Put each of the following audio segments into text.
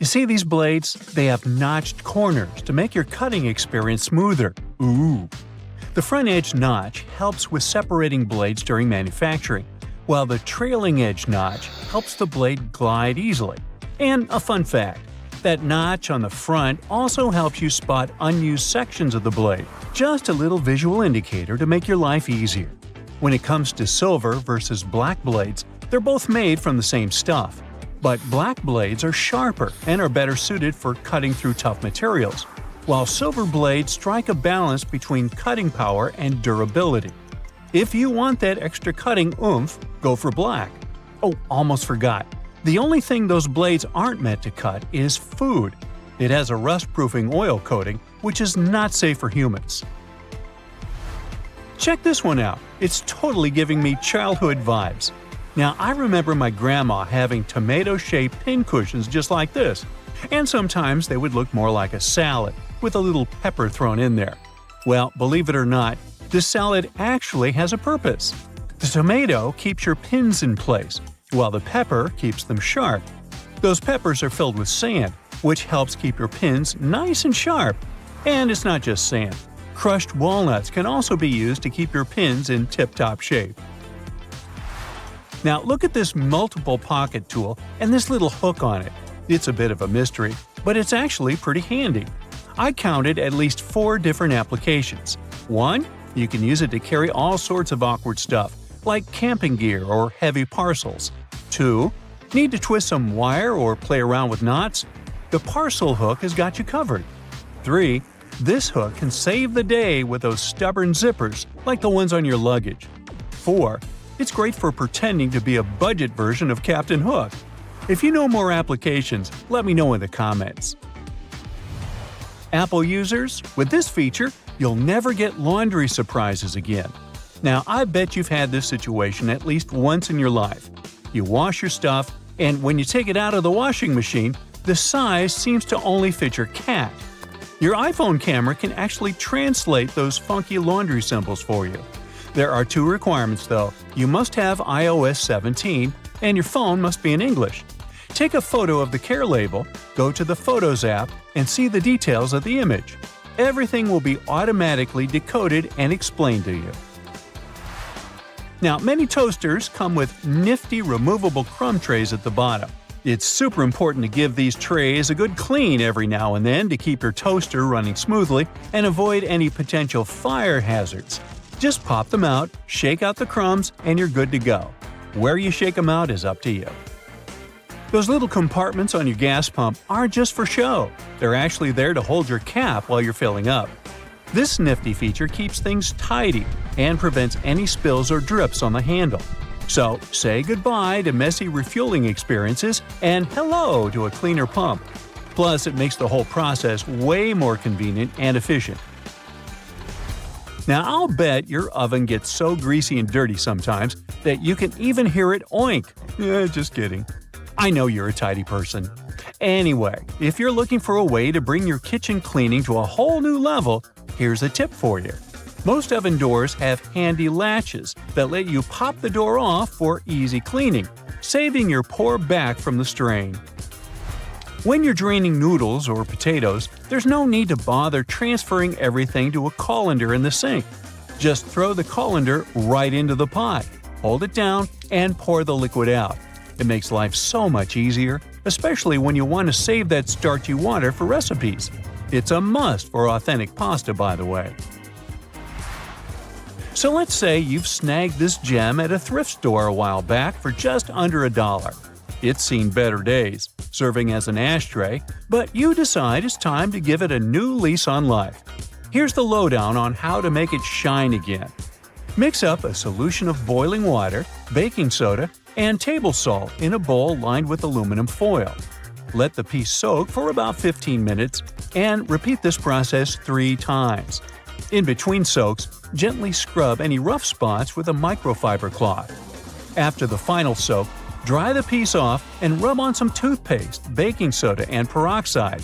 You see these blades? They have notched corners to make your cutting experience smoother. Ooh! The front edge notch helps with separating blades during manufacturing, while the trailing edge notch helps the blade glide easily. And a fun fact, that notch on the front also helps you spot unused sections of the blade. Just a little visual indicator to make your life easier. When it comes to silver versus black blades, they're both made from the same stuff. But black blades are sharper and are better suited for cutting through tough materials, while silver blades strike a balance between cutting power and durability. If you want that extra cutting oomph, go for black. Oh, almost forgot. The only thing those blades aren't meant to cut is food. It has a rust-proofing oil coating, which is not safe for humans. Check this one out. It's totally giving me childhood vibes. Now, I remember my grandma having tomato-shaped pincushions just like this, and sometimes they would look more like a salad, with a little pepper thrown in there. Well, believe it or not, this salad actually has a purpose. The tomato keeps your pins in place, while the pepper keeps them sharp. Those peppers are filled with sand, which helps keep your pins nice and sharp. And it's not just sand. Crushed walnuts can also be used to keep your pins in tip-top shape. Now look at this multiple pocket tool and this little hook on it. It's a bit of a mystery, but it's actually pretty handy. I counted at least 4 different applications. 1. You can use it to carry all sorts of awkward stuff, like camping gear or heavy parcels. 2. Need to twist some wire or play around with knots? The parcel hook has got you covered. 3. This hook can save the day with those stubborn zippers, like the ones on your luggage. 4. It's great for pretending to be a budget version of Captain Hook. If you know more applications, let me know in the comments. Apple users, with this feature, you'll never get laundry surprises again. Now, I bet you've had this situation at least once in your life. You wash your stuff, and when you take it out of the washing machine, the size seems to only fit your cat. Your iPhone camera can actually translate those funky laundry symbols for you. There are 2 requirements though. You must have iOS 17, and your phone must be in English. Take a photo of the care label, go to the Photos app, and see the details of the image. Everything will be automatically decoded and explained to you. Now, many toasters come with nifty removable crumb trays at the bottom. It's super important to give these trays a good clean every now and then to keep your toaster running smoothly and avoid any potential fire hazards. Just pop them out, shake out the crumbs, and you're good to go. Where you shake them out is up to you. Those little compartments on your gas pump aren't just for show. They're actually there to hold your cap while you're filling up. This nifty feature keeps things tidy and prevents any spills or drips on the handle. So, say goodbye to messy refueling experiences and hello to a cleaner pump. Plus, it makes the whole process way more convenient and efficient. Now, I'll bet your oven gets so greasy and dirty sometimes that you can even hear it oink. Just kidding. I know you're a tidy person. Anyway, if you're looking for a way to bring your kitchen cleaning to a whole new level, here's a tip for you. Most oven doors have handy latches that let you pop the door off for easy cleaning, saving your poor back from the strain. When you're draining noodles or potatoes, there's no need to bother transferring everything to a colander in the sink. Just throw the colander right into the pot, hold it down, and pour the liquid out. It makes life so much easier, especially when you want to save that starchy water for recipes. It's a must for authentic pasta, by the way. So let's say you've snagged this gem at a thrift store a while back for just under $1. It's seen better days, serving as an ashtray, but you decide it's time to give it a new lease on life. Here's the lowdown on how to make it shine again. Mix up a solution of boiling water, baking soda, and table salt in a bowl lined with aluminum foil. Let the piece soak for about 15 minutes and repeat this process 3 times. In between soaks, gently scrub any rough spots with a microfiber cloth. After the final soak, dry the piece off and rub on some toothpaste, baking soda, and peroxide.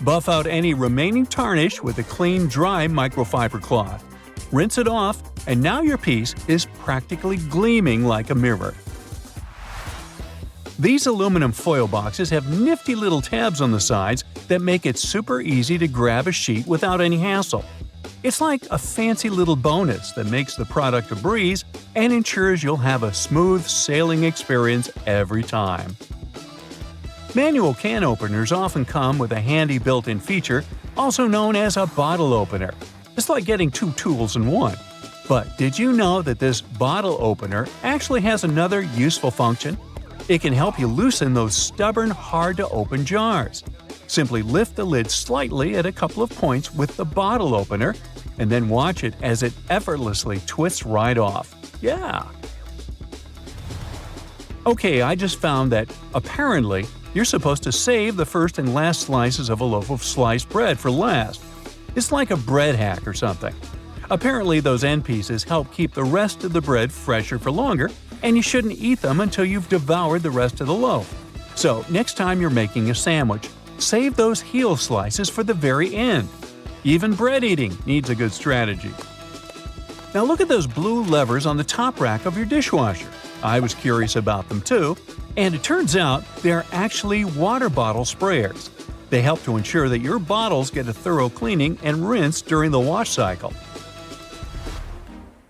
Buff out any remaining tarnish with a clean, dry microfiber cloth. Rinse it off, and now your piece is practically gleaming like a mirror. These aluminum foil boxes have nifty little tabs on the sides that make it super easy to grab a sheet without any hassle. It's like a fancy little bonus that makes the product a breeze and ensures you'll have a smooth sailing experience every time. Manual can openers often come with a handy built-in feature, also known as a bottle opener. It's like getting two tools in one. But did you know that this bottle opener actually has another useful function? It can help you loosen those stubborn, hard-to-open jars. Simply lift the lid slightly at a couple of points with the bottle opener, and then watch it as it effortlessly twists right off. Yeah! Okay, I just found that, apparently, you're supposed to save the first and last slices of a loaf of sliced bread for last. It's like a bread hack or something. Apparently, those end pieces help keep the rest of the bread fresher for longer, and you shouldn't eat them until you've devoured the rest of the loaf. So, next time you're making a sandwich, save those heel slices for the very end. Even bread eating needs a good strategy. Now look at those blue levers on the top rack of your dishwasher. I was curious about them too, and it turns out they're actually water bottle sprayers. They help to ensure that your bottles get a thorough cleaning and rinse during the wash cycle.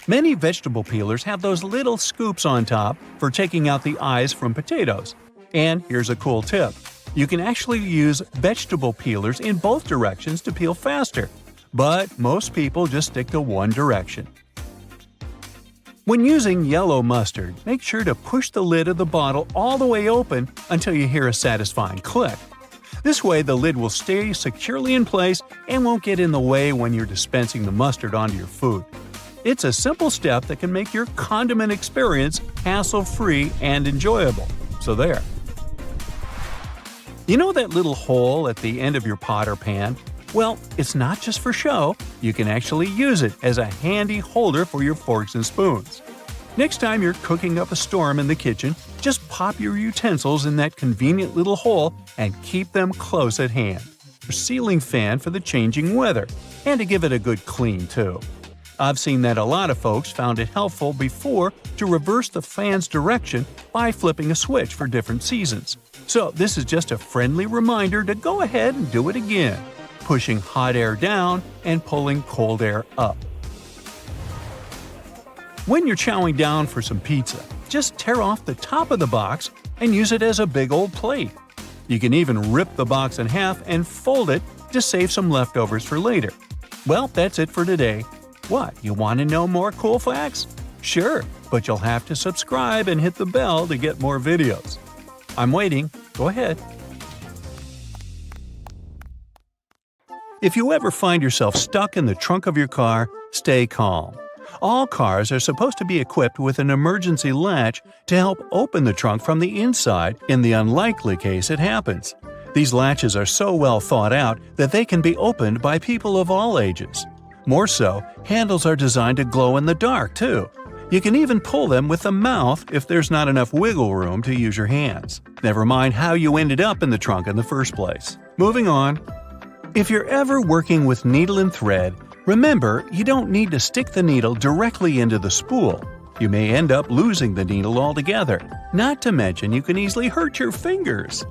Many vegetable peelers have those little scoops on top for taking out the eyes from potatoes. And here's a cool tip. You can actually use vegetable peelers in both directions to peel faster, but most people just stick to one direction. When using yellow mustard, make sure to push the lid of the bottle all the way open until you hear a satisfying click. This way the lid will stay securely in place and won't get in the way when you're dispensing the mustard onto your food. It's a simple step that can make your condiment experience hassle-free and enjoyable. So there. You know that little hole at the end of your pot or pan? Well, it's not just for show. You can actually use it as a handy holder for your forks and spoons. Next time you're cooking up a storm in the kitchen, just pop your utensils in that convenient little hole and keep them close at hand. Your ceiling fan for the changing weather, and to give it a good clean too. I've seen that a lot of folks found it helpful before to reverse the fan's direction by flipping a switch for different seasons. So this is just a friendly reminder to go ahead and do it again, pushing hot air down and pulling cold air up. When you're chowing down for some pizza, just tear off the top of the box and use it as a big old plate. You can even rip the box in half and fold it to save some leftovers for later. Well, that's it for today. What, you want to know more cool facts? Sure, but you'll have to subscribe and hit the bell to get more videos. I'm waiting. Go ahead. If you ever find yourself stuck in the trunk of your car, stay calm. All cars are supposed to be equipped with an emergency latch to help open the trunk from the inside in the unlikely case it happens. These latches are so well thought out that they can be opened by people of all ages. More so, handles are designed to glow in the dark, too. You can even pull them with the mouth if there's not enough wiggle room to use your hands. Never mind how you ended up in the trunk in the first place. Moving on. If you're ever working with needle and thread, remember you don't need to stick the needle directly into the spool. You may end up losing the needle altogether. Not to mention you can easily hurt your fingers.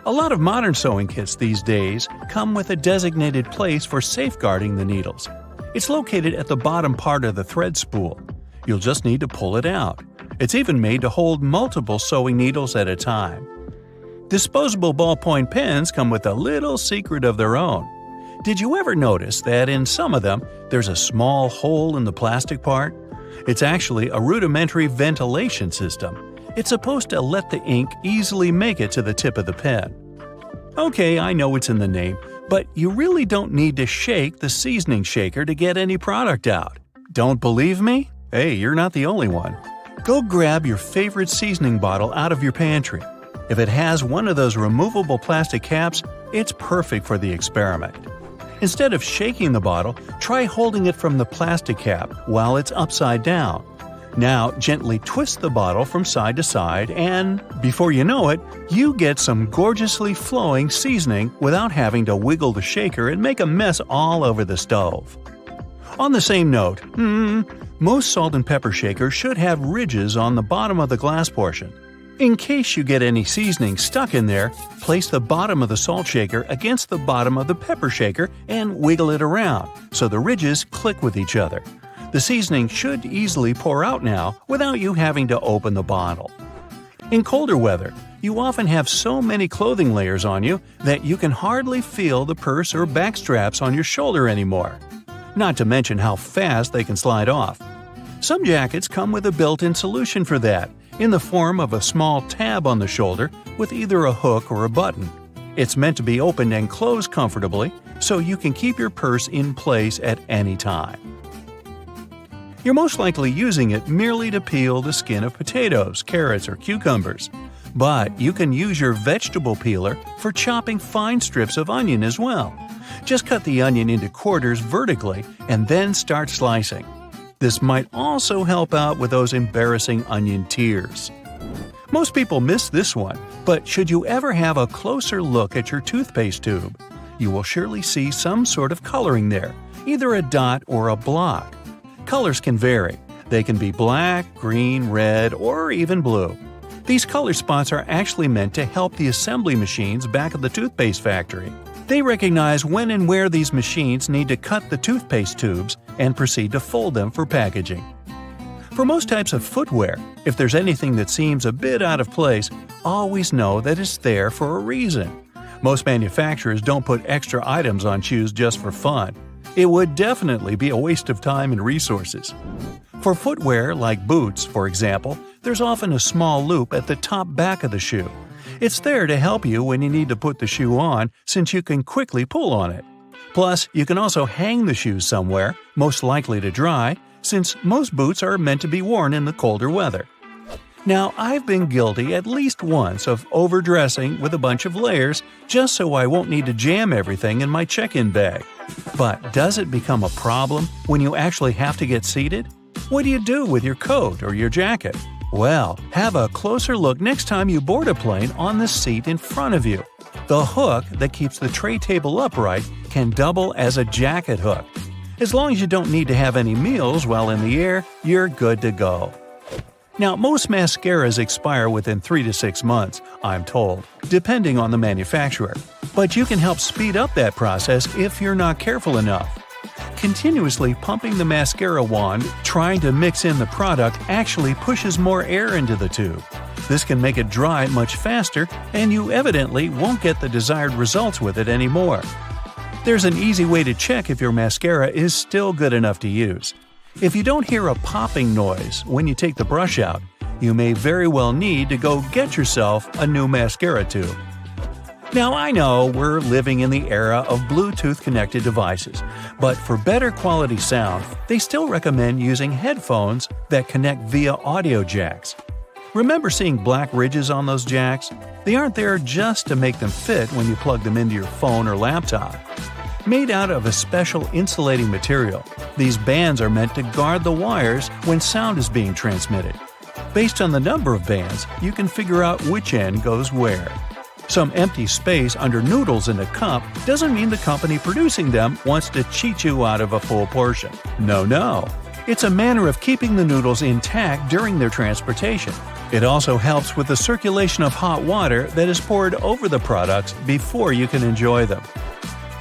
A lot of modern sewing kits these days come with a designated place for safeguarding the needles. It's located at the bottom part of the thread spool. You'll just need to pull it out. It's even made to hold multiple sewing needles at a time. Disposable ballpoint pens come with a little secret of their own. Did you ever notice that in some of them, there's a small hole in the plastic part? It's actually a rudimentary ventilation system. It's supposed to let the ink easily make it to the tip of the pen. Okay, I know it's in the name, but you really don't need to shake the seasoning shaker to get any product out. Don't believe me? Hey, you're not the only one. Go grab your favorite seasoning bottle out of your pantry. If it has one of those removable plastic caps, it's perfect for the experiment. Instead of shaking the bottle, try holding it from the plastic cap while it's upside down. Now, gently twist the bottle from side to side and, before you know it, you get some gorgeously flowing seasoning without having to wiggle the shaker and make a mess all over the stove. On the same note, most salt and pepper shakers should have ridges on the bottom of the glass portion. In case you get any seasoning stuck in there, place the bottom of the salt shaker against the bottom of the pepper shaker and wiggle it around so the ridges click with each other. The seasoning should easily pour out now without you having to open the bottle. In colder weather, you often have so many clothing layers on you that you can hardly feel the purse or back straps on your shoulder anymore. Not to mention how fast they can slide off. Some jackets come with a built-in solution for that, in the form of a small tab on the shoulder with either a hook or a button. It's meant to be opened and closed comfortably, so you can keep your purse in place at any time. You're most likely using it merely to peel the skin of potatoes, carrots, or cucumbers. But you can use your vegetable peeler for chopping fine strips of onion as well. Just cut the onion into quarters vertically and then start slicing. This might also help out with those embarrassing onion tears. Most people miss this one, but should you ever have a closer look at your toothpaste tube, you will surely see some sort of coloring there, either a dot or a block. Colors can vary. They can be black, green, red, or even blue. These color spots are actually meant to help the assembly machines back at the toothpaste factory. They recognize when and where these machines need to cut the toothpaste tubes and proceed to fold them for packaging. For most types of footwear, if there's anything that seems a bit out of place, always know that it's there for a reason. Most manufacturers don't put extra items on shoes just for fun. It would definitely be a waste of time and resources. For footwear like boots, for example, there's often a small loop at the top back of the shoe. It's there to help you when you need to put the shoe on, since you can quickly pull on it. Plus, you can also hang the shoes somewhere, most likely to dry, since most boots are meant to be worn in the colder weather. Now, I've been guilty at least once of overdressing with a bunch of layers just so I won't need to jam everything in my check-in bag. But does it become a problem when you actually have to get seated? What do you do with your coat or your jacket? Well, have a closer look next time you board a plane on the seat in front of you. The hook that keeps the tray table upright can double as a jacket hook. As long as you don't need to have any meals while in the air, you're good to go. Now, most mascaras expire within 3 to 6 months, I'm told, depending on the manufacturer. But you can help speed up that process if you're not careful enough. Continuously pumping the mascara wand, trying to mix in the product actually pushes more air into the tube. This can make it dry much faster, and you evidently won't get the desired results with it anymore. There's an easy way to check if your mascara is still good enough to use. If you don't hear a popping noise when you take the brush out, you may very well need to go get yourself a new mascara tube. Now, I know we're living in the era of Bluetooth-connected devices, but for better quality sound, they still recommend using headphones that connect via audio jacks. Remember seeing black ridges on those jacks? They aren't there just to make them fit when you plug them into your phone or laptop. Made out of a special insulating material, these bands are meant to guard the wires when sound is being transmitted. Based on the number of bands, you can figure out which end goes where. Some empty space under noodles in a cup doesn't mean the company producing them wants to cheat you out of a full portion. No. It's a manner of keeping the noodles intact during their transportation. It also helps with the circulation of hot water that is poured over the products before you can enjoy them.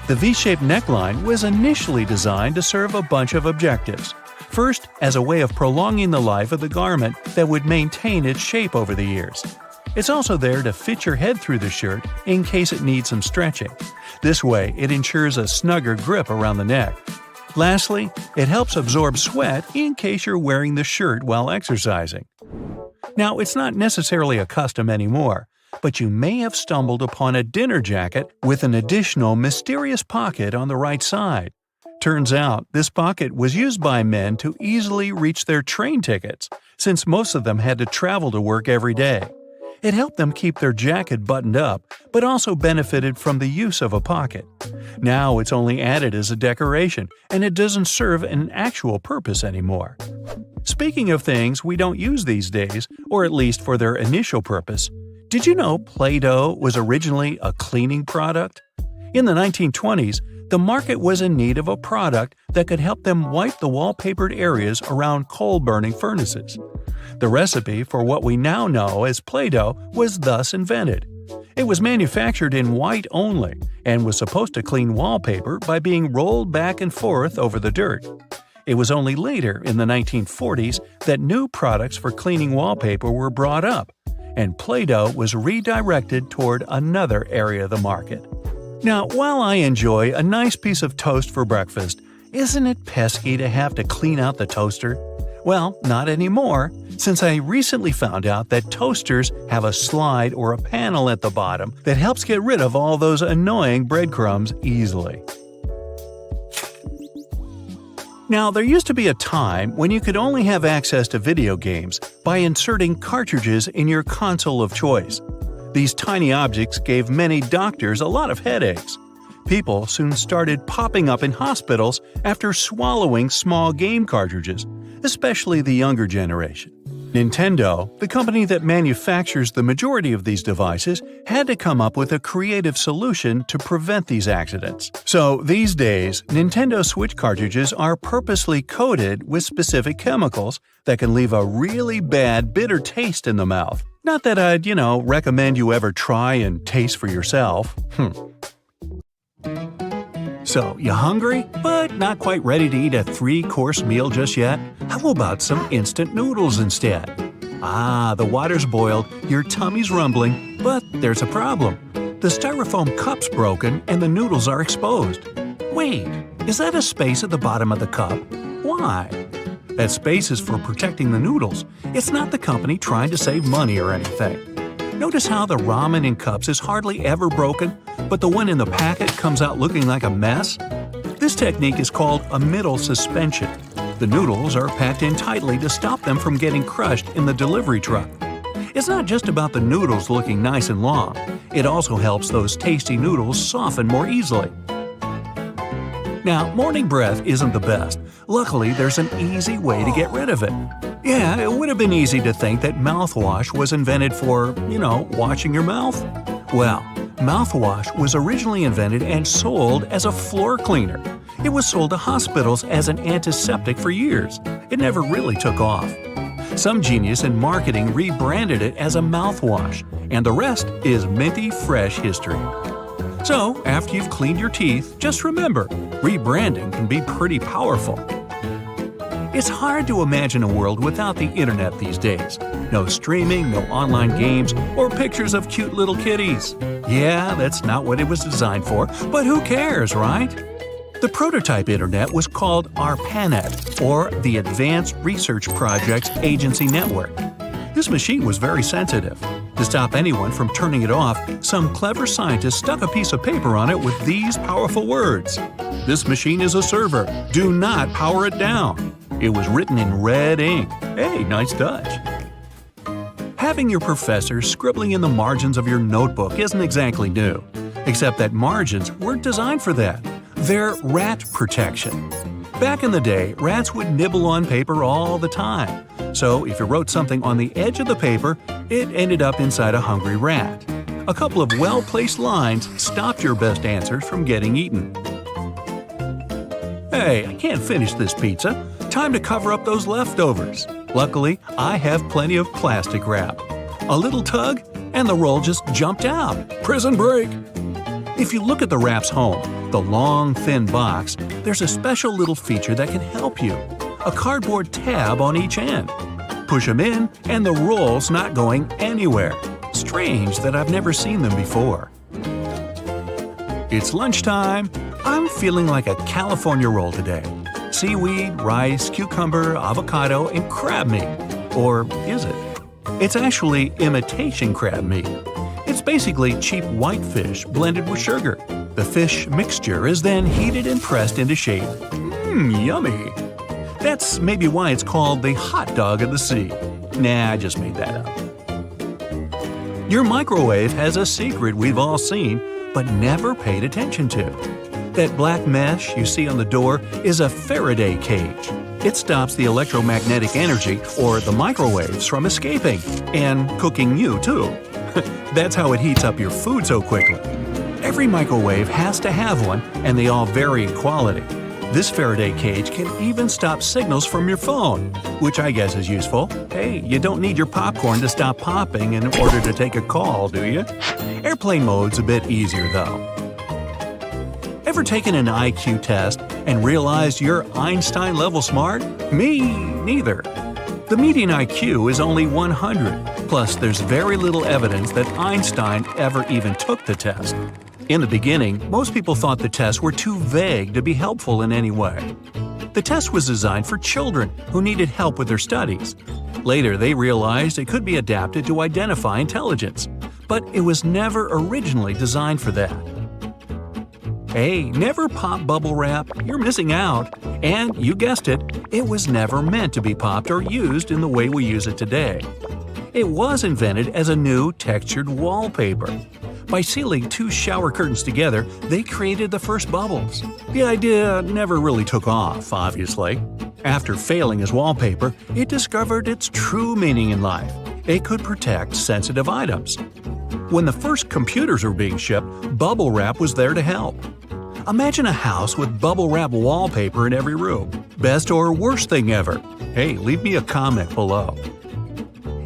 The V-shaped neckline was initially designed to serve a bunch of objectives. First, as a way of prolonging the life of the garment that would maintain its shape over the years. It's also there to fit your head through the shirt in case it needs some stretching. This way, it ensures a snugger grip around the neck. Lastly, it helps absorb sweat in case you're wearing the shirt while exercising. Now, it's not necessarily a custom anymore, but you may have stumbled upon a dinner jacket with an additional mysterious pocket on the right side. Turns out, this pocket was used by men to easily reach their train tickets, since most of them had to travel to work every day. It helped them keep their jacket buttoned up, but also benefited from the use of a pocket. Now it's only added as a decoration, and it doesn't serve an actual purpose anymore. Speaking of things we don't use these days, or at least for their initial purpose, did you know Play-Doh was originally a cleaning product? In the 1920s, the market was in need of a product that could help them wipe the wallpapered areas around coal-burning furnaces. The recipe for what we now know as Play-Doh was thus invented. It was manufactured in white only and was supposed to clean wallpaper by being rolled back and forth over the dirt. It was only later, in the 1940s, that new products for cleaning wallpaper were brought up, and Play-Doh was redirected toward another area of the market. Now, while I enjoy a nice piece of toast for breakfast, isn't it pesky to have to clean out the toaster? Well, not anymore, since I recently found out that toasters have a slide or a panel at the bottom that helps get rid of all those annoying breadcrumbs easily. Now, there used to be a time when you could only have access to video games by inserting cartridges in your console of choice. These tiny objects gave many doctors a lot of headaches. People soon started popping up in hospitals after swallowing small game cartridges, especially the younger generation. Nintendo, the company that manufactures the majority of these devices, had to come up with a creative solution to prevent these accidents. So these days, Nintendo Switch cartridges are purposely coated with specific chemicals that can leave a really bad, bitter taste in the mouth. Not that I'd, recommend you ever try and taste for yourself. So, you hungry, but not quite ready to eat a 3-course meal just yet? How about some instant noodles instead? The water's boiled, your tummy's rumbling, but there's a problem. The styrofoam cup's broken and the noodles are exposed. Wait, is that a space at the bottom of the cup? Why? That space is for protecting the noodles. It's not the company trying to save money or anything. Notice how the ramen in cups is hardly ever broken, but the one in the packet comes out looking like a mess? This technique is called a middle suspension. The noodles are packed in tightly to stop them from getting crushed in the delivery truck. It's not just about the noodles looking nice and long. It also helps those tasty noodles soften more easily. Now, morning breath isn't the best. Luckily, there's an easy way to get rid of it. Yeah, it would have been easy to think that mouthwash was invented for, washing your mouth. Well, mouthwash was originally invented and sold as a floor cleaner. It was sold to hospitals as an antiseptic for years. It never really took off. Some genius in marketing rebranded it as a mouthwash, and the rest is minty fresh history. So, after you've cleaned your teeth, just remember, rebranding can be pretty powerful. It's hard to imagine a world without the internet these days. No streaming, no online games, or pictures of cute little kitties. Yeah, that's not what it was designed for, but who cares, right? The prototype internet was called ARPANET, or the Advanced Research Projects Agency Network. This machine was very sensitive. To stop anyone from turning it off, some clever scientists stuck a piece of paper on it with these powerful words. "This machine is a server. Do not power it down." It was written in red ink. Hey, nice touch. Having your professor scribbling in the margins of your notebook isn't exactly new, except that margins weren't designed for that. They're rat protection. Back in the day, rats would nibble on paper all the time. So if you wrote something on the edge of the paper, it ended up inside a hungry rat. A couple of well-placed lines stopped your best answers from getting eaten. Hey, I can't finish this pizza. Time to cover up those leftovers. Luckily, I have plenty of plastic wrap. A little tug, and the roll just jumped out. Prison break! If you look at the wrap's home, the long, thin box, there's a special little feature that can help you. A cardboard tab on each end. Push them in, and the roll's not going anywhere. Strange that I've never seen them before. It's lunchtime. I'm feeling like a California roll today. Seaweed, rice, cucumber, avocado, and crab meat. Or is it? It's actually imitation crab meat. It's basically cheap white fish blended with sugar. The fish mixture is then heated and pressed into shape. Yummy! That's maybe why it's called the hot dog of the sea. Nah, I just made that up. Your microwave has a secret we've all seen, but never paid attention to. That black mesh you see on the door is a Faraday cage. It stops the electromagnetic energy, or the microwaves, from escaping. And cooking you, too. That's how it heats up your food so quickly. Every microwave has to have one, and they all vary in quality. This Faraday cage can even stop signals from your phone, which I guess is useful. Hey, you don't need your popcorn to stop popping in order to take a call, do you? Airplane mode's a bit easier, though. Ever taken an IQ test and realized you're Einstein-level smart? Me neither. The median IQ is only 100, plus there's very little evidence that Einstein ever even took the test. In the beginning, most people thought the tests were too vague to be helpful in any way. The test was designed for children who needed help with their studies. Later, they realized it could be adapted to identify intelligence, but it was never originally designed for that. Hey, never pop bubble wrap, you're missing out. And, you guessed it, it was never meant to be popped or used in the way we use it today. It was invented as a new textured wallpaper. By sealing two shower curtains together, they created the first bubbles. The idea never really took off, obviously. After failing as wallpaper, it discovered its true meaning in life. It could protect sensitive items. When the first computers were being shipped, bubble wrap was there to help. Imagine a house with bubble wrap wallpaper in every room. Best or worst thing ever? Hey, leave me a comment below.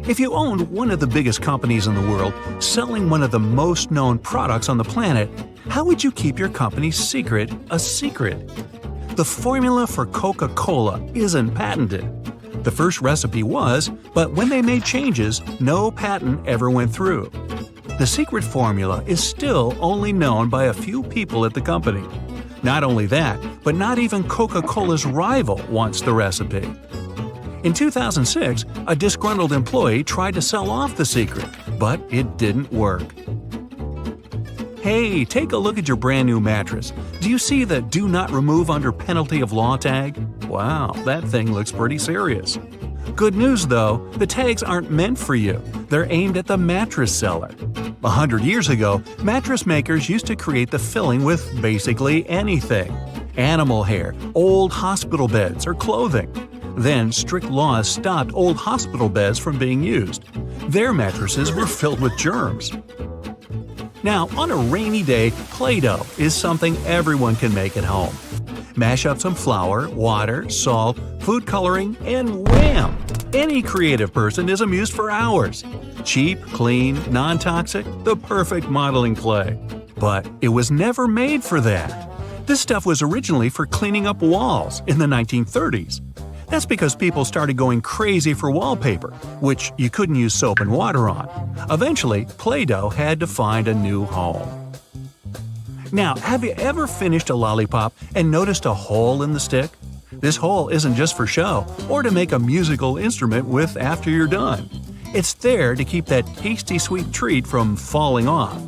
If you owned one of the biggest companies in the world, selling one of the most known products on the planet, how would you keep your company's secret a secret? The formula for Coca-Cola isn't patented. The first recipe was, but when they made changes, no patent ever went through. The secret formula is still only known by a few people at the company. Not only that, but not even Coca-Cola's rival wants the recipe. In 2006, a disgruntled employee tried to sell off the secret, but it didn't work. Hey, take a look at your brand new mattress. Do you see the "Do Not Remove Under Penalty of Law" tag? Wow, that thing looks pretty serious. Good news though, the tags aren't meant for you. They're aimed at the mattress seller. 100 years ago, mattress makers used to create the filling with basically anything. Animal hair, old hospital beds, or clothing. Then strict laws stopped old hospital beds from being used. Their mattresses were filled with germs. Now, on a rainy day, Play-Doh is something everyone can make at home. Mash up some flour, water, salt, food coloring, and wham! Any creative person is amused for hours. Cheap, clean, non-toxic, the perfect modeling clay. But it was never made for that. This stuff was originally for cleaning up walls in the 1930s. That's because people started going crazy for wallpaper, which you couldn't use soap and water on. Eventually, Play-Doh had to find a new home. Now, have you ever finished a lollipop and noticed a hole in the stick? This hole isn't just for show or to make a musical instrument with after you're done. It's there to keep that tasty sweet treat from falling off.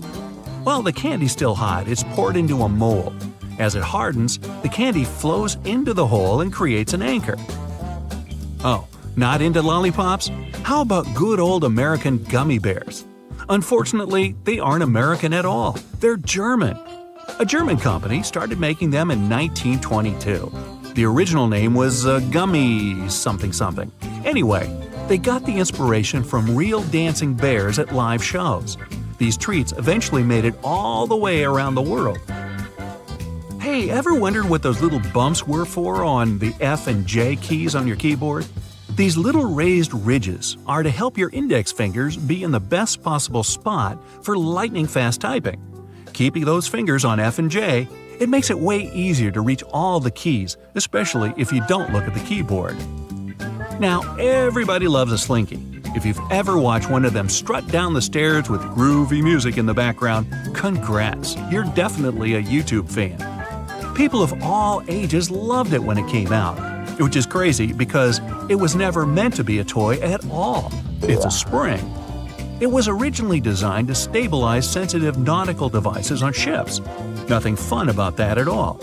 While the candy's still hot, it's poured into a mold. As it hardens, the candy flows into the hole and creates an anchor. Oh, not into lollipops? How about good old American gummy bears? Unfortunately, they aren't American at all. They're German. A German company started making them in 1922. The original name was Gummy something something. Anyway, they got the inspiration from real dancing bears at live shows. These treats eventually made it all the way around the world. Hey, ever wondered what those little bumps were for on the F and J keys on your keyboard? These little raised ridges are to help your index fingers be in the best possible spot for lightning-fast typing. Keeping those fingers on F and J, it makes it way easier to reach all the keys, especially if you don't look at the keyboard. Now, everybody loves a Slinky. If you've ever watched one of them strut down the stairs with groovy music in the background, congrats, you're definitely a YouTube fan. People of all ages loved it when it came out, which is crazy because it was never meant to be a toy at all. It's a spring. It was originally designed to stabilize sensitive nautical devices on ships. Nothing fun about that at all.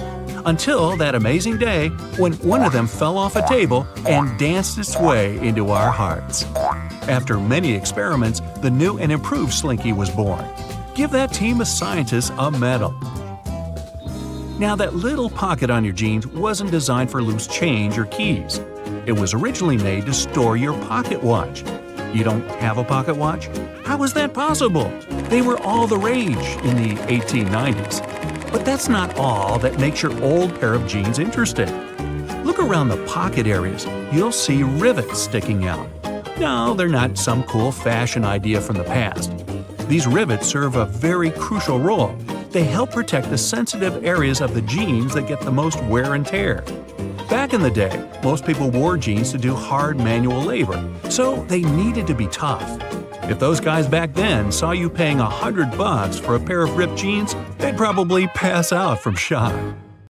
Until that amazing day when one of them fell off a table and danced its way into our hearts. After many experiments, the new and improved Slinky was born. Give that team of scientists a medal. Now, that little pocket on your jeans wasn't designed for loose change or keys. It was originally made to store your pocket watch. You don't have a pocket watch? How is that possible? They were all the rage in the 1890s. But that's not all that makes your old pair of jeans interesting. Look around the pocket areas. You'll see rivets sticking out. No, they're not some cool fashion idea from the past. These rivets serve a very crucial role. They help protect the sensitive areas of the jeans that get the most wear and tear. Back in the day, most people wore jeans to do hard manual labor, so they needed to be tough. If those guys back then saw you paying $100 for a pair of ripped jeans, they'd probably pass out from shock.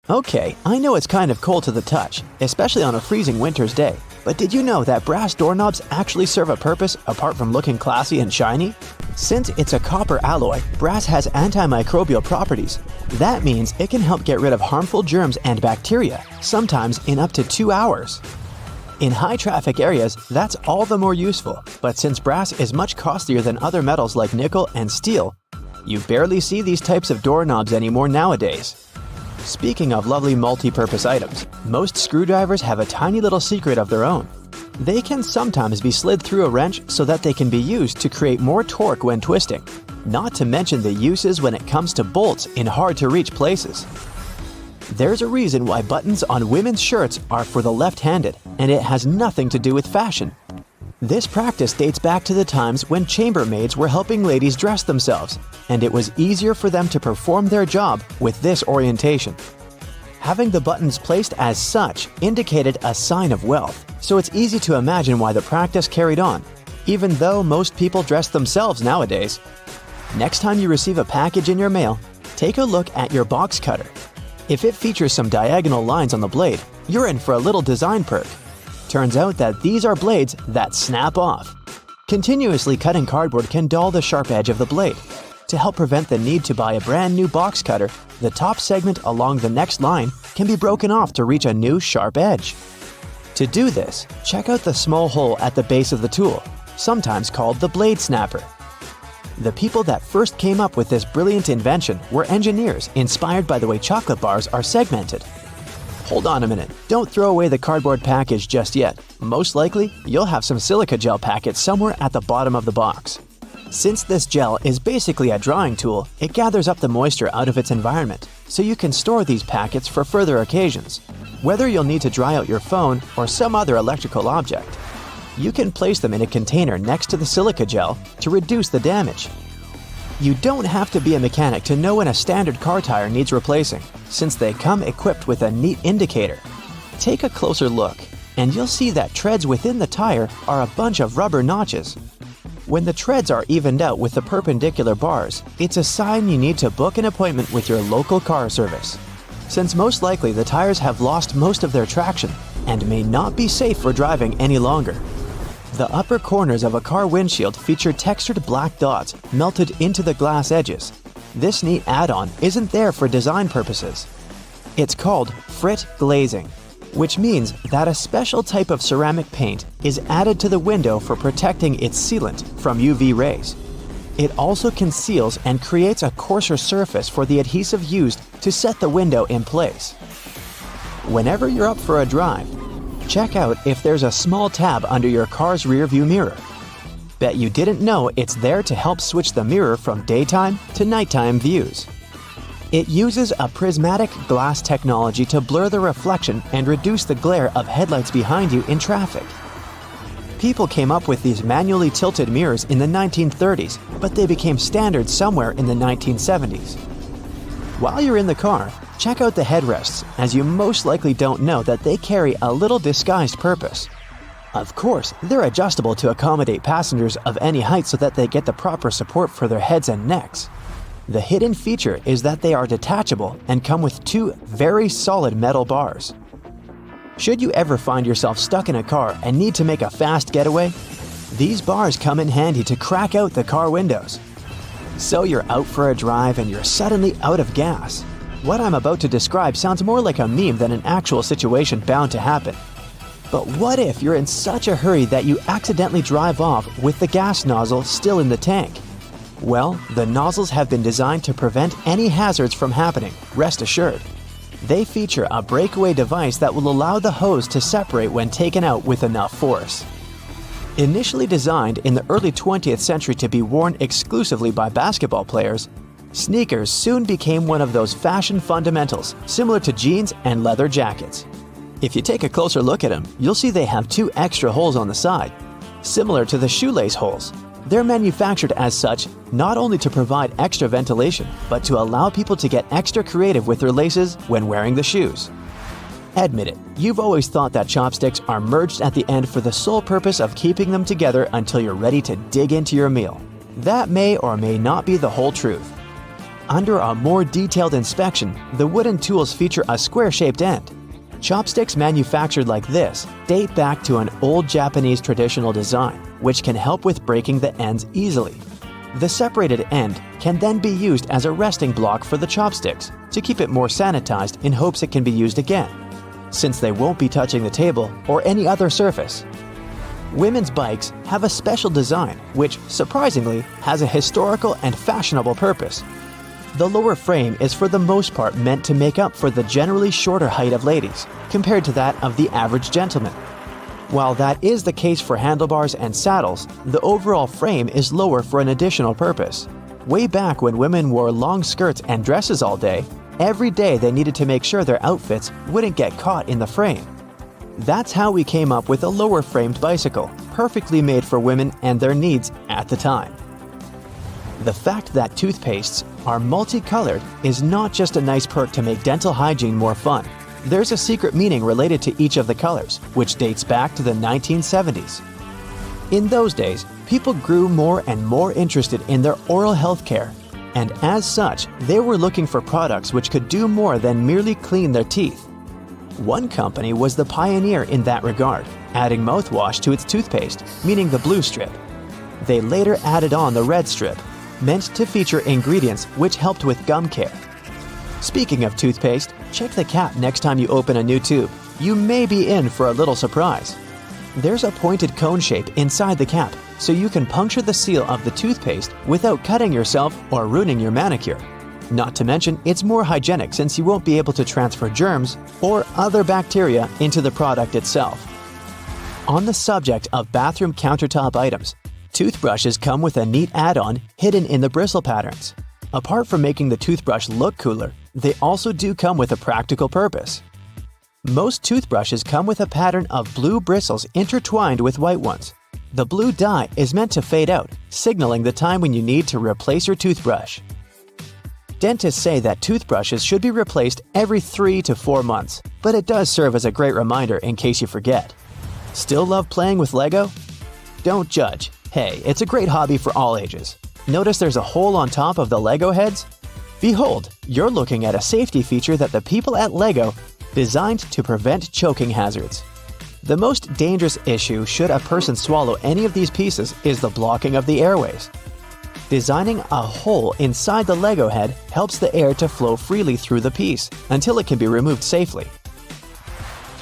Okay, I know it's kind of cold to the touch, especially on a freezing winter's day, but did you know that brass doorknobs actually serve a purpose apart from looking classy and shiny? Since it's a copper alloy, brass has antimicrobial properties. That means it can help get rid of harmful germs and bacteria, sometimes in up to 2 hours. In high-traffic areas, that's all the more useful, but since brass is much costlier than other metals like nickel and steel, you barely see these types of doorknobs anymore nowadays. Speaking of lovely multi-purpose items, most screwdrivers have a tiny little secret of their own. They can sometimes be slid through a wrench so that they can be used to create more torque when twisting, not to mention the uses when it comes to bolts in hard-to-reach places. There's a reason why buttons on women's shirts are for the left-handed, and it has nothing to do with fashion. This practice dates back to the times when chambermaids were helping ladies dress themselves, and it was easier for them to perform their job with this orientation. Having the buttons placed as such indicated a sign of wealth, so it's easy to imagine why the practice carried on, even though most people dress themselves nowadays. Next time you receive a package in your mail, take a look at your box cutter. If it features some diagonal lines on the blade, you're in for a little design perk. Turns out that these are blades that snap off. Continuously cutting cardboard can dull the sharp edge of the blade. To help prevent the need to buy a brand new box cutter, the top segment along the next line can be broken off to reach a new sharp edge. To do this, check out the small hole at the base of the tool, sometimes called the blade snapper. The people that first came up with this brilliant invention were engineers inspired by the way chocolate bars are segmented. Hold on a minute, don't throw away the cardboard package just yet. Most likely, you'll have some silica gel packets somewhere at the bottom of the box. Since this gel is basically a drying tool, it gathers up the moisture out of its environment, so you can store these packets for further occasions. Whether you'll need to dry out your phone or some other electrical object, you can place them in a container next to the silica gel to reduce the damage. You don't have to be a mechanic to know when a standard car tire needs replacing, since they come equipped with a neat indicator. Take a closer look, and you'll see that treads within the tire are a bunch of rubber notches. When the treads are evened out with the perpendicular bars, it's a sign you need to book an appointment with your local car service, since most likely the tires have lost most of their traction and may not be safe for driving any longer. The upper corners of a car windshield feature textured black dots melted into the glass edges. This neat add-on isn't there for design purposes. It's called frit glazing, which means that a special type of ceramic paint is added to the window for protecting its sealant from UV rays. It also conceals and creates a coarser surface for the adhesive used to set the window in place. Whenever you're up for a drive, check out if there's a small tab under your car's rear-view mirror. Bet you didn't know it's there to help switch the mirror from daytime to nighttime views. It uses a prismatic glass technology to blur the reflection and reduce the glare of headlights behind you in traffic. People came up with these manually tilted mirrors in the 1930s, but they became standard somewhere in the 1970s. While you're in the car, check out the headrests, as you most likely don't know that they carry a little disguised purpose. Of course, they're adjustable to accommodate passengers of any height so that they get the proper support for their heads and necks. The hidden feature is that they are detachable and come with two very solid metal bars. Should you ever find yourself stuck in a car and need to make a fast getaway, these bars come in handy to crack out the car windows. So you're out for a drive and you're suddenly out of gas. What I'm about to describe sounds more like a meme than an actual situation bound to happen. But what if you're in such a hurry that you accidentally drive off with the gas nozzle still in the tank? Well, the nozzles have been designed to prevent any hazards from happening, rest assured. They feature a breakaway device that will allow the hose to separate when taken out with enough force. Initially designed in the early 20th century to be worn exclusively by basketball players, sneakers soon became one of those fashion fundamentals similar to jeans and leather jackets. If you take a closer look at them, you'll see they have 2 extra holes on the side, similar to the shoelace holes. They're manufactured as such not only to provide extra ventilation, but to allow people to get extra creative with their laces when wearing the shoes. Admit it, you've always thought that chopsticks are merged at the end for the sole purpose of keeping them together until you're ready to dig into your meal. That may or may not be the whole truth. Under a more detailed inspection, the wooden tools feature a square-shaped end. Chopsticks manufactured like this date back to an old Japanese traditional design, which can help with breaking the ends easily. The separated end can then be used as a resting block for the chopsticks to keep it more sanitized in hopes it can be used again, since they won't be touching the table or any other surface. Women's bikes have a special design which, surprisingly, has a historical and fashionable purpose. The lower frame is for the most part meant to make up for the generally shorter height of ladies, compared to that of the average gentleman. While that is the case for handlebars and saddles, the overall frame is lower for an additional purpose. Way back when women wore long skirts and dresses all day, every day they needed to make sure their outfits wouldn't get caught in the frame. That's how we came up with a lower framed bicycle, perfectly made for women and their needs at the time. The fact that toothpastes are multicolored is not just a nice perk to make dental hygiene more fun. There's a secret meaning related to each of the colors, which dates back to the 1970s. In those days, people grew more and more interested in their oral health care, and as such, they were looking for products which could do more than merely clean their teeth. One company was the pioneer in that regard, adding mouthwash to its toothpaste, meaning the blue strip. They later added on the red strip, meant to feature ingredients which helped with gum care. Speaking of toothpaste, check the cap next time you open a new tube. You may be in for a little surprise. There's a pointed cone shape inside the cap, so you can puncture the seal of the toothpaste without cutting yourself or ruining your manicure. Not to mention, it's more hygienic since you won't be able to transfer germs or other bacteria into the product itself. On the subject of bathroom countertop items, toothbrushes come with a neat add-on hidden in the bristle patterns. Apart from making the toothbrush look cooler, they also do come with a practical purpose. Most toothbrushes come with a pattern of blue bristles intertwined with white ones. The blue dye is meant to fade out, signaling the time when you need to replace your toothbrush. Dentists say that toothbrushes should be replaced every 3 to 4 months, but it does serve as a great reminder in case you forget. Still love playing with Lego? Don't judge. Hey, it's a great hobby for all ages. Notice there's a hole on top of the Lego heads? Behold, you're looking at a safety feature that the people at Lego designed to prevent choking hazards. The most dangerous issue should a person swallow any of these pieces is the blocking of the airways. Designing a hole inside the Lego head helps the air to flow freely through the piece until it can be removed safely.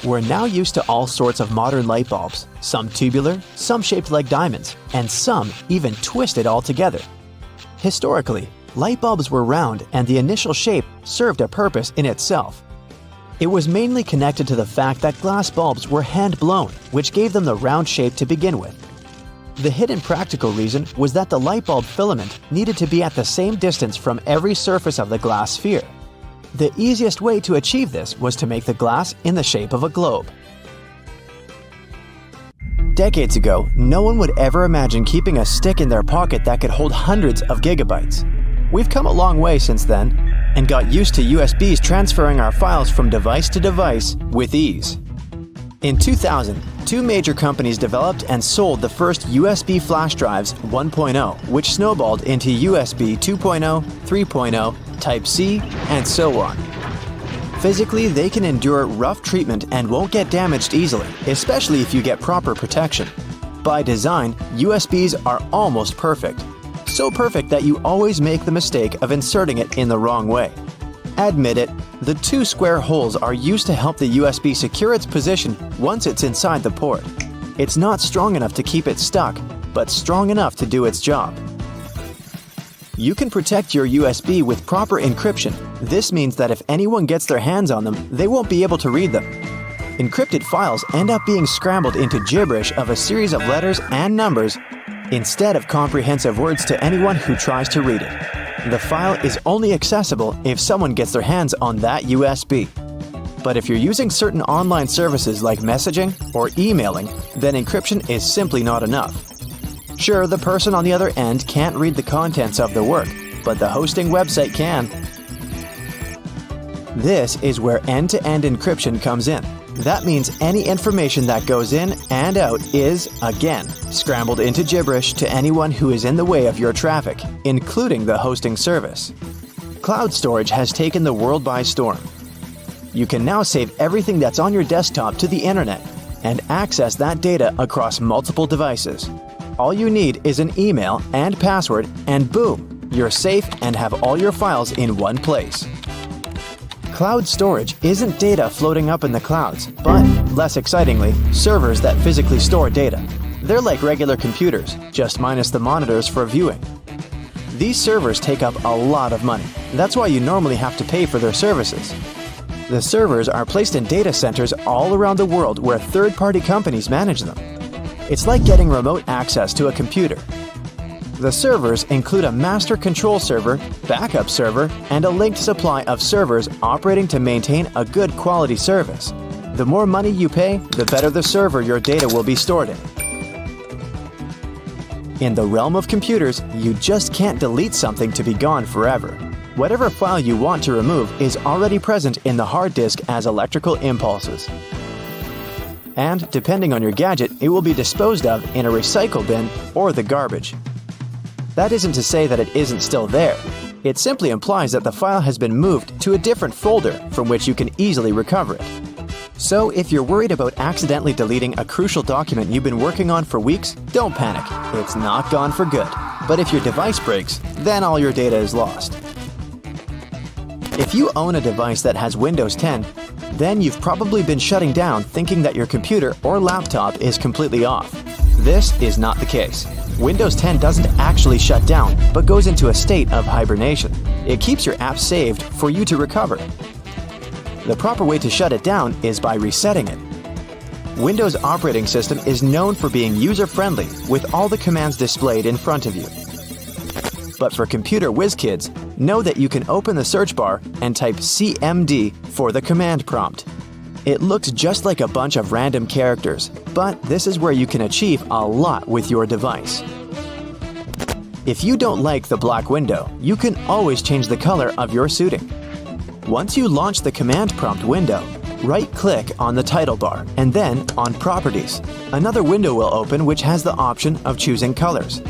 We're now used to all sorts of modern light bulbs, some tubular, some shaped like diamonds, and some even twisted altogether. Historically, light bulbs were round and the initial shape served a purpose in itself. It was mainly connected to the fact that glass bulbs were hand-blown, which gave them the round shape to begin with. The hidden practical reason was that the light bulb filament needed to be at the same distance from every surface of the glass sphere. The easiest way to achieve this was to make the glass in the shape of a globe. Decades ago, no one would ever imagine keeping a stick in their pocket that could hold hundreds of gigabytes. We've come a long way since then, and got used to USBs transferring our files from device to device with ease. In 2000, 2 major companies developed and sold the first USB flash drives 1.0, which snowballed into USB 2.0, 3.0, Type-C, and so on. Physically, they can endure rough treatment and won't get damaged easily, especially if you get proper protection. By design, USBs are almost perfect. So perfect that you always make the mistake of inserting it in the wrong way. Admit it, the 2 square holes are used to help the USB secure its position once it's inside the port. It's not strong enough to keep it stuck, but strong enough to do its job. You can protect your USB with proper encryption. This means that if anyone gets their hands on them, they won't be able to read them. Encrypted files end up being scrambled into gibberish of a series of letters and numbers instead of comprehensive words to anyone who tries to read it. The file is only accessible if someone gets their hands on that USB. But if you're using certain online services like messaging or emailing, then encryption is simply not enough. Sure, the person on the other end can't read the contents of the work, but the hosting website can. This is where end-to-end encryption comes in. That means any information that goes in and out is, again, scrambled into gibberish to anyone who is in the way of your traffic, including the hosting service. Cloud storage has taken the world by storm. You can now save everything that's on your desktop to the internet and access that data across multiple devices. All you need is an email and password, and boom, you're safe and have all your files in one place. Cloud storage isn't data floating up in the clouds, but, less excitingly, servers that physically store data. They're like regular computers, just minus the monitors for viewing. These servers take up a lot of money. That's why you normally have to pay for their services. The servers are placed in data centers all around the world where third-party companies manage them. It's like getting remote access to a computer. The servers include a master control server, backup server, and a linked supply of servers operating to maintain a good quality service. The more money you pay, the better the server your data will be stored in. In the realm of computers, you just can't delete something to be gone forever. Whatever file you want to remove is already present in the hard disk as electrical impulses. And, depending on your gadget, it will be disposed of in a recycle bin or the garbage. That isn't to say that it isn't still there. It simply implies that the file has been moved to a different folder from which you can easily recover it. So, if you're worried about accidentally deleting a crucial document you've been working on for weeks, don't panic. It's not gone for good. But if your device breaks, then all your data is lost. If you own a device that has Windows 10, then you've probably been shutting down thinking that your computer or laptop is completely off. This is not the case. Windows 10 doesn't actually shut down, but goes into a state of hibernation. It keeps your app saved for you to recover. The proper way to shut it down is by resetting it. Windows operating system is known for being user-friendly with all the commands displayed in front of you. But for computer whiz kids, know that you can open the search bar and type CMD for the command prompt. It looks just like a bunch of random characters, but this is where you can achieve a lot with your device. If you don't like the black window, you can always change the color of your suiting. Once you launch the command prompt window, right-click on the title bar and then on Properties. Another window will open which has the option of choosing colors.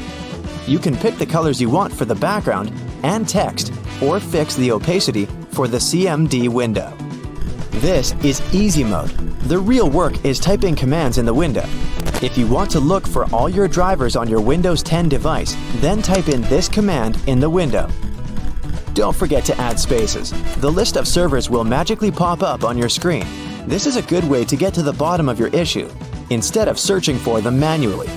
You can pick the colors you want for the background and text, or fix the opacity for the CMD window. This is easy mode. The real work is typing commands in the window. If you want to look for all your drivers on your Windows 10 device, then type in this command in the window. Don't forget to add spaces. The list of servers will magically pop up on your screen. This is a good way to get to the bottom of your issue, instead of searching for them manually.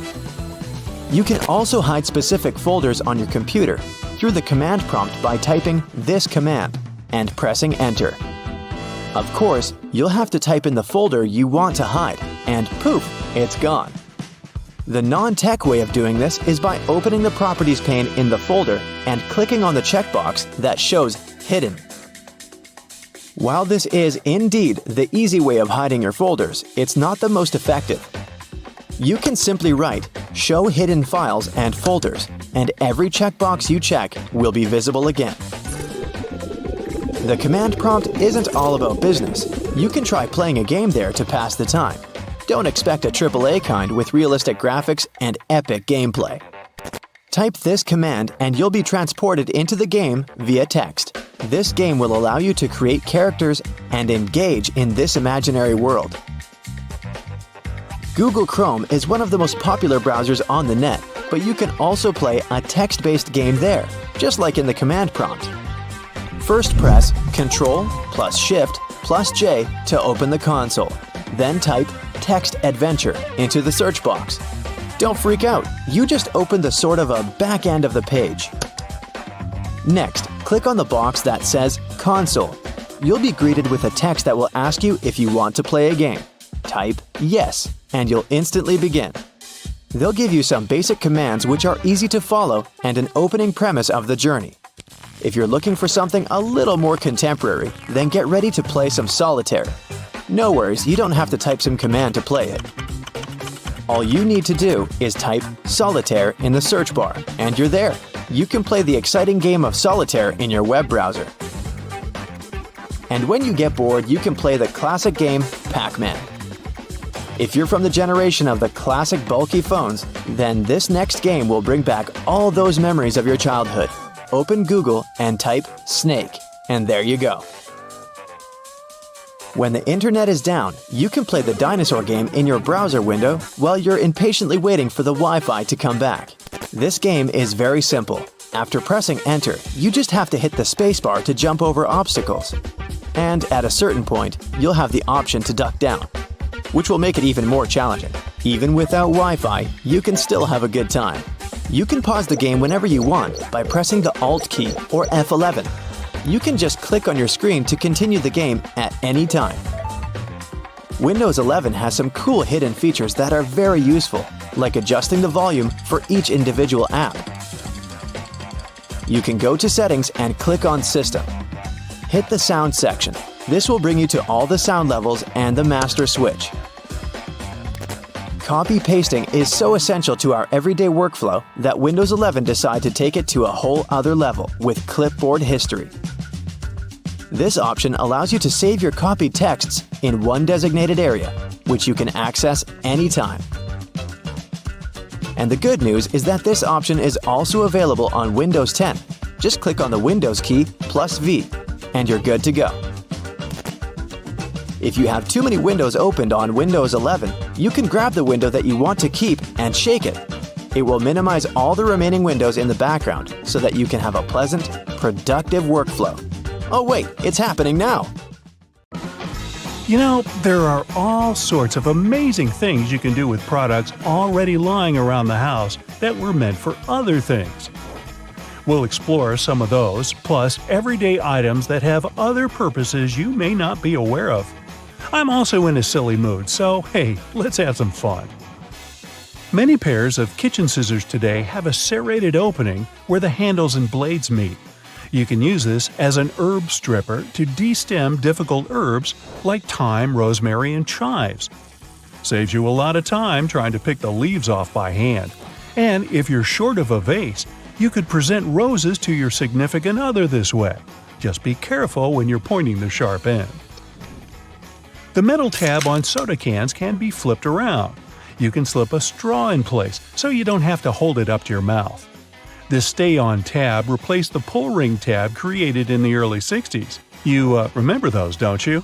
You can also hide specific folders on your computer through the command prompt by typing this command and pressing Enter. Of course, you'll have to type in the folder you want to hide, and poof, it's gone. The non-tech way of doing this is by opening the Properties pane in the folder and clicking on the checkbox that shows Hidden. While this is indeed the easy way of hiding your folders, it's not the most effective. You can simply write Show Hidden Files and Folders, and every checkbox you check will be visible again. The command prompt isn't all about business. You can try playing a game there to pass the time. Don't expect a AAA kind with realistic graphics and epic gameplay. Type this command and you'll be transported into the game via text. This game will allow you to create characters and engage in this imaginary world. Google Chrome is one of the most popular browsers on the net, but you can also play a text-based game there, just like in the command prompt. First press Ctrl plus Shift plus J to open the console. Then type Text Adventure into the search box. Don't freak out, you just opened the sort of a back end of the page. Next, click on the box that says Console. You'll be greeted with a text that will ask you if you want to play a game. type "Yes" and you'll instantly begin. They'll give you some basic commands which are easy to follow and an opening premise of the journey. If you're looking for something a little more contemporary, then get ready to play some solitaire. No worries, you don't have to type some command to play it. All you need to do is type "solitaire" in the search bar, and you're there. You can play the exciting game of solitaire in your web browser. And when you get bored, you can play the classic game Pac-Man. If you're from the generation of the classic bulky phones, then this next game will bring back all those memories of your childhood. Open Google and type "snake," and there you go. When the internet is down, you can play the dinosaur game in your browser window while you're impatiently waiting for the Wi-Fi to come back. This game is very simple. After pressing enter, you just have to hit the spacebar to jump over obstacles. And at a certain point, you'll have the option to duck down, which will make it even more challenging. Even without Wi-Fi, you can still have a good time. You can pause the game whenever you want by pressing the Alt key or F11. You can just click on your screen to continue the game at any time. Windows 11 has some cool hidden features that are very useful, like adjusting the volume for each individual app. You can go to Settings and click on System. Hit the Sound section. This will bring you to all the sound levels and the master switch. Copy-pasting is so essential to our everyday workflow that Windows 11 decided to take it to a whole other level with clipboard history. This option allows you to save your copied texts in one designated area, which you can access anytime. And the good news is that this option is also available on Windows 10. Just click on the Windows key plus V, and you're good to go. If you have too many windows opened on Windows 11, you can grab the window that you want to keep and shake it. It will minimize all the remaining windows in the background so that you can have a pleasant, productive workflow. Oh wait, it's happening now! You know, there are all sorts of amazing things you can do with products already lying around the house that were meant for other things. We'll explore some of those, plus everyday items that have other purposes you may not be aware of. I'm also in a silly mood, so hey, let's have some fun. Many pairs of kitchen scissors today have a serrated opening where the handles and blades meet. You can use this as an herb stripper to de-stem difficult herbs like thyme, rosemary, and chives. Saves you a lot of time trying to pick the leaves off by hand. And if you're short of a vase, you could present roses to your significant other this way. Just be careful when you're pointing the sharp end. The metal tab on soda cans can be flipped around. You can slip a straw in place so you don't have to hold it up to your mouth. This stay-on tab replaced the pull ring tab created in the early 60s. You remember those, don't you?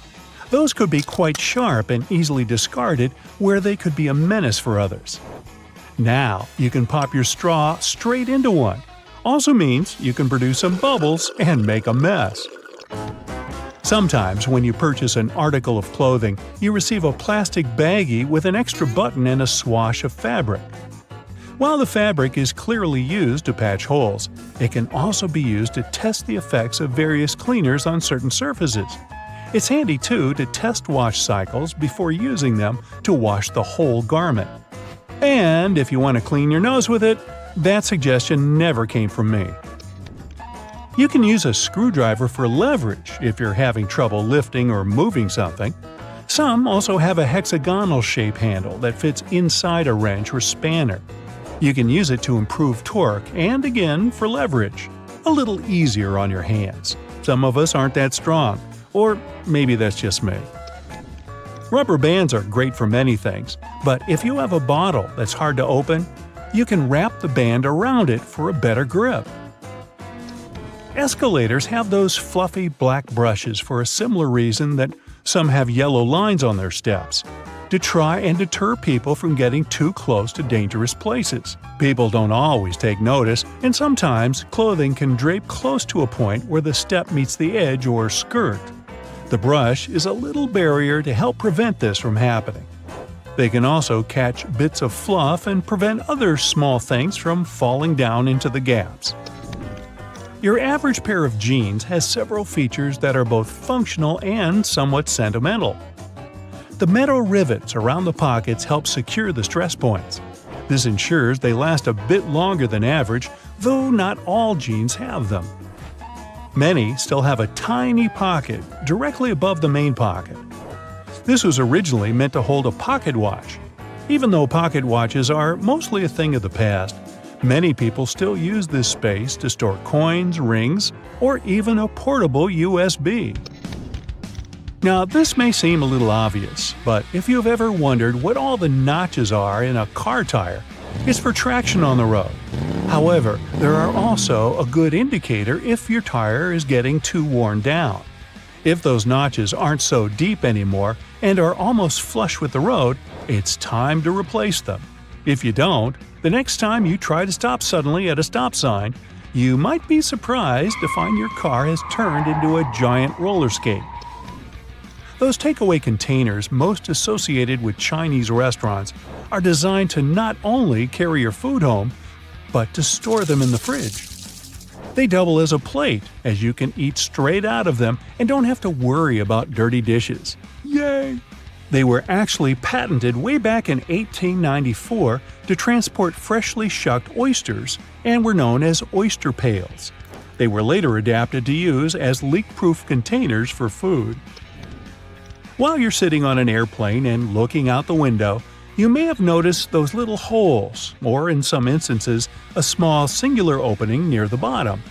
Those could be quite sharp and easily discarded where they could be a menace for others. Now, you can pop your straw straight into one. Also means you can produce some bubbles and make a mess. Sometimes when you purchase an article of clothing, you receive a plastic baggie with an extra button and a swash of fabric. While the fabric is clearly used to patch holes, it can also be used to test the effects of various cleaners on certain surfaces. It's handy too to test wash cycles before using them to wash the whole garment. And if you want to clean your nose with it, that suggestion never came from me. You can use a screwdriver for leverage if you're having trouble lifting or moving something. Some also have a hexagonal shape handle that fits inside a wrench or spanner. You can use it to improve torque and, again, for leverage. A little easier on your hands. Some of us aren't that strong, or maybe that's just me. Rubber bands are great for many things, but if you have a bottle that's hard to open, you can wrap the band around it for a better grip. Escalators have those fluffy black brushes for a similar reason that some have yellow lines on their steps, to try and deter people from getting too close to dangerous places. People don't always take notice, and sometimes clothing can drape close to a point where the step meets the edge or skirt. The brush is a little barrier to help prevent this from happening. They can also catch bits of fluff and prevent other small things from falling down into the gaps. Your average pair of jeans has several features that are both functional and somewhat sentimental. The metal rivets around the pockets help secure the stress points. This ensures they last a bit longer than average, though not all jeans have them. Many still have a tiny pocket directly above the main pocket. This was originally meant to hold a pocket watch. Even though pocket watches are mostly a thing of the past, many people still use this space to store coins, rings, or even a portable USB. Now, this may seem a little obvious, but if you've ever wondered what all the notches are in a car tire, it's for traction on the road. However, there are also a good indicator if your tire is getting too worn down. If those notches aren't so deep anymore and are almost flush with the road, it's time to replace them. If you don't, the next time you try to stop suddenly at a stop sign, you might be surprised to find your car has turned into a giant roller skate. Those takeaway containers most associated with Chinese restaurants are designed to not only carry your food home, but to store them in the fridge. They double as a plate, as you can eat straight out of them and don't have to worry about dirty dishes. Yay! They were actually patented way back in 1894 to transport freshly shucked oysters and were known as oyster pails. They were later adapted to use as leak-proof containers for food. While you're sitting on an airplane and looking out the window, you may have noticed those little holes, or in some instances, a small singular opening near the bottom.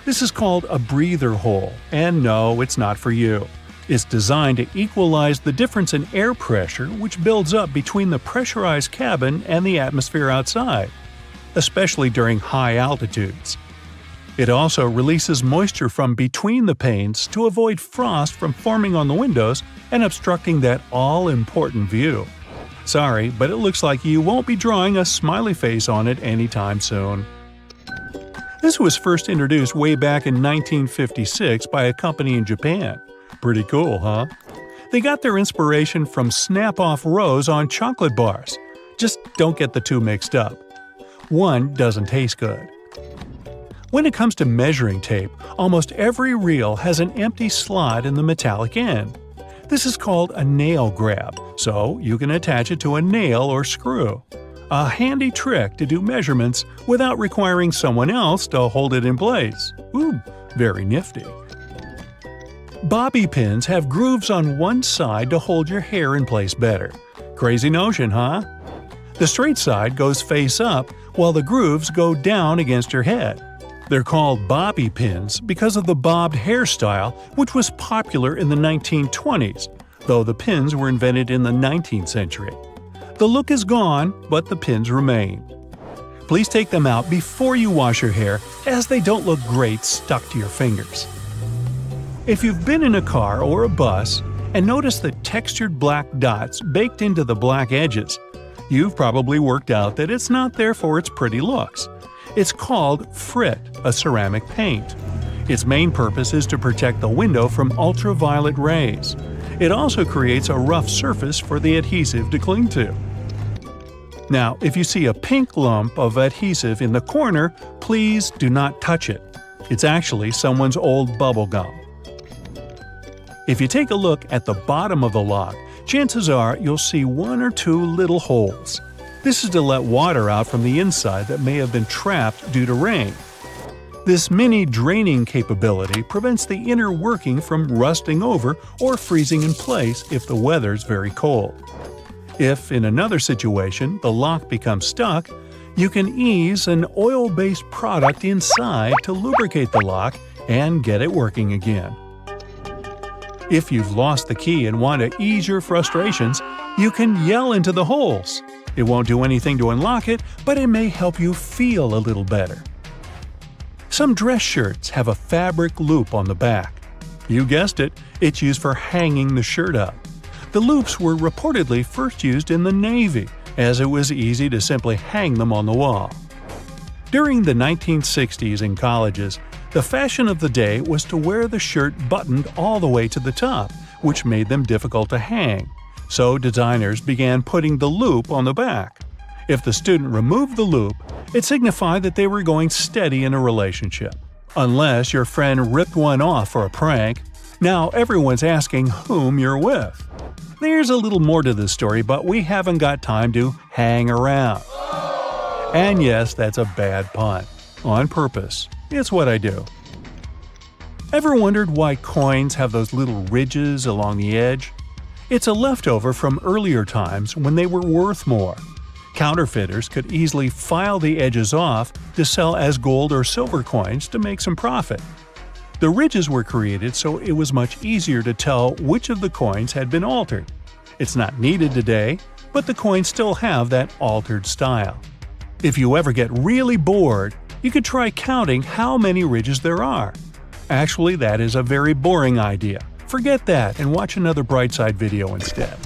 This is called a breather hole, and no, it's not for you. It's designed to equalize the difference in air pressure which builds up between the pressurized cabin and the atmosphere outside, especially during high altitudes. It also releases moisture from between the panes to avoid frost from forming on the windows and obstructing that all-important view. Sorry, but it looks like you won't be drawing a smiley face on it anytime soon. This was first introduced way back in 1956 by a company in Japan. Pretty cool, huh? They got their inspiration from snap-off rows on chocolate bars. Just don't get the two mixed up. One doesn't taste good. When it comes to measuring tape, almost every reel has an empty slot in the metallic end. This is called a nail grab, so you can attach it to a nail or screw. A handy trick to do measurements without requiring someone else to hold it in place. Ooh, very nifty. Bobby pins have grooves on one side to hold your hair in place better. Crazy notion, huh? The straight side goes face up, while the grooves go down against your head. They're called bobby pins because of the bobbed hairstyle, which was popular in the 1920s, though the pins were invented in the 19th century. The look is gone, but the pins remain. Please take them out before you wash your hair, as they don't look great stuck to your fingers. If you've been in a car or a bus and noticed the textured black dots baked into the black edges, you've probably worked out that it's not there for its pretty looks. It's called frit, a ceramic paint. Its main purpose is to protect the window from ultraviolet rays. It also creates a rough surface for the adhesive to cling to. Now, if you see a pink lump of adhesive in the corner, please do not touch it. It's actually someone's old bubble gum. If you take a look at the bottom of the lock, chances are you'll see one or two little holes. This is to let water out from the inside that may have been trapped due to rain. This mini draining capability prevents the inner working from rusting over or freezing in place if the weather's very cold. If, in another situation, the lock becomes stuck, you can ease an oil-based product inside to lubricate the lock and get it working again. If you've lost the key and want to ease your frustrations, you can yell into the holes. It won't do anything to unlock it, but it may help you feel a little better. Some dress shirts have a fabric loop on the back. You guessed it, it's used for hanging the shirt up. The loops were reportedly first used in the Navy, as it was easy to simply hang them on the wall. During the 1960s in colleges, the fashion of the day was to wear the shirt buttoned all the way to the top, which made them difficult to hang. So designers began putting the loop on the back. If the student removed the loop, it signified that they were going steady in a relationship. Unless your friend ripped one off for a prank, now everyone's asking whom you're with. There's a little more to this story, but we haven't got time to hang around. And yes, that's a bad pun. On purpose. It's what I do. Ever wondered why coins have those little ridges along the edge? It's a leftover from earlier times when they were worth more. Counterfeiters could easily file the edges off to sell as gold or silver coins to make some profit. The ridges were created so it was much easier to tell which of the coins had been altered. It's not needed today, but the coins still have that altered style. If you ever get really bored, you could try counting how many ridges there are. Actually, that is a very boring idea. Forget that and watch another Brightside video instead.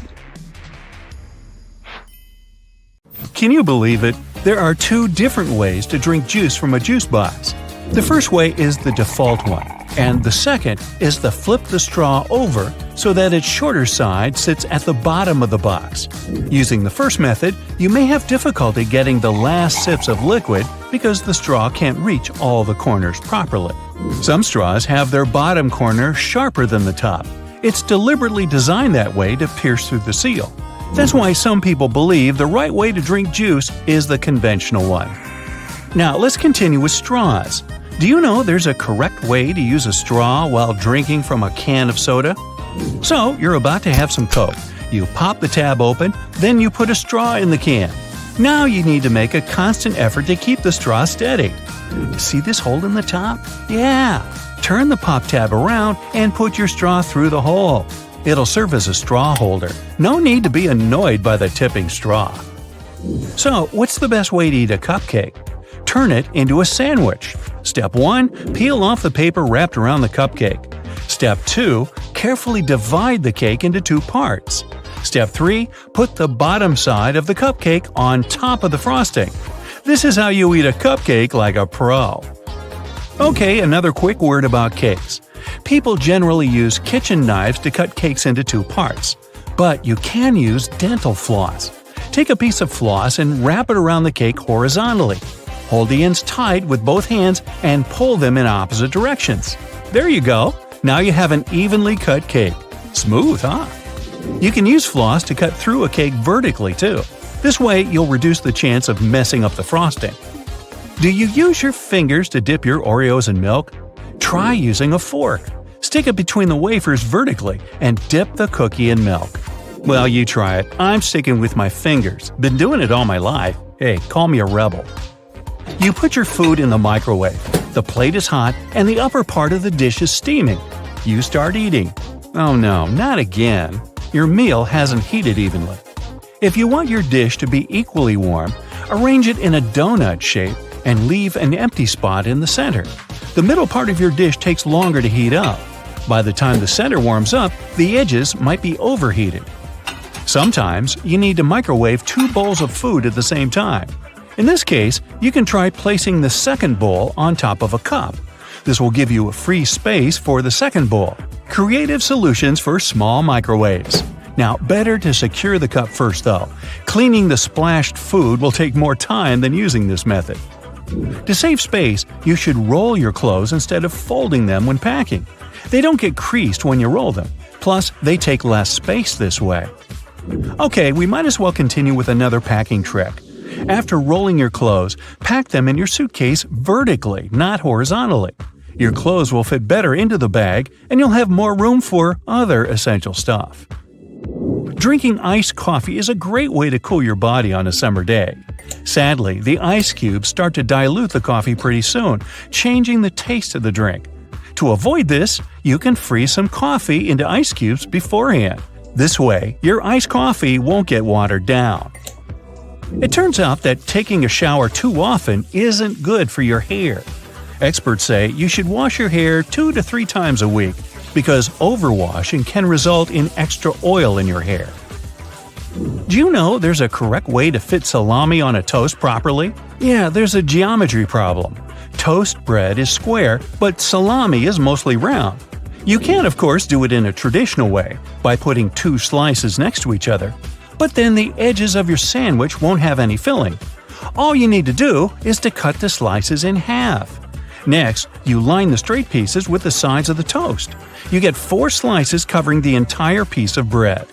Can you believe it? There are two different ways to drink juice from a juice box. The first way is the default one, and the second is to flip the straw over so that its shorter side sits at the bottom of the box. Using the first method, you may have difficulty getting the last sips of liquid because the straw can't reach all the corners properly. Some straws have their bottom corner sharper than the top. It's deliberately designed that way to pierce through the seal. That's why some people believe the right way to drink juice is the conventional one. Now let's continue with straws. Do you know there's a correct way to use a straw while drinking from a can of soda? So, you're about to have some Coke. You pop the tab open, then you put a straw in the can. Now you need to make a constant effort to keep the straw steady. See this hole in the top? Yeah! Turn the pop tab around and put your straw through the hole. It'll serve as a straw holder. No need to be annoyed by the tipping straw. So, what's the best way to eat a cupcake? Turn it into a sandwich. Step 1. Peel off the paper wrapped around the cupcake. Step 2. Carefully divide the cake into 2 parts. Step 3. Put the bottom side of the cupcake on top of the frosting. This is how you eat a cupcake like a pro. Okay, another quick word about cakes. People generally use kitchen knives to cut cakes into 2 parts. But you can use dental floss. Take a piece of floss and wrap it around the cake horizontally. Hold the ends tight with both hands and pull them in opposite directions. There you go! Now you have an evenly cut cake. Smooth, huh? You can use floss to cut through a cake vertically, too. This way, you'll reduce the chance of messing up the frosting. Do you use your fingers to dip your Oreos in milk? Try using a fork. Stick it between the wafers vertically and dip the cookie in milk. Well, you try it. I'm sticking with my fingers. Been doing it all my life. Hey, call me a rebel. You put your food in the microwave. The plate is hot and the upper part of the dish is steaming. You start eating. Oh no, not again. Your meal hasn't heated evenly. If you want your dish to be equally warm, arrange it in a donut shape and leave an empty spot in the center. The middle part of your dish takes longer to heat up. By the time the center warms up, the edges might be overheated. Sometimes you need to microwave 2 bowls of food at the same time. In this case, you can try placing the second bowl on top of a cup. This will give you a free space for the second bowl. Creative solutions for small microwaves. Now, better to secure the cup first though. Cleaning the splashed food will take more time than using this method. To save space, you should roll your clothes instead of folding them when packing. They don't get creased when you roll them. Plus, they take less space this way. Okay, we might as well continue with another packing trick. After rolling your clothes, pack them in your suitcase vertically, not horizontally. Your clothes will fit better into the bag, and you'll have more room for other essential stuff. Drinking iced coffee is a great way to cool your body on a summer day. Sadly, the ice cubes start to dilute the coffee pretty soon, changing the taste of the drink. To avoid this, you can freeze some coffee into ice cubes beforehand. This way, your iced coffee won't get watered down. It turns out that taking a shower too often isn't good for your hair. Experts say you should wash your hair 2 to 3 times a week because overwashing can result in extra oil in your hair. Do you know there's a correct way to fit salami on a toast properly? Yeah, there's a geometry problem. Toast bread is square, but salami is mostly round. You can, of course, do it in a traditional way, by putting 2 slices next to each other. But then the edges of your sandwich won't have any filling. All you need to do is to cut the slices in half. Next, you line the straight pieces with the sides of the toast. You get 4 slices covering the entire piece of bread.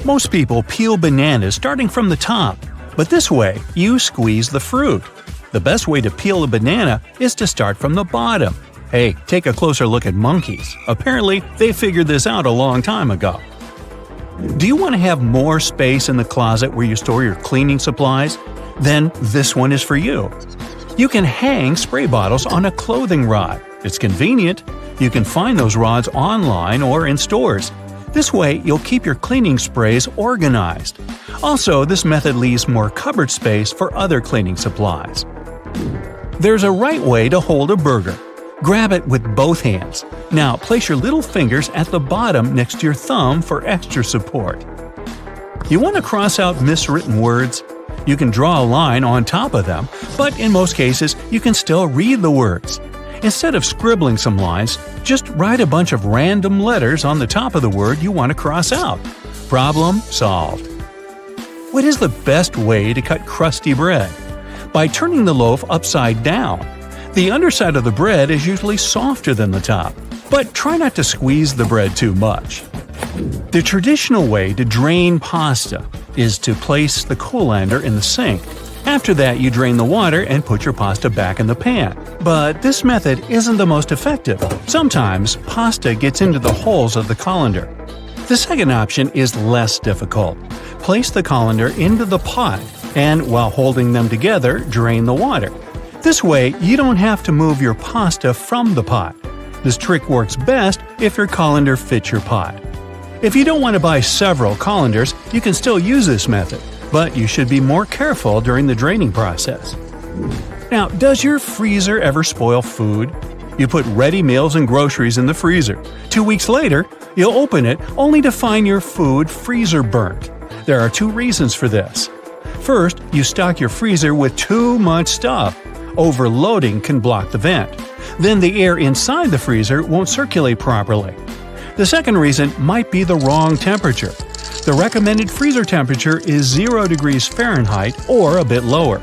Most people peel bananas starting from the top, but this way you squeeze the fruit. The best way to peel a banana is to start from the bottom. Hey, take a closer look at monkeys. Apparently, they figured this out a long time ago. Do you want to have more space in the closet where you store your cleaning supplies? Then this one is for you. You can hang spray bottles on a clothing rod. It's convenient. You can find those rods online or in stores. This way, you'll keep your cleaning sprays organized. Also, this method leaves more cupboard space for other cleaning supplies. There's a right way to hold a burger. Grab it with both hands. Now, place your little fingers at the bottom next to your thumb for extra support. You want to cross out miswritten words? You can draw a line on top of them, but in most cases, you can still read the words. Instead of scribbling some lines, just write a bunch of random letters on the top of the word you want to cross out. Problem solved. What is the best way to cut crusty bread? By turning the loaf upside down. The underside of the bread is usually softer than the top, but try not to squeeze the bread too much. The traditional way to drain pasta is to place the colander in the sink. After that, you drain the water and put your pasta back in the pan. But this method isn't the most effective. Sometimes, pasta gets into the holes of the colander. The second option is less difficult. Place the colander into the pot, and while holding them together, drain the water. This way, you don't have to move your pasta from the pot. This trick works best if your colander fits your pot. If you don't want to buy several colanders, you can still use this method, but you should be more careful during the draining process. Now, does your freezer ever spoil food? You put ready meals and groceries in the freezer. 2 weeks later, you'll open it only to find your food freezer burnt. There are 2 reasons for this. First, you stock your freezer with too much stuff. Overloading can block the vent. Then the air inside the freezer won't circulate properly. The second reason might be the wrong temperature. The recommended freezer temperature is 0 degrees Fahrenheit or a bit lower.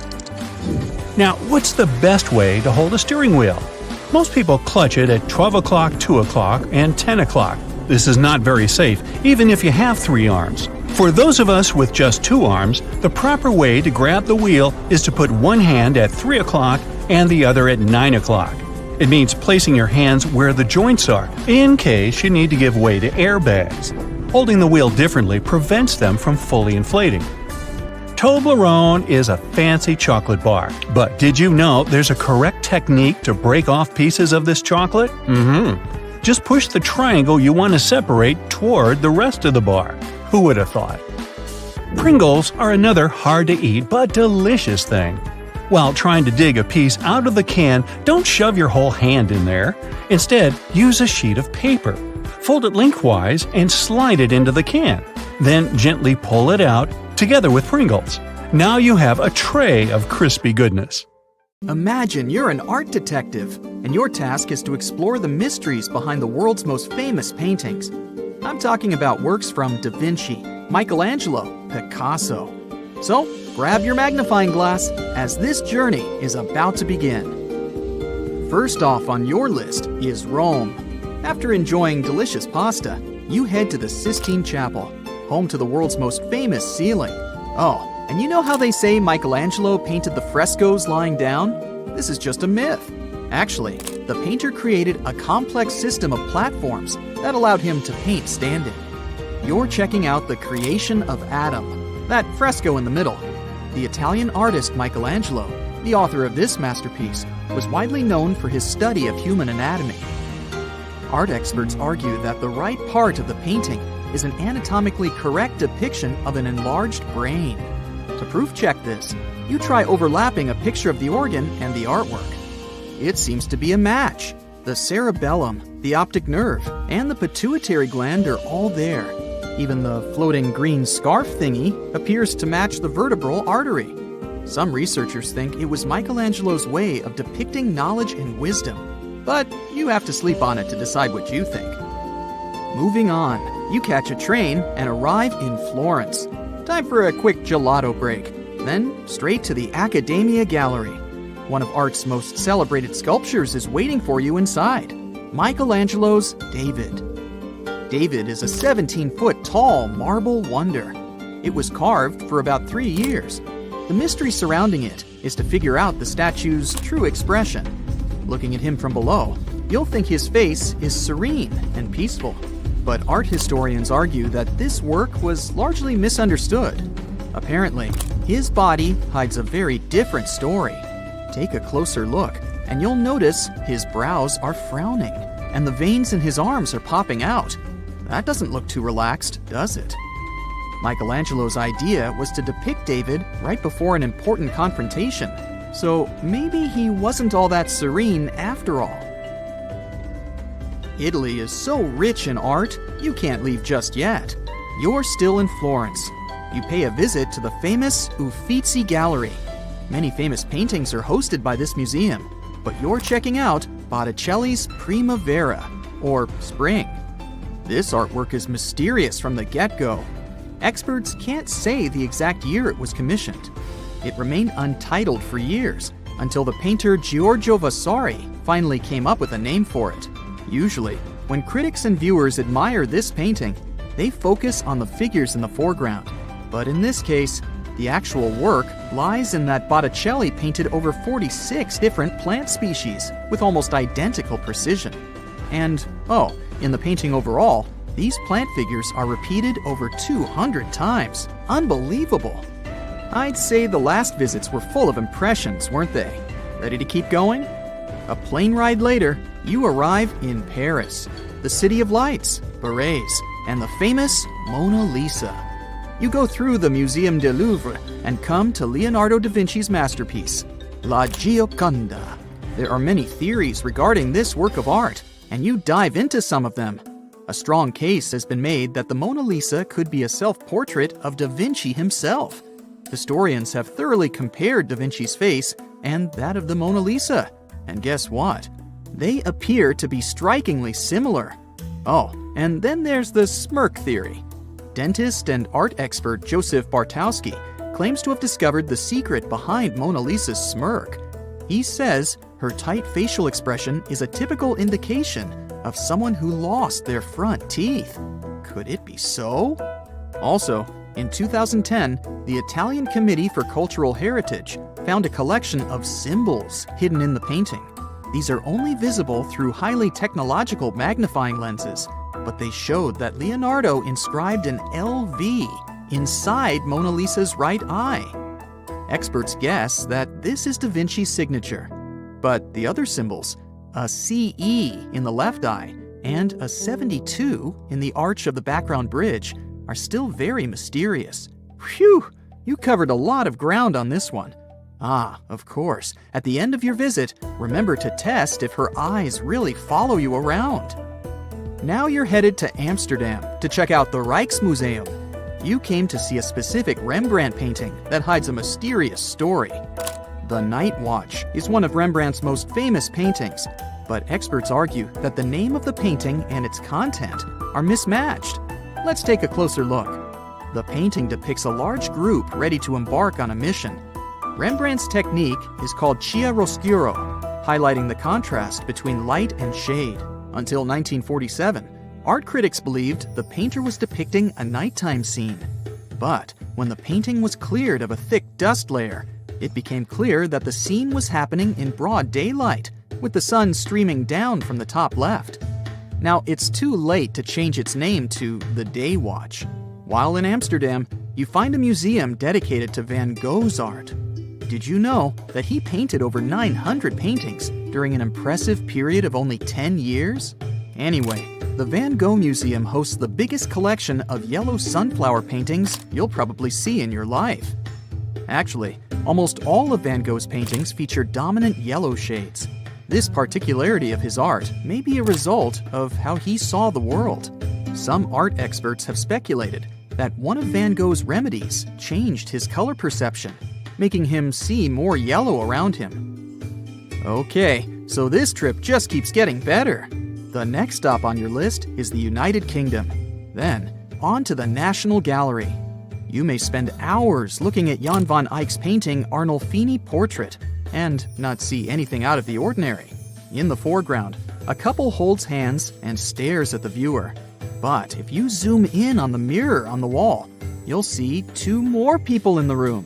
Now, what's the best way to hold a steering wheel? Most people clutch it at 12 o'clock, 2 o'clock, and 10 o'clock. This is not very safe, even if you have 3 arms. For those of us with just 2 arms, the proper way to grab the wheel is to put one hand at 3 o'clock and the other at 9 o'clock. It means placing your hands where the joints are, in case you need to give way to airbags. Holding the wheel differently prevents them from fully inflating. Toblerone is a fancy chocolate bar, but did you know there's a correct technique to break off pieces of this chocolate? Just push the triangle you want to separate toward the rest of the bar. Who would have thought? Pringles are another hard-to-eat but delicious thing. While trying to dig a piece out of the can, don't shove your whole hand in there. Instead, use a sheet of paper. Fold it lengthwise and slide it into the can. Then gently pull it out, together with Pringles. Now you have a tray of crispy goodness. Imagine you're an art detective, and your task is to explore the mysteries behind the world's most famous paintings. I'm talking about works from Da Vinci, Michelangelo, Picasso. So, grab your magnifying glass, as this journey is about to begin. First off on your list is Rome. After enjoying delicious pasta, you head to the Sistine Chapel, home to the world's most famous ceiling. Oh, and you know how they say Michelangelo painted the frescoes lying down? This is just a myth. Actually, the painter created a complex system of platforms that allowed him to paint standing. You're checking out the creation of Adam, that fresco in the middle. The Italian artist Michelangelo, the author of this masterpiece, was widely known for his study of human anatomy. Art experts argue that the right part of the painting is an anatomically correct depiction of an enlarged brain. To proof-check this, you try overlapping a picture of the organ and the artwork. It seems to be a match. The cerebellum, the optic nerve, and the pituitary gland are all there. Even the floating green scarf thingy appears to match the vertebral artery. Some researchers think it was Michelangelo's way of depicting knowledge and wisdom, but you have to sleep on it to decide what you think. Moving on, you catch a train and arrive in Florence. Time for a quick gelato break, then straight to the Accademia Gallery. One of art's most celebrated sculptures is waiting for you inside, Michelangelo's David. David is a 17-foot tall marble wonder. It was carved for about 3 years. The mystery surrounding it is to figure out the statue's true expression. Looking at him from below, you'll think his face is serene and peaceful. But art historians argue that this work was largely misunderstood. Apparently, his body hides a very different story. Take a closer look, and you'll notice his brows are frowning, and the veins in his arms are popping out. That doesn't look too relaxed, does it? Michelangelo's idea was to depict David right before an important confrontation, so maybe he wasn't all that serene after all. Italy is so rich in art, you can't leave just yet. You're still in Florence. You pay a visit to the famous Uffizi Gallery. Many famous paintings are hosted by this museum, but you're checking out Botticelli's Primavera, or Spring. This artwork is mysterious from the get-go. Experts can't say the exact year it was commissioned. It remained untitled for years, until the painter Giorgio Vasari finally came up with a name for it. Usually, when critics and viewers admire this painting, they focus on the figures in the foreground. But in this case, the actual work lies in that Botticelli painted over 46 different plant species with almost identical precision. And, in the painting overall, these plant figures are repeated over 200 times. Unbelievable! I'd say the last visits were full of impressions, weren't they? Ready to keep going? A plane ride later, you arrive in Paris, the City of Lights, berets, and the famous Mona Lisa. You go through the Muséum du Louvre and come to Leonardo da Vinci's masterpiece, La Gioconda. There are many theories regarding this work of art, and you dive into some of them. A strong case has been made that the Mona Lisa could be a self-portrait of Da Vinci himself. Historians have thoroughly compared Da Vinci's face and that of the Mona Lisa. And guess what? They appear to be strikingly similar. And then there's the smirk theory. Dentist and art expert Joseph Bartowski claims to have discovered the secret behind Mona Lisa's smirk. He says her tight facial expression is a typical indication of someone who lost their front teeth. Could it be so? Also, in 2010, the Italian Committee for Cultural Heritage found a collection of symbols hidden in the painting. These are only visible through highly technological magnifying lenses, but they showed that Leonardo inscribed an LV inside Mona Lisa's right eye. Experts guess that this is Da Vinci's signature. But the other symbols, a CE in the left eye and a 72 in the arch of the background bridge, are still very mysterious. Phew! You covered a lot of ground on this one. Of course, at the end of your visit, remember to test if her eyes really follow you around. Now you're headed to Amsterdam to check out the Rijksmuseum. You came to see a specific Rembrandt painting that hides a mysterious story. The Night Watch is one of Rembrandt's most famous paintings, but experts argue that the name of the painting and its content are mismatched. Let's take a closer look. The painting depicts a large group ready to embark on a mission. Rembrandt's technique is called chiaroscuro, highlighting the contrast between light and shade. Until 1947, art critics believed the painter was depicting a nighttime scene. But when the painting was cleared of a thick dust layer, it became clear that the scene was happening in broad daylight, with the sun streaming down from the top left. Now, it's too late to change its name to the Day Watch. While in Amsterdam, you find a museum dedicated to Van Gogh's art. Did you know that he painted over 900 paintings during an impressive period of only 10 years? Anyway, the Van Gogh Museum hosts the biggest collection of yellow sunflower paintings you'll probably see in your life. Actually, almost all of Van Gogh's paintings feature dominant yellow shades. This particularity of his art may be a result of how he saw the world. Some art experts have speculated that one of Van Gogh's remedies changed his color perception, making him see more yellow around him. Okay, so this trip just keeps getting better. The next stop on your list is the United Kingdom. Then, on to the National Gallery. You may spend hours looking at Jan van Eyck's painting Arnolfini Portrait and not see anything out of the ordinary. In the foreground, a couple holds hands and stares at the viewer. But if you zoom in on the mirror on the wall, you'll see two more people in the room.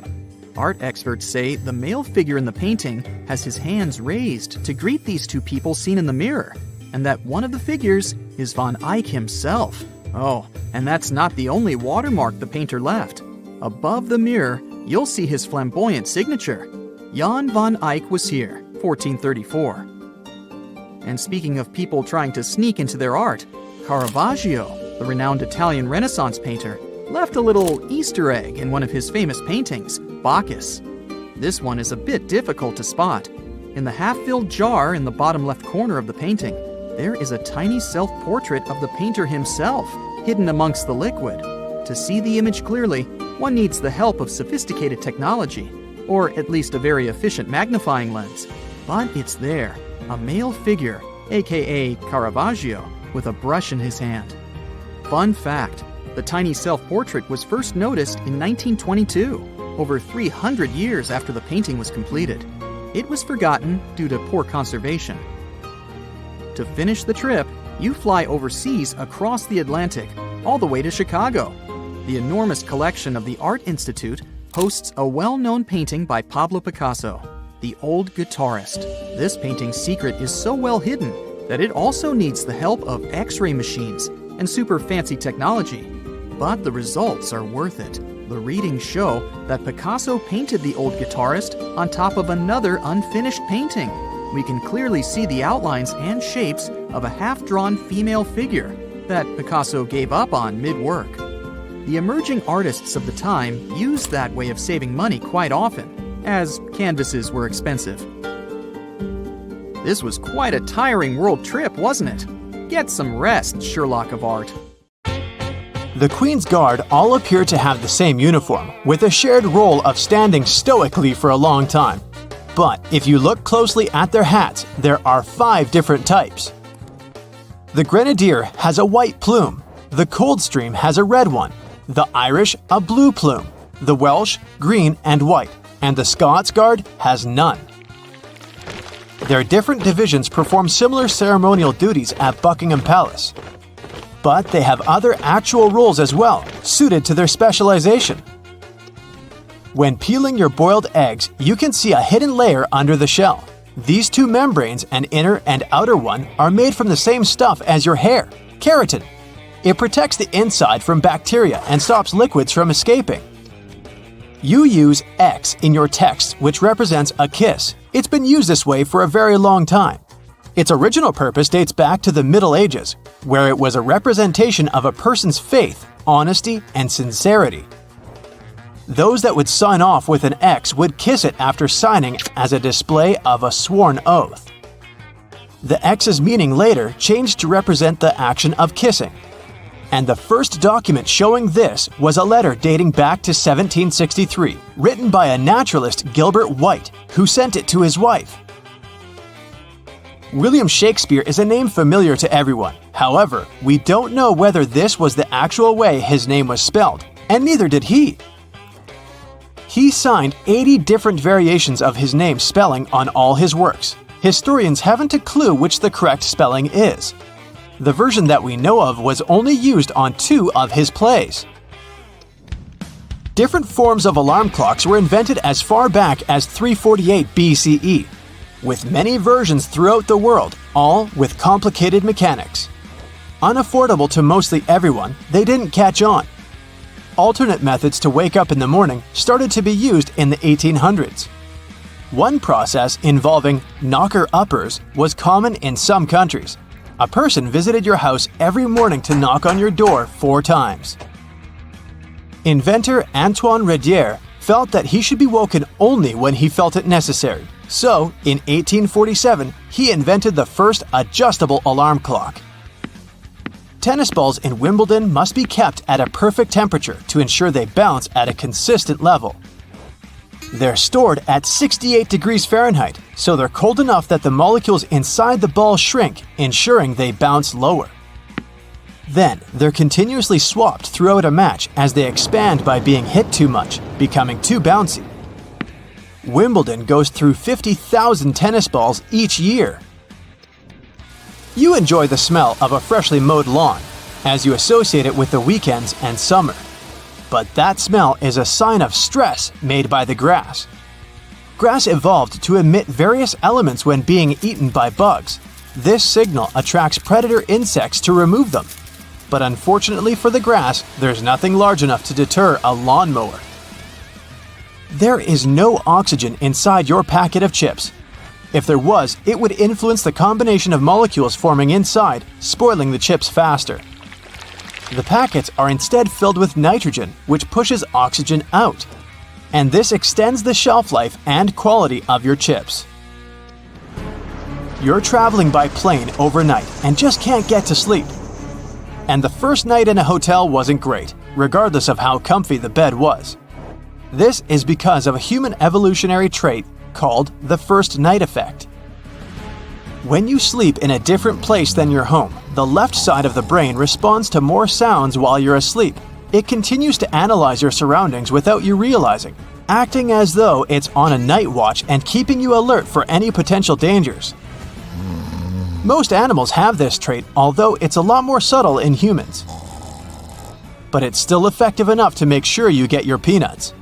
Art experts say the male figure in the painting has his hands raised to greet these two people seen in the mirror, and that one of the figures is Van Eyck himself. Oh, and that's not the only watermark the painter left. Above the mirror, you'll see his flamboyant signature. Jan van Eyck was here, 1434. And speaking of people trying to sneak into their art, Caravaggio, the renowned Italian Renaissance painter, left a little Easter egg in one of his famous paintings, Bacchus. This one is a bit difficult to spot. In the half-filled jar in the bottom left corner of the painting, there is a tiny self-portrait of the painter himself, hidden amongst the liquid. To see the image clearly, one needs the help of sophisticated technology, or at least a very efficient magnifying lens. But it's there, a male figure, aka Caravaggio, with a brush in his hand. Fun fact, the tiny self-portrait was first noticed in 1922, over 300 years after the painting was completed. It was forgotten due to poor conservation. To finish the trip, you fly overseas across the Atlantic, all the way to Chicago. The enormous collection of the Art Institute hosts a well-known painting by Pablo Picasso, The Old Guitarist. This painting's secret is so well hidden that it also needs the help of X-ray machines and super fancy technology. But the results are worth it. The readings show that Picasso painted The Old Guitarist on top of another unfinished painting. We can clearly see the outlines and shapes of a half-drawn female figure that Picasso gave up on mid-work. The emerging artists of the time used that way of saving money quite often, as canvases were expensive. This was quite a tiring world trip, wasn't it? Get some rest, Sherlock of Art. The Queen's Guard all appear to have the same uniform, with a shared role of standing stoically for a long time. But if you look closely at their hats, there are 5 different types. The Grenadier has a white plume, the Coldstream has a red one, the Irish a blue plume, the Welsh green and white, and the Scots Guard has none. Their different divisions perform similar ceremonial duties at Buckingham Palace. But they have other actual roles as well, suited to their specialization. When peeling your boiled eggs, you can see a hidden layer under the shell. These 2 membranes, an inner and outer one, are made from the same stuff as your hair, keratin. It protects the inside from bacteria and stops liquids from escaping. You use X in your text, which represents a kiss. It's been used this way for a very long time. Its original purpose dates back to the Middle Ages, where it was a representation of a person's faith, honesty, and sincerity. Those that would sign off with an X would kiss it after signing as a display of a sworn oath. The X's meaning later changed to represent the action of kissing. And the first document showing this was a letter dating back to 1763, written by a naturalist, Gilbert White, who sent it to his wife. William Shakespeare is a name familiar to everyone. However, we don't know whether this was the actual way his name was spelled, and neither did he. He signed 80 different variations of his name spelling on all his works. Historians haven't a clue which the correct spelling is. The version that we know of was only used on 2 of his plays. Different forms of alarm clocks were invented as far back as 348 BCE, with many versions throughout the world, all with complicated mechanics. Unaffordable to mostly everyone, they didn't catch on. Alternate methods to wake up in the morning started to be used in the 1800s. One process involving knocker-uppers was common in some countries. A person visited your house every morning to knock on your door 4 times. Inventor Antoine Redier felt that he should be woken only when he felt it necessary. So, in 1847, he invented the first adjustable alarm clock. Tennis balls in Wimbledon must be kept at a perfect temperature to ensure they bounce at a consistent level. They're stored at 68 degrees Fahrenheit, so they're cold enough that the molecules inside the ball shrink, ensuring they bounce lower. Then, they're continuously swapped throughout a match as they expand by being hit too much, becoming too bouncy. Wimbledon goes through 50,000 tennis balls each year. You enjoy the smell of a freshly mowed lawn. as you associate it with the weekends and summer. But that smell is a sign of stress made by the grass. Grass evolved to emit various elements when being eaten by bugs. This signal attracts predator insects to remove them. But unfortunately for the grass, there's nothing large enough to deter a lawnmower. There is no oxygen inside your packet of chips. If there was, it would influence the combination of molecules forming inside, spoiling the chips faster. The packets are instead filled with nitrogen, which pushes oxygen out. And this extends the shelf life and quality of your chips. You're traveling by plane overnight and just can't get to sleep. And the first night in a hotel wasn't great, regardless of how comfy the bed was. This is because of a human evolutionary trait called the first night effect. When you sleep in a different place than your home, the left side of the brain responds to more sounds while you're asleep. It continues to analyze your surroundings without you realizing, acting as though it's on a night watch and keeping you alert for any potential dangers. Most animals have this trait, although it's a lot more subtle in humans. But it's still effective enough to make sure you get your peanuts.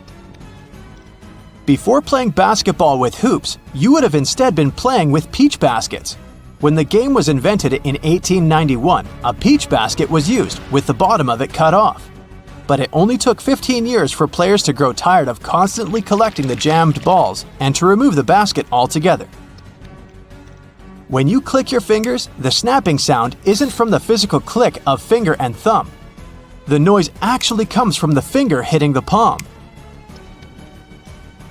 Before playing basketball with hoops, you would have instead been playing with peach baskets. When the game was invented in 1891, a peach basket was used, with the bottom of it cut off. But it only took 15 years for players to grow tired of constantly collecting the jammed balls and to remove the basket altogether. When you click your fingers, the snapping sound isn't from the physical click of finger and thumb. The noise actually comes from the finger hitting the palm.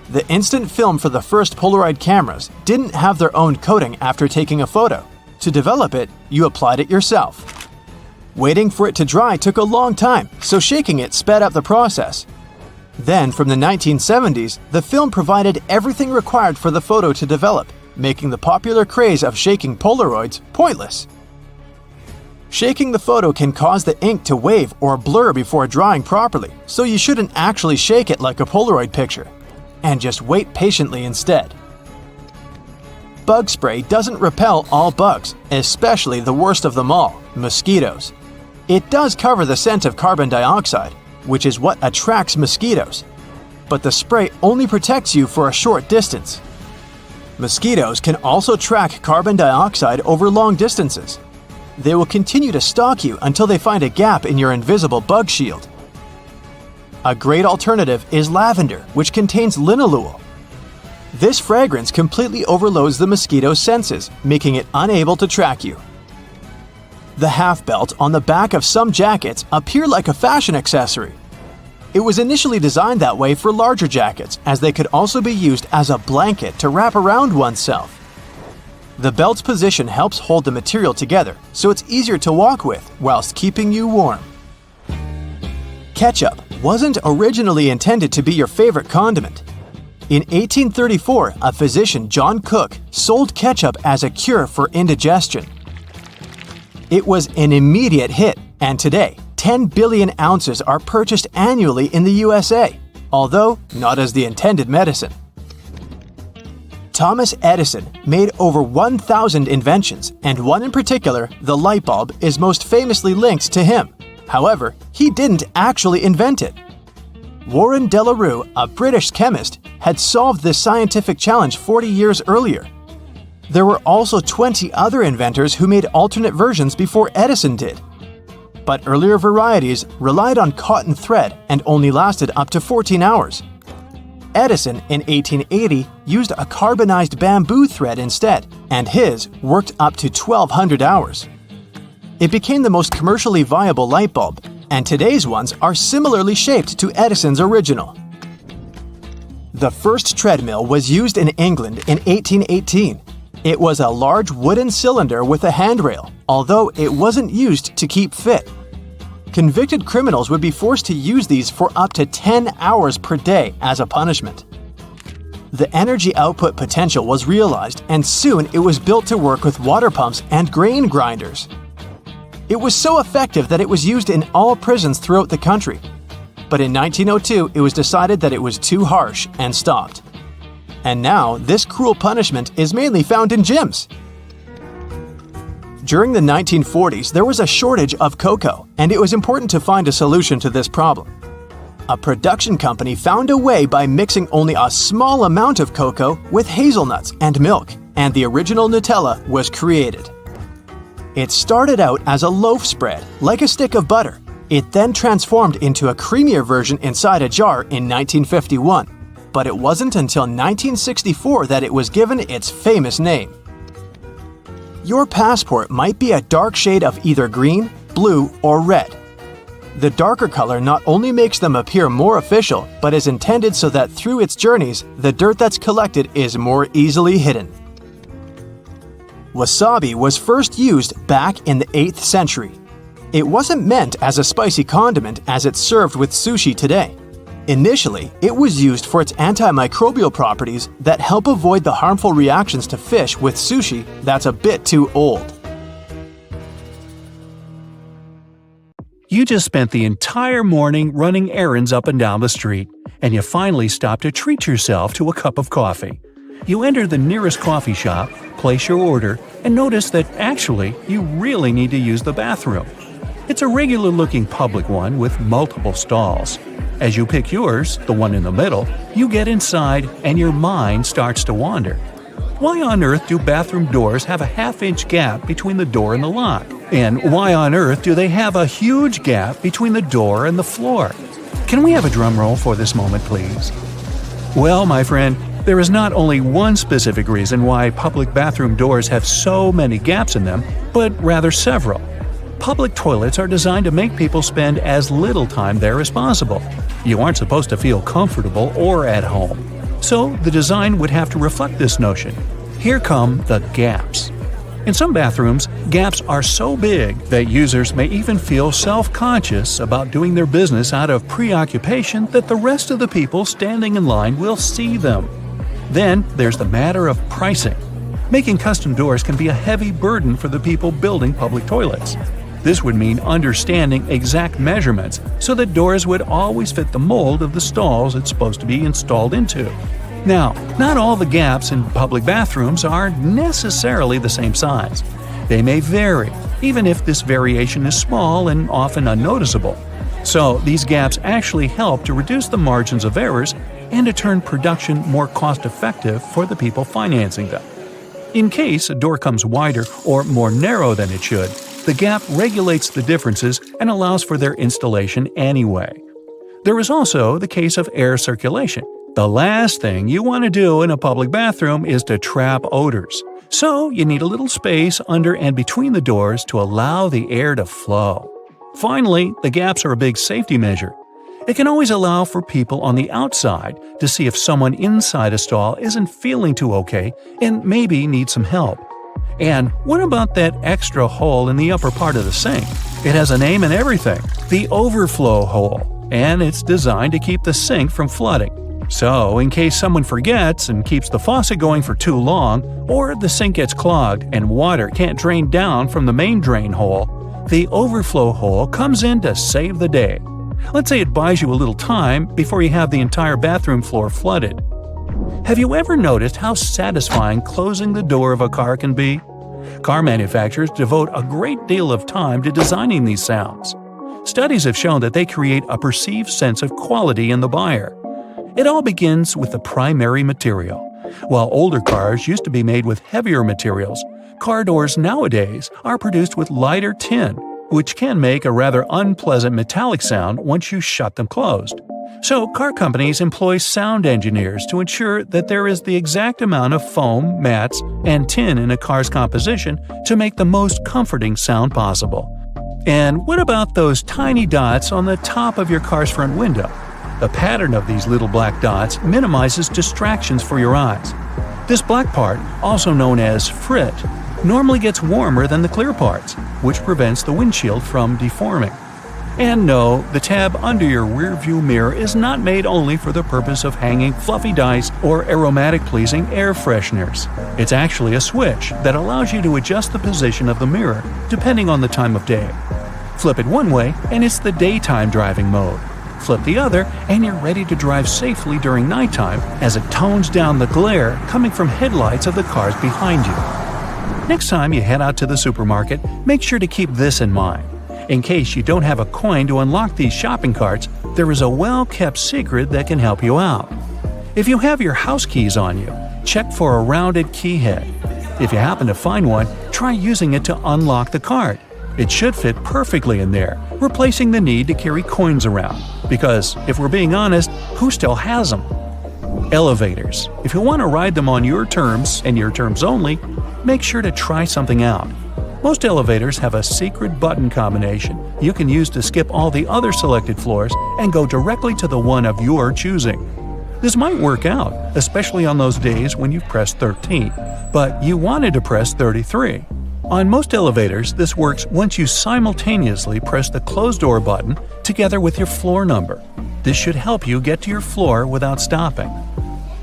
The instant film for the first Polaroid cameras didn't have their own coating after taking a photo. To develop it, you applied it yourself. Waiting for it to dry took a long time, so shaking it sped up the process. Then, from the 1970s, the film provided everything required for the photo to develop, making the popular craze of shaking Polaroids pointless. Shaking the photo can cause the ink to wave or blur before drying properly, so you shouldn't actually shake it like a Polaroid picture. And just wait patiently instead. Bug spray doesn't repel all bugs, especially the worst of them all, mosquitoes. It does cover the scent of carbon dioxide, which is what attracts mosquitoes. But the spray only protects you for a short distance. Mosquitoes can also track carbon dioxide over long distances. They will continue to stalk you until they find a gap in your invisible bug shield. A great alternative is lavender, which contains linalool. This fragrance completely overloads the mosquito's senses, making it unable to track you. The half belt on the back of some jackets appear like a fashion accessory. It was initially designed that way for larger jackets, as they could also be used as a blanket to wrap around oneself. The belt's position helps hold the material together, so it's easier to walk with whilst keeping you warm. Ketchup wasn't originally intended to be your favorite condiment. In 1834, a physician, John Cook, sold ketchup as a cure for indigestion. It was an immediate hit, and today, 10 billion ounces are purchased annually in the USA, although not as the intended medicine. Thomas Edison made over 1,000 inventions, and one in particular, the light bulb, is most famously linked to him. However, he didn't actually invent it. Warren de la Rue, a British chemist, had solved this scientific challenge 40 years earlier. There were also 20 other inventors who made alternate versions before Edison did. But earlier varieties relied on cotton thread and only lasted up to 14 hours. Edison, in 1880, used a carbonized bamboo thread instead, and his worked up to 1,200 hours. It became the most commercially viable light bulb, and today's ones are similarly shaped to Edison's original. The first treadmill was used in England in 1818. It was a large wooden cylinder with a handrail, although it wasn't used to keep fit. Convicted criminals would be forced to use these for up to 10 hours per day as a punishment. The energy output potential was realized, and soon it was built to work with water pumps and grain grinders. It was so effective that it was used in all prisons throughout the country. But in 1902, it was decided that it was too harsh and stopped. And now, this cruel punishment is mainly found in gyms. During the 1940s, there was a shortage of cocoa, and it was important to find a solution to this problem. A production company found a way by mixing only a small amount of cocoa with hazelnuts and milk, and the original Nutella was created. It started out as a loaf spread, like a stick of butter. It then transformed into a creamier version inside a jar in 1951, but it wasn't until 1964 that it was given its famous name. Your passport might be a dark shade of either green, blue, or red. The darker color not only makes them appear more official, but is intended so that through its journeys, the dirt that's collected is more easily hidden. Wasabi was first used back in the 8th century. It wasn't meant as a spicy condiment as it's served with sushi today. Initially, it was used for its antimicrobial properties that help avoid the harmful reactions to fish with sushi that's a bit too old. You just spent the entire morning running errands up and down the street, and you finally stop to treat yourself to a cup of coffee. You enter the nearest coffee shop, place your order, and notice that actually you really need to use the bathroom. It's a regular-looking public one with multiple stalls. As you pick yours, the one in the middle, you get inside and your mind starts to wander. Why on earth do bathroom doors have a half-inch gap between the door and the lock? And why on earth do they have a huge gap between the door and the floor? Can we have a drum roll for this moment, please? Well, my friend, there is not only one specific reason why public bathroom doors have so many gaps in them, but rather several. Public toilets are designed to make people spend as little time there as possible. You aren't supposed to feel comfortable or at home. So the design would have to reflect this notion. Here come the gaps. In some bathrooms, gaps are so big that users may even feel self-conscious about doing their business out of preoccupation that the rest of the people standing in line will see them. Then there's the matter of pricing. Making custom doors can be a heavy burden for the people building public toilets. This would mean understanding exact measurements so that doors would always fit the mold of the stalls it's supposed to be installed into. Now, not all the gaps in public bathrooms are necessarily the same size. They may vary, even if this variation is small and often unnoticeable. So, these gaps actually help to reduce the margins of errors and to turn production more cost-effective for the people financing them. In case a door comes wider or more narrow than it should, the gap regulates the differences and allows for their installation anyway. There is also the case of air circulation. The last thing you want to do in a public bathroom is to trap odors. So you need a little space under and between the doors to allow the air to flow. Finally, the gaps are a big safety measure. It can always allow for people on the outside to see if someone inside a stall isn't feeling too okay and maybe needs some help. And what about that extra hole in the upper part of the sink? It has a name and everything, the overflow hole, and it's designed to keep the sink from flooding. So, in case someone forgets and keeps the faucet going for too long, or the sink gets clogged and water can't drain down from the main drain hole, the overflow hole comes in to save the day. Let's say it buys you a little time before you have the entire bathroom floor flooded. Have you ever noticed how satisfying closing the door of a car can be? Car manufacturers devote a great deal of time to designing these sounds. Studies have shown that they create a perceived sense of quality in the buyer. It all begins with the primary material. While older cars used to be made with heavier materials, car doors nowadays are produced with lighter tin, which can make a rather unpleasant metallic sound once you shut them closed. So car companies employ sound engineers to ensure that there is the exact amount of foam, mats, and tin in a car's composition to make the most comforting sound possible. And what about those tiny dots on the top of your car's front window? The pattern of these little black dots minimizes distractions for your eyes. This black part, also known as frit, normally gets warmer than the clear parts, which prevents the windshield from deforming. And no, the tab under your rearview mirror is not made only for the purpose of hanging fluffy dice or aromatic-pleasing air fresheners. It's actually a switch that allows you to adjust the position of the mirror depending on the time of day. Flip it one way and it's the daytime driving mode. Flip the other and you're ready to drive safely during nighttime as it tones down the glare coming from headlights of the cars behind you. Next time you head out to the supermarket, make sure to keep this in mind. In case you don't have a coin to unlock these shopping carts, there is a well-kept secret that can help you out. If you have your house keys on you, check for a rounded key head. If you happen to find one, try using it to unlock the cart. It should fit perfectly in there, replacing the need to carry coins around. Because, if we're being honest, who still has them? Elevators. If you want to ride them on your terms, and your terms only, make sure to try something out. Most elevators have a secret button combination you can use to skip all the other selected floors and go directly to the one of your choosing. This might work out, especially on those days when you've pressed 13, but you wanted to press 33. On most elevators, this works once you simultaneously press the closed door button together with your floor number. This should help you get to your floor without stopping.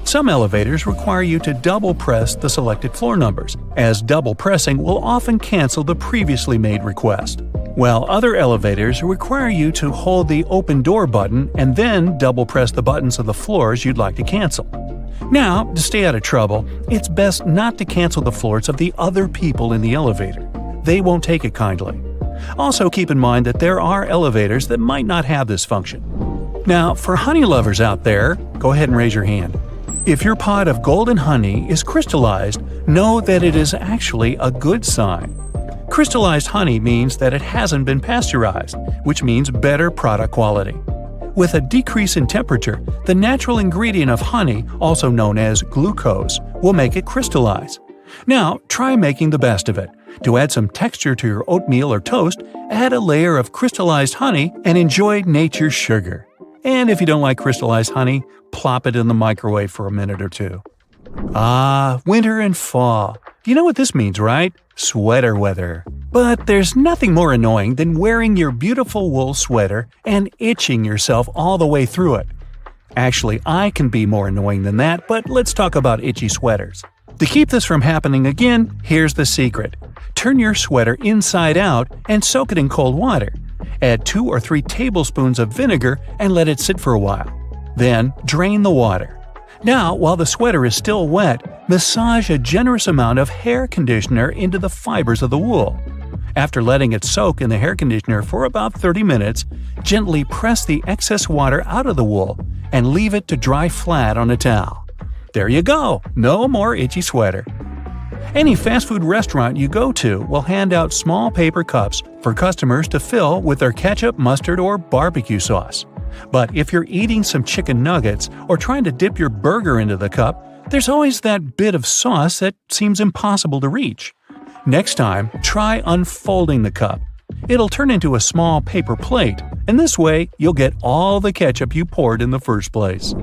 Some elevators require you to double press the selected floor numbers, as double pressing will often cancel the previously made request. While other elevators require you to hold the open door button and then double press the buttons of the floors you'd like to cancel. Now, to stay out of trouble, it's best not to cancel the floors of the other people in the elevator. They won't take it kindly. Also keep in mind that there are elevators that might not have this function. Now, for honey lovers out there, go ahead and raise your hand. If your pot of golden honey is crystallized, know that it is actually a good sign. Crystallized honey means that it hasn't been pasteurized, which means better product quality. With a decrease in temperature, the natural ingredient of honey, also known as glucose, will make it crystallize. Now, try making the best of it. To add some texture to your oatmeal or toast, add a layer of crystallized honey and enjoy nature's sugar. And if you don't like crystallized honey, plop it in the microwave for a minute or two. Ah, winter and fall. You know what this means, right? Sweater weather. But there's nothing more annoying than wearing your beautiful wool sweater and itching yourself all the way through it. Actually, I can be more annoying than that, but let's talk about itchy sweaters. To keep this from happening again, here's the secret. Turn your sweater inside out and soak it in cold water. Add 2 or 3 tablespoons of vinegar and let it sit for a while. Then, drain the water. Now, while the sweater is still wet, massage a generous amount of hair conditioner into the fibers of the wool. After letting it soak in the hair conditioner for about 30 minutes, gently press the excess water out of the wool and leave it to dry flat on a towel. There you go! No more itchy sweater. Any fast food restaurant you go to will hand out small paper cups for customers to fill with their ketchup, mustard, or barbecue sauce. But if you're eating some chicken nuggets or trying to dip your burger into the cup, there's always that bit of sauce that seems impossible to reach. Next time, try unfolding the cup. It'll turn into a small paper plate, and this way you'll get all the ketchup you poured in the first place.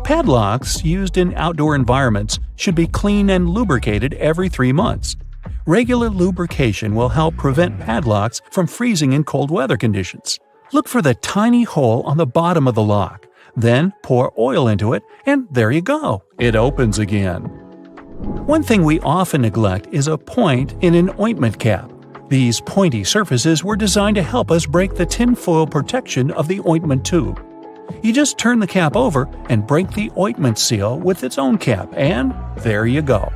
Padlocks used in outdoor environments should be cleaned and lubricated every 3 months. Regular lubrication will help prevent padlocks from freezing in cold weather conditions. Look for the tiny hole on the bottom of the lock. Then pour oil into it, and there you go. It opens again. One thing we often neglect is a point in an ointment cap. These pointy surfaces were designed to help us break the tinfoil protection of the ointment tube. You just turn the cap over and break the ointment seal with its own cap, and there you go.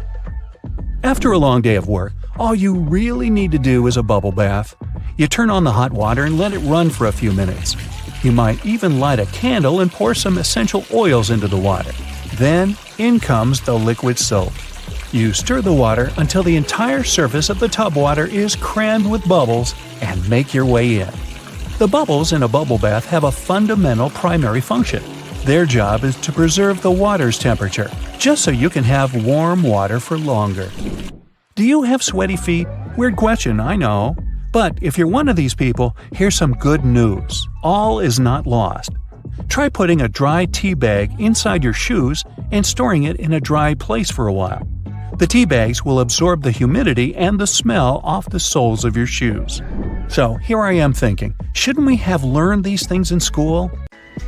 After a long day of work, all you really need to do is a bubble bath. You turn on the hot water and let it run for a few minutes. You might even light a candle and pour some essential oils into the water. Then, in comes the liquid soap. You stir the water until the entire surface of the tub water is crammed with bubbles and make your way in. The bubbles in a bubble bath have a fundamental primary function. Their job is to preserve the water's temperature, just so you can have warm water for longer. Do you have sweaty feet? Weird question, I know. But if you're one of these people, here's some good news. All is not lost. Try putting a dry tea bag inside your shoes and storing it in a dry place for a while. The tea bags will absorb the humidity and the smell off the soles of your shoes. So here I am thinking, shouldn't we have learned these things in school?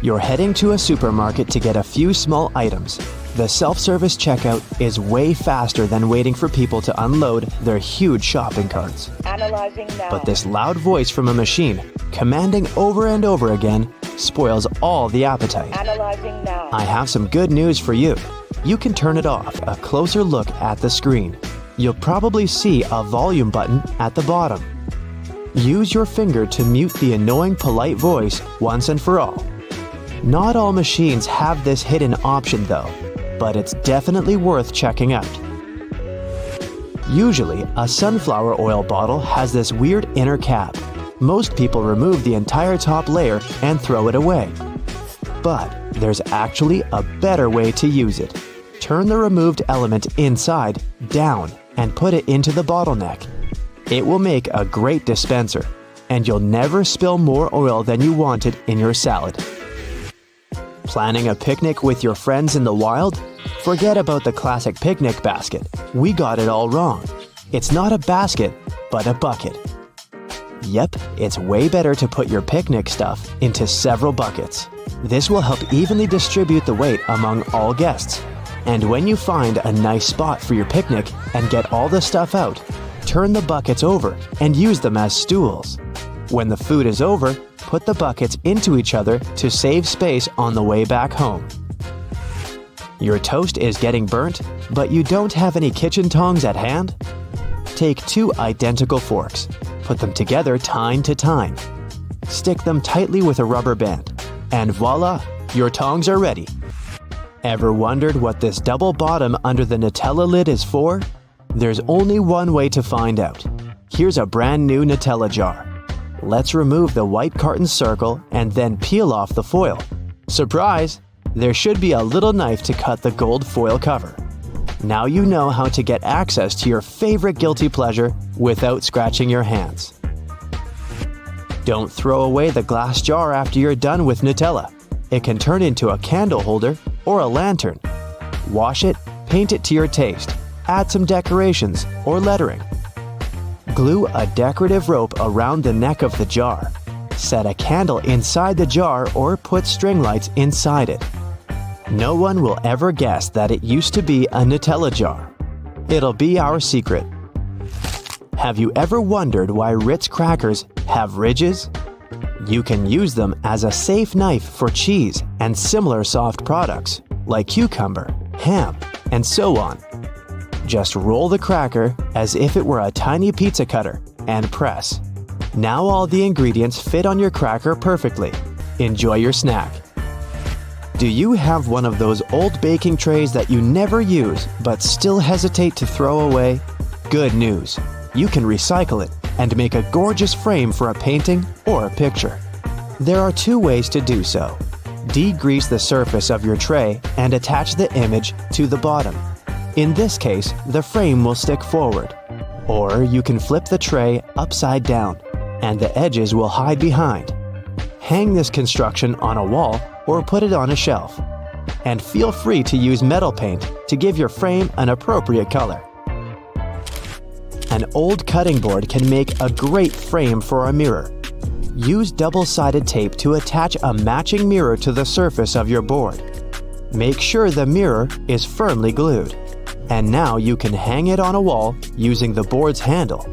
You're heading to a supermarket to get a few small items. The self-service checkout is way faster than waiting for people to unload their huge shopping carts. Analyzing now. But this loud voice from a machine, commanding over and over again, spoils all the appetite. Analyzing now. I have some good news for you. You can turn it off. A closer look at the screen. you'll probably see a volume button at the bottom. Use your finger to mute the annoying polite voice once and for all. Not all machines have this hidden option though, but it's definitely worth checking out. Usually, a sunflower oil bottle has this weird inner cap. Most people remove the entire top layer and throw it away. But there's actually a better way to use it. Turn the removed element inside down and put it into the bottleneck. It will make a great dispenser, and you'll never spill more oil than you wanted in your salad. Planning a picnic with your friends in the wild? Forget about the classic picnic basket. We got it all wrong. It's not a basket, but a bucket. Yep, it's way better to put your picnic stuff into several buckets. This will help evenly distribute the weight among all guests. And when you find a nice spot for your picnic and get all the stuff out, turn the buckets over and use them as stools. When the food is over, put the buckets into each other to save space on the way back home. Your toast is getting burnt, but you don't have any kitchen tongs at hand? Take 2 identical forks, put them together tine to tine. Stick them tightly with a rubber band, and voila, your tongs are ready. Ever wondered what this double bottom under the Nutella lid is for? There's only one way to find out. Here's a brand new Nutella jar. Let's remove the white carton circle and then peel off the foil. Surprise! There should be a little knife to cut the gold foil cover. Now you know how to get access to your favorite guilty pleasure without scratching your hands. Don't throw away the glass jar after you're done with Nutella. It can turn into a candle holder or a lantern. Wash it, paint it to your taste, add some decorations or lettering. Glue a decorative rope around the neck of the jar. Set a candle inside the jar or put string lights inside it. No one will ever guess that it used to be a Nutella jar. It'll be our secret. Have you ever wondered why Ritz crackers have ridges? You can use them as a safe knife for cheese and similar soft products, like cucumber, ham, and so on. Just roll the cracker as if it were a tiny pizza cutter and press. Now all the ingredients fit on your cracker perfectly. Enjoy your snack. Do you have one of those old baking trays that you never use but still hesitate to throw away? Good news! You can recycle it and make a gorgeous frame for a painting or a picture. There are 2 ways to do so. Degrease the surface of your tray and attach the image to the bottom. In this case, the frame will stick forward. Or you can flip the tray upside down, and the edges will hide behind. Hang this construction on a wall or put it on a shelf. And feel free to use metal paint to give your frame an appropriate color. An old cutting board can make a great frame for a mirror. Use double-sided tape to attach a matching mirror to the surface of your board. Make sure the mirror is firmly glued. And now you can hang it on a wall using the board's handle,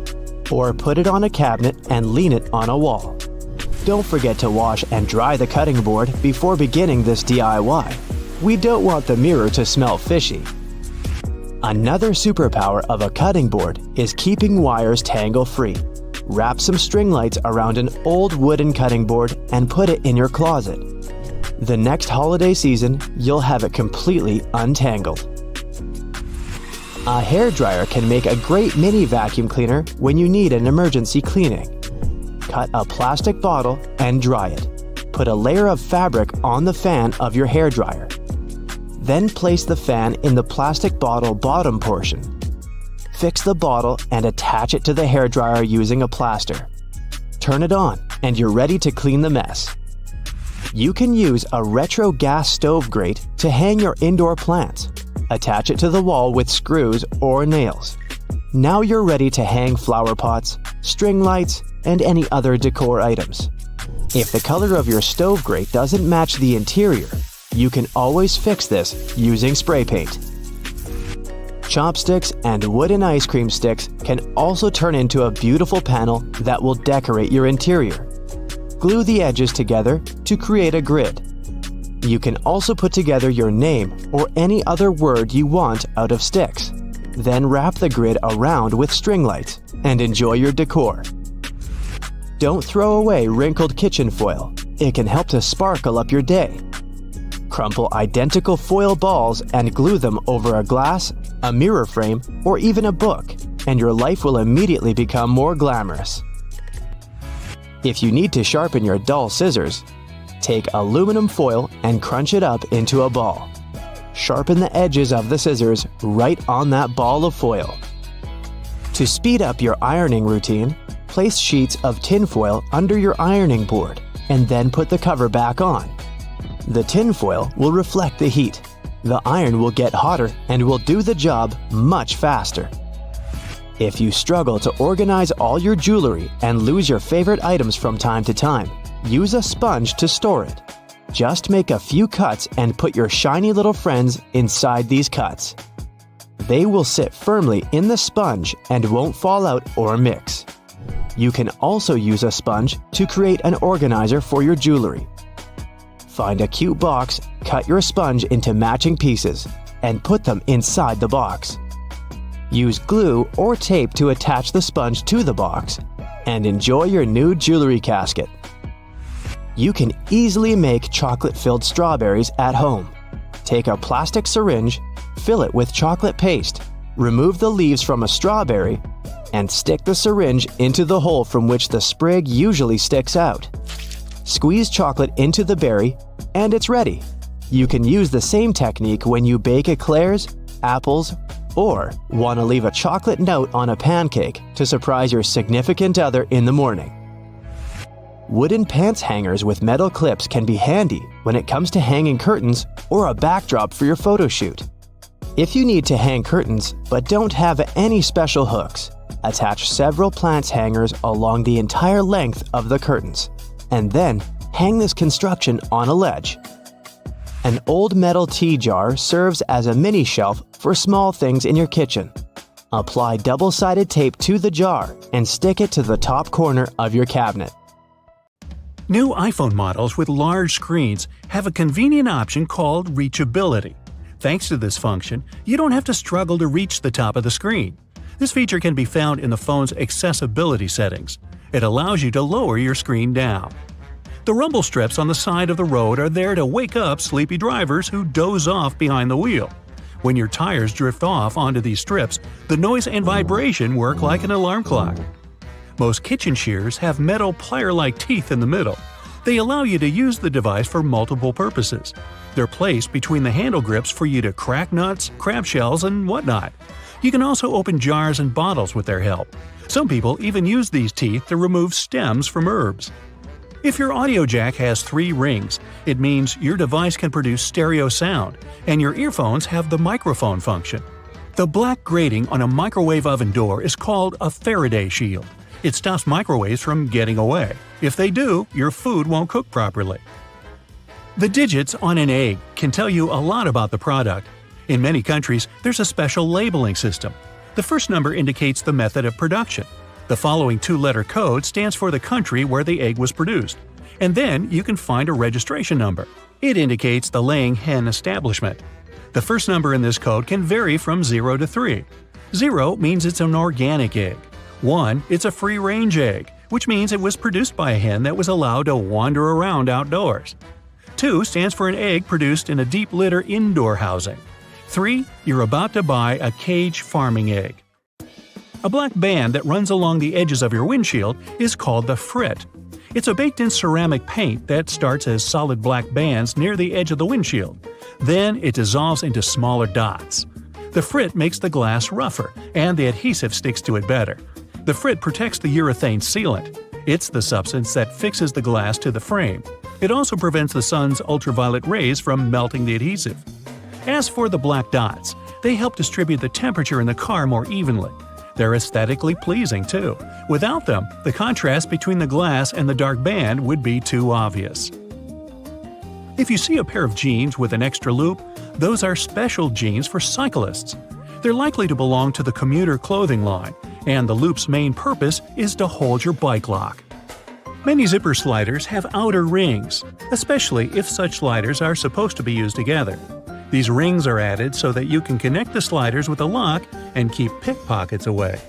or put it on a cabinet and lean it on a wall. Don't forget to wash and dry the cutting board before beginning this DIY. We don't want the mirror to smell fishy. Another superpower of a cutting board is keeping wires tangle-free. Wrap some string lights around an old wooden cutting board and put it in your closet. The next holiday season, you'll have it completely untangled. A hairdryer can make a great mini vacuum cleaner when you need an emergency cleaning. Cut a plastic bottle and dry it. Put a layer of fabric on the fan of your hairdryer. Then place the fan in the plastic bottle bottom portion. Fix the bottle and attach it to the hairdryer using a plaster. Turn it on and you're ready to clean the mess. You can use a retro gas stove grate to hang your indoor plants. Attach it to the wall with screws or nails. Now you're ready to hang flower pots, string lights, and any other decor items. If the color of your stove grate doesn't match the interior, you can always fix this using spray paint. Chopsticks and wooden ice cream sticks can also turn into a beautiful panel that will decorate your interior. Glue the edges together to create a grid. You can also put together your name or any other word you want out of sticks. Then wrap the grid around with string lights and enjoy your decor. Don't throw away wrinkled kitchen foil. It can help to sparkle up your day. Crumple identical foil balls and glue them over a glass, a mirror frame, or even a book, and your life will immediately become more glamorous. If you need to sharpen your dull scissors, take aluminum foil and crunch it up into a ball. Sharpen the edges of the scissors right on that ball of foil. To speed up your ironing routine, place sheets of tinfoil under your ironing board and then put the cover back on. The tinfoil will reflect the heat. The iron will get hotter and will do the job much faster. If you struggle to organize all your jewelry and lose your favorite items from time to time, use a sponge to store it. Just make a few cuts and put your shiny little friends inside these cuts. They will sit firmly in the sponge and won't fall out or mix. You can also use a sponge to create an organizer for your jewelry. Find a cute box, cut your sponge into matching pieces, and put them inside the box. Use glue or tape to attach the sponge to the box, and enjoy your new jewelry casket. You can easily make chocolate-filled strawberries at home. Take a plastic syringe, fill it with chocolate paste, remove the leaves from a strawberry, and stick the syringe into the hole from which the sprig usually sticks out. Squeeze chocolate into the berry, and it's ready. You can use the same technique when you bake eclairs, apples, or want to leave a chocolate note on a pancake to surprise your significant other in the morning. Wooden pants hangers with metal clips can be handy when it comes to hanging curtains or a backdrop for your photo shoot. If you need to hang curtains but don't have any special hooks, attach several plants hangers along the entire length of the curtains, and then hang this construction on a ledge. An old metal tea jar serves as a mini shelf for small things in your kitchen. Apply double-sided tape to the jar and stick it to the top corner of your cabinet. New iPhone models with large screens have a convenient option called reachability. Thanks to this function, you don't have to struggle to reach the top of the screen. This feature can be found in the phone's accessibility settings. It allows you to lower your screen down. The rumble strips on the side of the road are there to wake up sleepy drivers who doze off behind the wheel. When your tires drift off onto these strips, the noise and vibration work like an alarm clock. Most kitchen shears have metal plier-like teeth in the middle. They allow you to use the device for multiple purposes. They're placed between the handle grips for you to crack nuts, crab shells, and whatnot. You can also open jars and bottles with their help. Some people even use these teeth to remove stems from herbs. If your audio jack has 3 rings, it means your device can produce stereo sound, and your earphones have the microphone function. The black grating on a microwave oven door is called a Faraday shield. It stops microwaves from getting away. If they do, your food won't cook properly. The digits on an egg can tell you a lot about the product. In many countries, there's a special labeling system. The first number indicates the method of production. The following 2-letter code stands for the country where the egg was produced. And then you can find a registration number. It indicates the laying hen establishment. The first number in this code can vary from 0 to 3. 0 means it's an organic egg. 1, it's a free-range egg, which means it was produced by a hen that was allowed to wander around outdoors. 2 stands for an egg produced in a deep litter indoor housing. 3, you're about to buy a cage farming egg. A black band that runs along the edges of your windshield is called the frit. It's a baked-in ceramic paint that starts as solid black bands near the edge of the windshield. Then it dissolves into smaller dots. The frit makes the glass rougher, and the adhesive sticks to it better. The frit protects the urethane sealant. It's the substance that fixes the glass to the frame. It also prevents the sun's ultraviolet rays from melting the adhesive. As for the black dots, they help distribute the temperature in the car more evenly. They're aesthetically pleasing, too. Without them, the contrast between the glass and the dark band would be too obvious. If you see a pair of jeans with an extra loop, those are special jeans for cyclists. They're likely to belong to the commuter clothing line, and the loop's main purpose is to hold your bike lock. Many zipper sliders have outer rings, especially if such sliders are supposed to be used together. These rings are added so that you can connect the sliders with a lock and keep pickpockets away.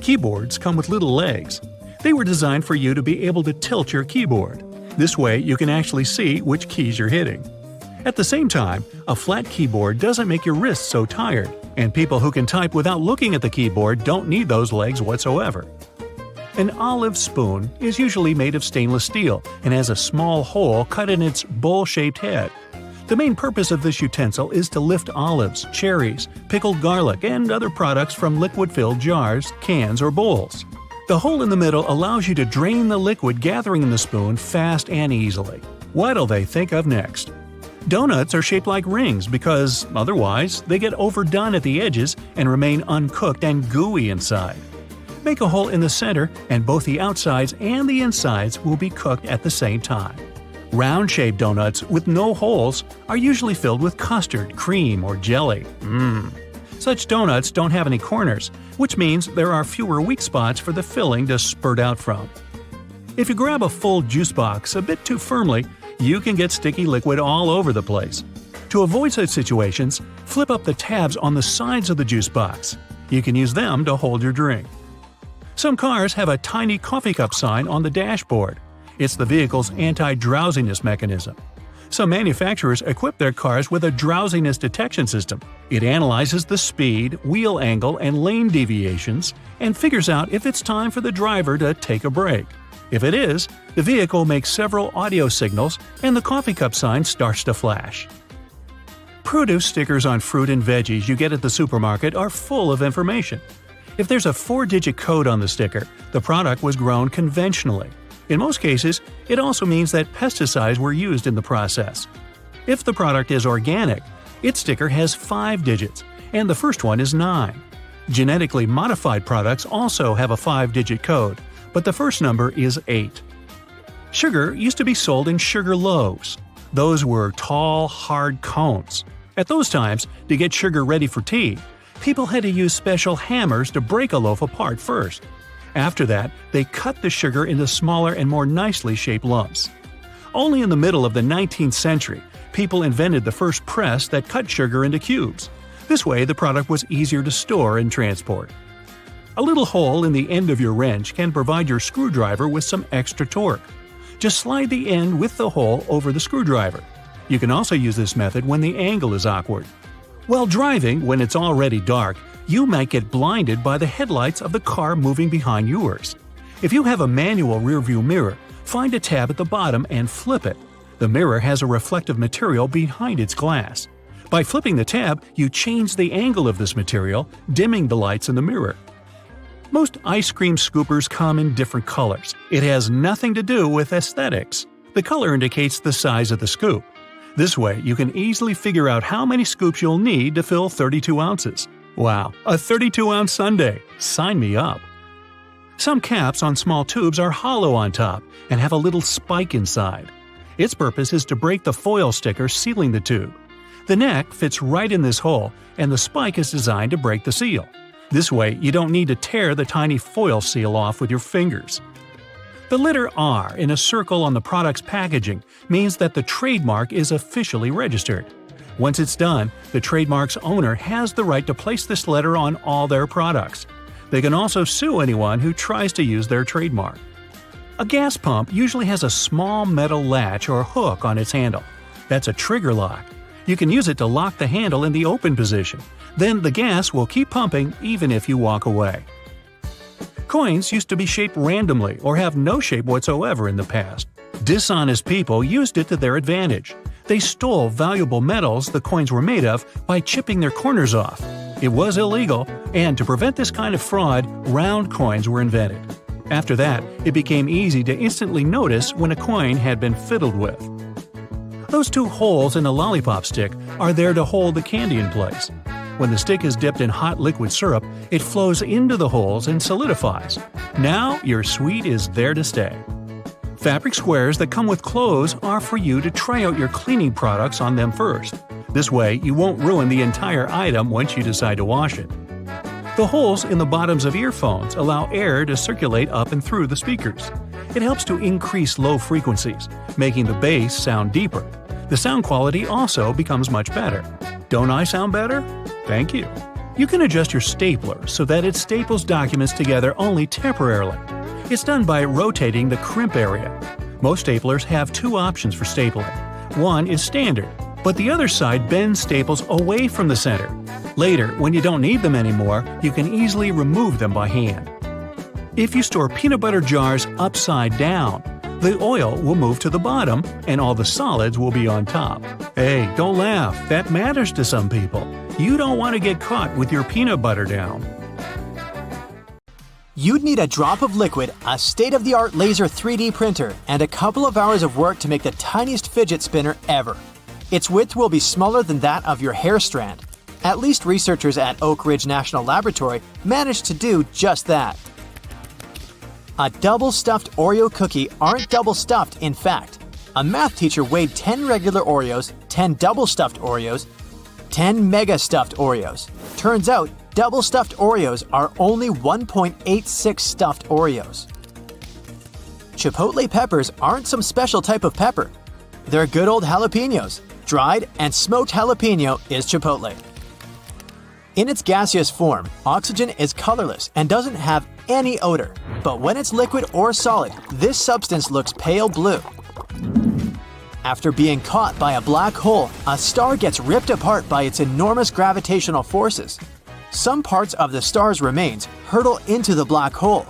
Keyboards come with little legs. They were designed for you to be able to tilt your keyboard. This way you can actually see which keys you're hitting. At the same time, a flat keyboard doesn't make your wrists so tired, and people who can type without looking at the keyboard don't need those legs whatsoever. An olive spoon is usually made of stainless steel and has a small hole cut in its bowl-shaped head. The main purpose of this utensil is to lift olives, cherries, pickled garlic, and other products from liquid-filled jars, cans, or bowls. The hole in the middle allows you to drain the liquid gathering in the spoon fast and easily. What'll they think of next? Donuts are shaped like rings because, otherwise, they get overdone at the edges and remain uncooked and gooey inside. Make a hole in the center and both the outsides and the insides will be cooked at the same time. Round-shaped donuts with no holes are usually filled with custard, cream, or jelly. Such donuts don't have any corners, which means there are fewer weak spots for the filling to spurt out from. If you grab a full juice box a bit too firmly, you can get sticky liquid all over the place. To avoid such situations, flip up the tabs on the sides of the juice box. You can use them to hold your drink. Some cars have a tiny coffee cup sign on the dashboard. It's the vehicle's anti-drowsiness mechanism. Some manufacturers equip their cars with a drowsiness detection system. It analyzes the speed, wheel angle, and lane deviations, and figures out if it's time for the driver to take a break. If it is, the vehicle makes several audio signals and the coffee cup sign starts to flash. Produce stickers on fruit and veggies you get at the supermarket are full of information. If there's a 4-digit code on the sticker, the product was grown conventionally. In most cases, it also means that pesticides were used in the process. If the product is organic, its sticker has 5 digits, and the first one is 9. Genetically modified products also have a 5-digit code, but the first number is 8. Sugar used to be sold in sugar loaves. Those were tall, hard cones. At those times, to get sugar ready for tea, people had to use special hammers to break a loaf apart first. After that, they cut the sugar into smaller and more nicely shaped lumps. Only in the middle of the 19th century, people invented the first press that cut sugar into cubes. This way, the product was easier to store and transport. A little hole in the end of your wrench can provide your screwdriver with some extra torque. Just slide the end with the hole over the screwdriver. You can also use this method when the angle is awkward. While driving, when it's already dark, you might get blinded by the headlights of the car moving behind yours. If you have a manual rearview mirror, find a tab at the bottom and flip it. The mirror has a reflective material behind its glass. By flipping the tab, you change the angle of this material, dimming the lights in the mirror. Most ice cream scoopers come in different colors. It has nothing to do with aesthetics. The color indicates the size of the scoop. This way, you can easily figure out how many scoops you'll need to fill 32 ounces. Wow, a 32-ounce sundae! Sign me up! Some caps on small tubes are hollow on top and have a little spike inside. Its purpose is to break the foil sticker sealing the tube. The neck fits right in this hole, and the spike is designed to break the seal. This way, you don't need to tear the tiny foil seal off with your fingers. The letter R in a circle on the product's packaging means that the trademark is officially registered. Once it's done, the trademark's owner has the right to place this letter on all their products. They can also sue anyone who tries to use their trademark. A gas pump usually has a small metal latch or hook on its handle. That's a trigger lock. You can use it to lock the handle in the open position. Then the gas will keep pumping even if you walk away. Coins used to be shaped randomly or have no shape whatsoever in the past. Dishonest people used it to their advantage. They stole valuable metals the coins were made of by chipping their corners off. It was illegal, and to prevent this kind of fraud, round coins were invented. After that, it became easy to instantly notice when a coin had been fiddled with. Those 2 holes in a lollipop stick are there to hold the candy in place. When the stick is dipped in hot liquid syrup, it flows into the holes and solidifies. Now your sweet is there to stay. Fabric squares that come with clothes are for you to try out your cleaning products on them first. This way, you won't ruin the entire item once you decide to wash it. The holes in the bottoms of earphones allow air to circulate up and through the speakers. It helps to increase low frequencies, making the bass sound deeper. The sound quality also becomes much better. Don't I sound better? Thank you. You can adjust your stapler so that it staples documents together only temporarily. It's done by rotating the crimp area. Most staplers have two options for stapling. One is standard, but the other side bends staples away from the center. Later, when you don't need them anymore, you can easily remove them by hand. If you store peanut butter jars upside down, the oil will move to the bottom and all the solids will be on top. Hey, don't laugh, that matters to some people. You don't want to get caught with your peanut butter down. You'd need a drop of liquid, a state-of-the-art laser 3D printer, and a couple of hours of work to make the tiniest fidget spinner ever. Its width will be smaller than that of your hair strand. At least researchers at Oak Ridge National Laboratory managed to do just that. A double-stuffed Oreo cookie aren't double-stuffed, in fact. A math teacher weighed 10 regular Oreos, 10 double-stuffed Oreos, 10 mega-stuffed Oreos. Turns out, double-stuffed Oreos are only 1.86 stuffed Oreos. Chipotle peppers aren't some special type of pepper. They're good old jalapenos. Dried and smoked jalapeno is chipotle. In its gaseous form, oxygen is colorless and doesn't have any odor. But when it's liquid or solid, this substance looks pale blue. After being caught by a black hole, a star gets ripped apart by its enormous gravitational forces. Some parts of the star's remains hurtle into the black hole.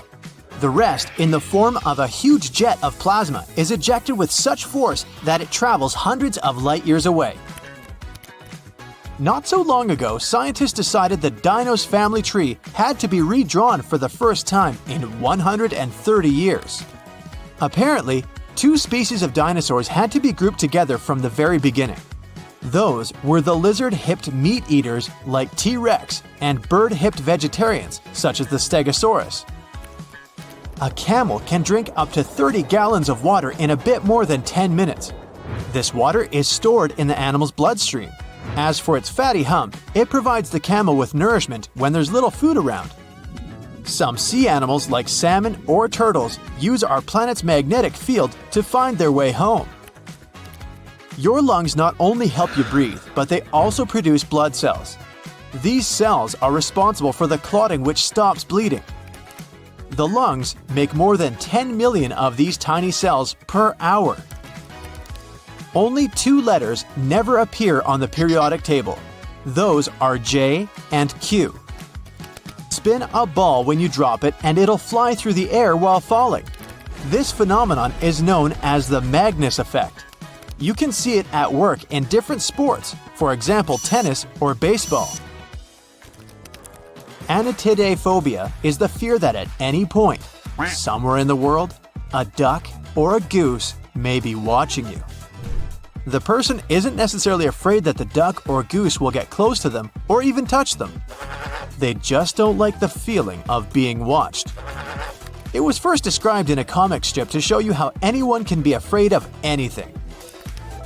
The rest, in the form of a huge jet of plasma, is ejected with such force that it travels hundreds of light years away. Not so long ago, scientists decided the dino's family tree had to be redrawn for the first time in 130 years. Apparently, two species of dinosaurs had to be grouped together from the very beginning. Those were the lizard-hipped meat-eaters like T-Rex and bird-hipped vegetarians such as the Stegosaurus. A camel can drink up to 30 gallons of water in a bit more than 10 minutes. This water is stored in the animal's bloodstream. As for its fatty hump, it provides the camel with nourishment when there's little food around. Some sea animals like salmon or turtles use our planet's magnetic field to find their way home. Your lungs not only help you breathe, but they also produce blood cells. These cells are responsible for the clotting which stops bleeding. The lungs make more than 10 million of these tiny cells per hour. Only two letters never appear on the periodic table. Those are J and Q. Spin a ball when you drop it and it'll fly through the air while falling. This phenomenon is known as the Magnus effect. You can see it at work in different sports, for example tennis or baseball. Anatidaephobia is the fear that at any point, somewhere in the world, a duck or a goose may be watching you. The person isn't necessarily afraid that the duck or goose will get close to them or even touch them. They just don't like the feeling of being watched. It was first described in a comic strip to show you how anyone can be afraid of anything.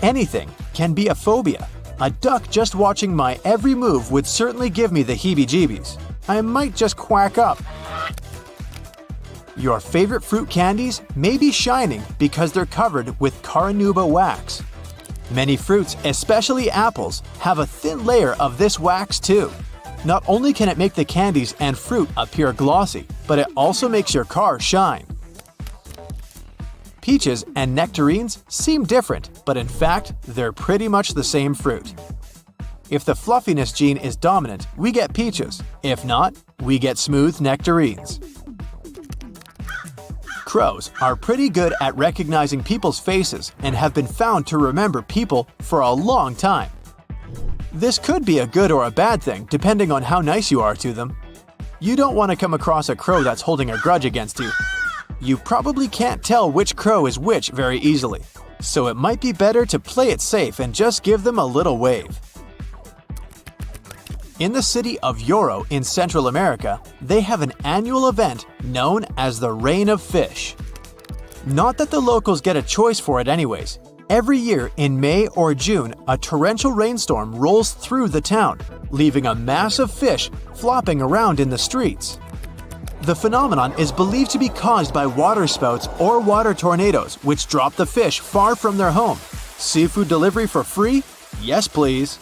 Anything can be a phobia. A duck just watching my every move would certainly give me the heebie-jeebies. I might just quack up. Your favorite fruit candies may be shining because they're covered with carnauba wax. Many fruits, especially apples, have a thin layer of this wax too. Not only can it make the candies and fruit appear glossy, but it also makes your car shine. Peaches and nectarines seem different, but in fact, they're pretty much the same fruit. If the fluffiness gene is dominant, we get peaches. If not, we get smooth nectarines. Crows are pretty good at recognizing people's faces and have been found to remember people for a long time. This could be a good or a bad thing, depending on how nice you are to them. You don't want to come across a crow that's holding a grudge against you. You probably can't tell which crow is which very easily, so it might be better to play it safe and just give them a little wave. In the city of Yoro in Central America, they have an annual event known as the Rain of Fish. Not that the locals get a choice for it anyways. Every year in May or June, a torrential rainstorm rolls through the town, leaving a mass of fish flopping around in the streets. The phenomenon is believed to be caused by waterspouts or water tornadoes, which drop the fish far from their home. Seafood delivery for free? Yes, please.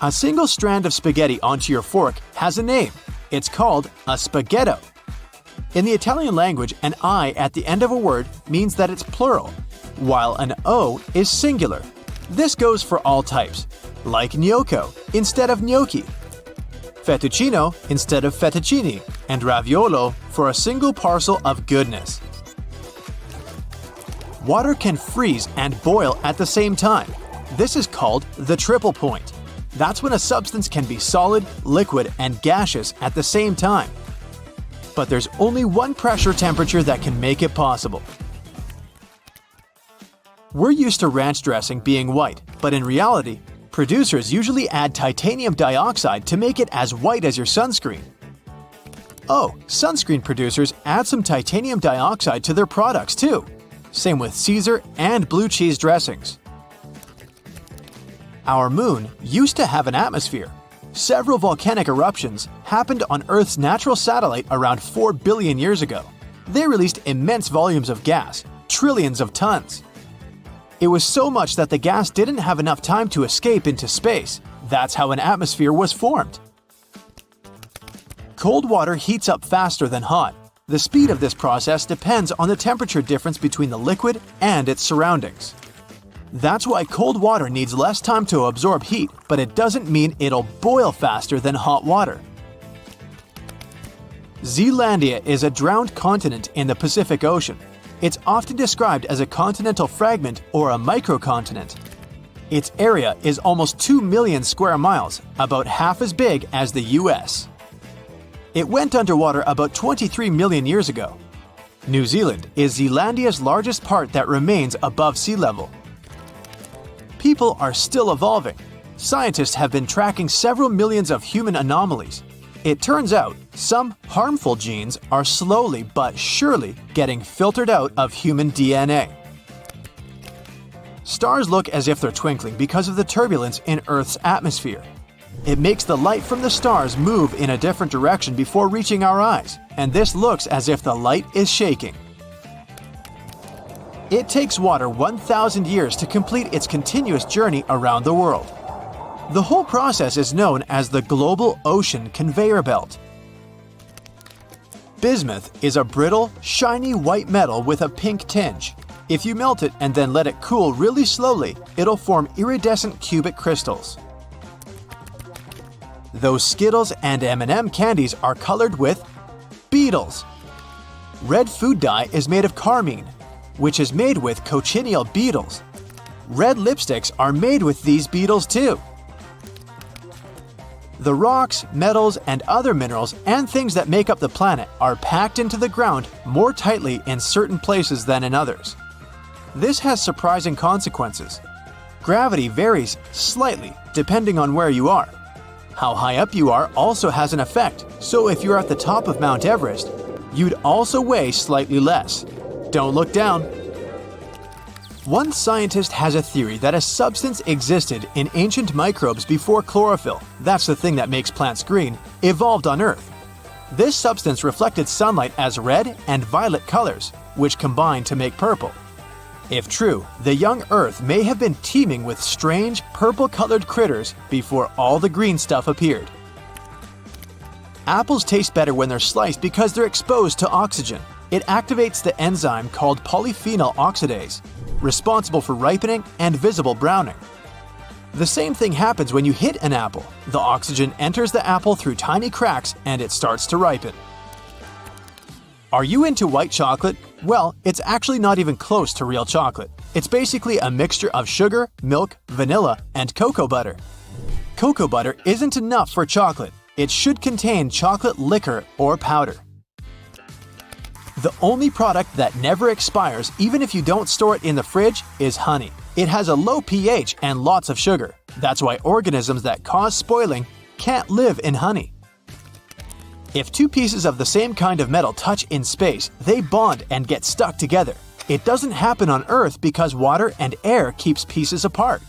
A single strand of spaghetti onto your fork has a name. It's called a spaghetto. In the Italian language, an I at the end of a word means that it's plural, while an O is singular. This goes for all types, like gnocco instead of gnocchi, fettuccino instead of fettuccine, and raviolo for a single parcel of goodness. Water can freeze and boil at the same time. This is called the triple point. That's when a substance can be solid, liquid, and gaseous at the same time. But there's only one pressure temperature that can make it possible. We're used to ranch dressing being white, but in reality, producers usually add titanium dioxide to make it as white as your sunscreen. Oh, sunscreen producers add some titanium dioxide to their products too. Same with Caesar and blue cheese dressings. Our moon used to have an atmosphere. Several volcanic eruptions happened on Earth's natural satellite around 4 billion years ago. They released immense volumes of gas, trillions of tons. It was so much that the gas didn't have enough time to escape into space. That's how an atmosphere was formed. Cold water heats up faster than hot. The speed of this process depends on the temperature difference between the liquid and its surroundings. That's why cold water needs less time to absorb heat, but it doesn't mean it'll boil faster than hot water. Zealandia is a drowned continent in the Pacific Ocean. It's often described as a continental fragment or a microcontinent. Its area is almost 2 million square miles, about half as big as the US. It went underwater about 23 million years ago. New Zealand is Zealandia's largest part that remains above sea level. People are still evolving. Scientists have been tracking several millions of human anomalies. It turns out some harmful genes are slowly but surely getting filtered out of human DNA. Stars look as if they're twinkling because of the turbulence in Earth's atmosphere. It makes the light from the stars move in a different direction before reaching our eyes, and this looks as if the light is shaking. It takes water 1,000 years to complete its continuous journey around the world. The whole process is known as the global ocean conveyor belt. Bismuth is a brittle, shiny white metal with a pink tinge. If you melt it and then let it cool really slowly, it'll form iridescent cubic crystals. Those Skittles and M&M candies are colored with beetles. Red food dye is made of carmine, which is made with cochineal beetles. Red lipsticks are made with these beetles too. The rocks, metals, and other minerals and things that make up the planet are packed into the ground more tightly in certain places than in others. This has surprising consequences. Gravity varies slightly depending on where you are. How high up you are also has an effect, so if you're at the top of Mount Everest, you'd also weigh slightly less. Don't look down. One scientist has a theory that a substance existed in ancient microbes before chlorophyll, that's the thing that makes plants green, evolved on Earth. This substance reflected sunlight as red and violet colors, which combined to make purple. If true, the young Earth may have been teeming with strange, purple-colored critters before all the green stuff appeared. Apples taste better when they're sliced because they're exposed to oxygen. It activates the enzyme called polyphenol oxidase, responsible for ripening and visible browning. The same thing happens when you hit an apple. The oxygen enters the apple through tiny cracks and it starts to ripen. Are you into white chocolate? Well, it's actually not even close to real chocolate. It's basically a mixture of sugar, milk, vanilla, and cocoa butter. Cocoa butter isn't enough for chocolate. It should contain chocolate liquor or powder. The only product that never expires, even if you don't store it in the fridge, is honey. It has a low pH and lots of sugar. That's why organisms that cause spoiling can't live in honey. If two pieces of the same kind of metal touch in space, they bond and get stuck together. It doesn't happen on Earth because water and air keeps pieces apart.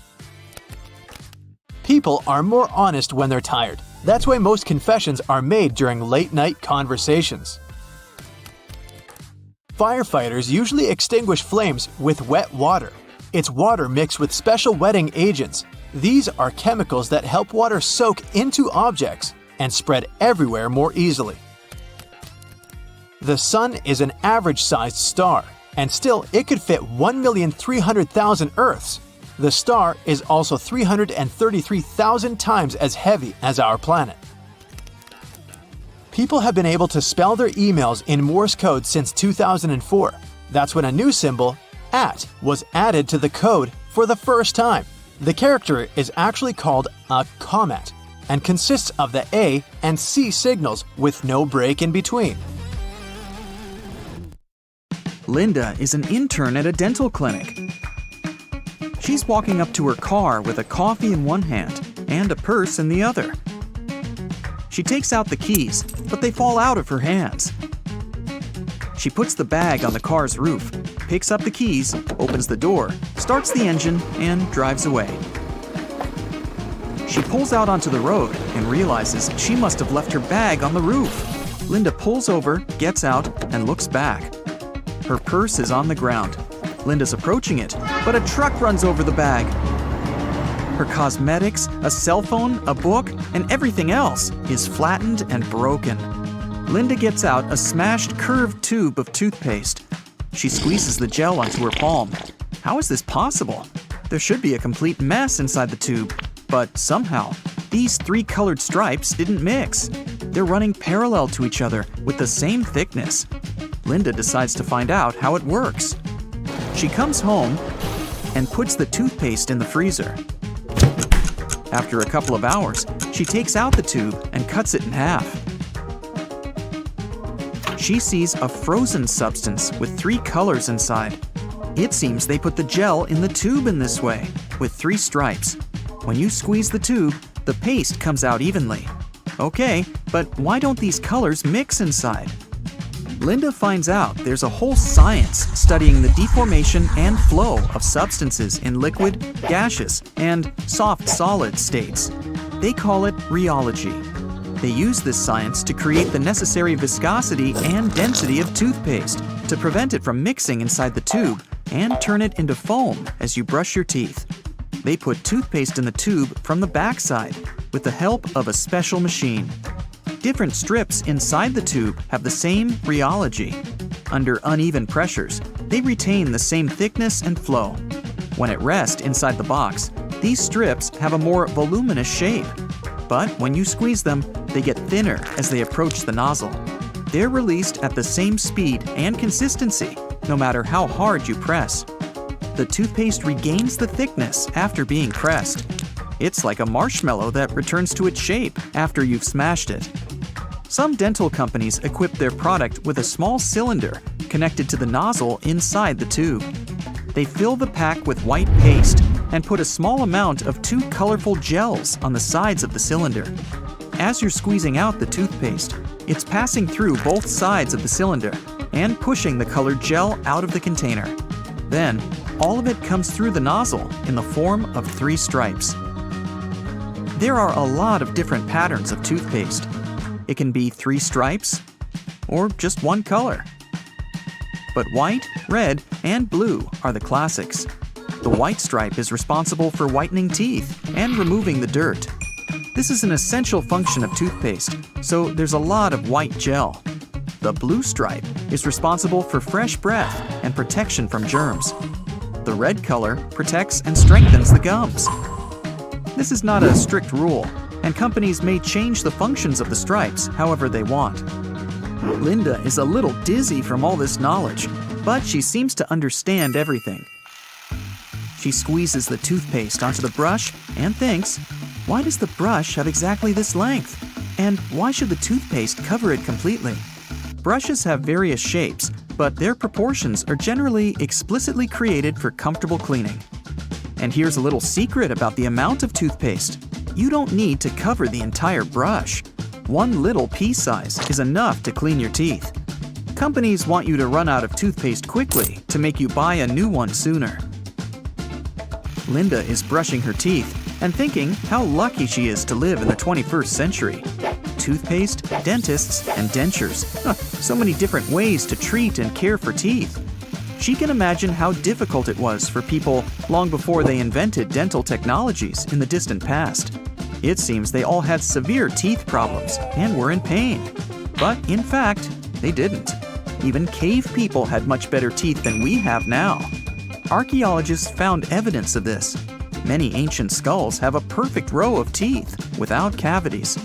People are more honest when they're tired. That's why most confessions are made during late-night conversations. Firefighters usually extinguish flames with wet water. It's water mixed with special wetting agents. These are chemicals that help water soak into objects and spread everywhere more easily. The Sun is an average-sized star, and still it could fit 1,300,000 Earths. The star is also 333,000 times as heavy as our planet. People have been able to spell their emails in Morse code since 2004. That's when a new symbol, @ was added to the code for the first time. The character is actually called a comment and consists of the A and C signals with no break in between. Linda is an intern at a dental clinic. She's walking up to her car with a coffee in one hand and a purse in the other. She takes out the keys, but they fall out of her hands. She puts the bag on the car's roof, picks up the keys, opens the door, starts the engine, and drives away. She pulls out onto the road and realizes she must have left her bag on the roof. Linda pulls over, gets out, and looks back. Her purse is on the ground. Linda's approaching it, but a truck runs over the bag. Her cosmetics, a cell phone, a book, and everything else is flattened and broken. Linda gets out a smashed curved tube of toothpaste. She squeezes the gel onto her palm. How is this possible? There should be a complete mess inside the tube, but somehow, these 3 colored stripes didn't mix. They're running parallel to each other with the same thickness. Linda decides to find out how it works. She comes home and puts the toothpaste in the freezer. After a couple of hours, she takes out the tube and cuts it in half. She sees a frozen substance with 3 colors inside. It seems they put the gel in the tube in this way, with 3 stripes. When you squeeze the tube, the paste comes out evenly. Okay, but why don't these colors mix inside? Linda finds out there's a whole science studying the deformation and flow of substances in liquid, gaseous, and soft solid states. They call it rheology. They use this science to create the necessary viscosity and density of toothpaste to prevent it from mixing inside the tube and turn it into foam as you brush your teeth. They put toothpaste in the tube from the backside with the help of a special machine. Different strips inside the tube have the same rheology. Under uneven pressures, they retain the same thickness and flow. When at rest inside the box, these strips have a more voluminous shape. But when you squeeze them, they get thinner as they approach the nozzle. They're released at the same speed and consistency, no matter how hard you press. The toothpaste regains the thickness after being pressed. It's like a marshmallow that returns to its shape after you've smashed it. Some dental companies equip their product with a small cylinder connected to the nozzle inside the tube. They fill the pack with white paste and put a small amount of 2 colorful gels on the sides of the cylinder. As you're squeezing out the toothpaste, it's passing through both sides of the cylinder and pushing the colored gel out of the container. Then, all of it comes through the nozzle in the form of 3 stripes. There are a lot of different patterns of toothpaste. It can be 3 stripes or just 1 color. But white, red, and blue are the classics. The white stripe is responsible for whitening teeth and removing the dirt. This is an essential function of toothpaste, so there's a lot of white gel. The blue stripe is responsible for fresh breath and protection from germs. The red color protects and strengthens the gums. This is not a strict rule, and companies may change the functions of the stripes however they want. Linda is a little dizzy from all this knowledge, but she seems to understand everything. She squeezes the toothpaste onto the brush and thinks, why does the brush have exactly this length? And why should the toothpaste cover it completely? Brushes have various shapes, but their proportions are generally explicitly created for comfortable cleaning. And here's a little secret about the amount of toothpaste. You don't need to cover the entire brush. 1 little pea size is enough to clean your teeth. Companies want you to run out of toothpaste quickly to make you buy a new one sooner. Linda is brushing her teeth and thinking how lucky she is to live in the 21st century. Toothpaste, dentists, and dentures. So many different ways to treat and care for teeth. She can imagine how difficult it was for people long before they invented dental technologies in the distant past. It seems they all had severe teeth problems and were in pain. But in fact, they didn't. Even cave people had much better teeth than we have now. Archaeologists found evidence of this. Many ancient skulls have a perfect row of teeth without cavities.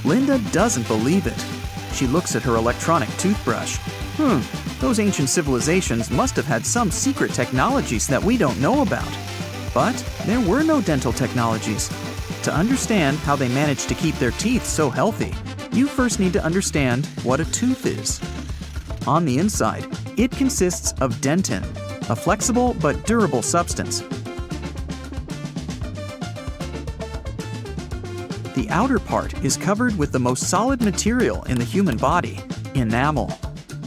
Linda doesn't believe it. She looks at her electronic toothbrush. Those ancient civilizations must have had some secret technologies that we don't know about. But there were no dental technologies. To understand how they managed to keep their teeth so healthy, you first need to understand what a tooth is. On the inside, it consists of dentin, a flexible but durable substance. The outer part is covered with the most solid material in the human body, enamel.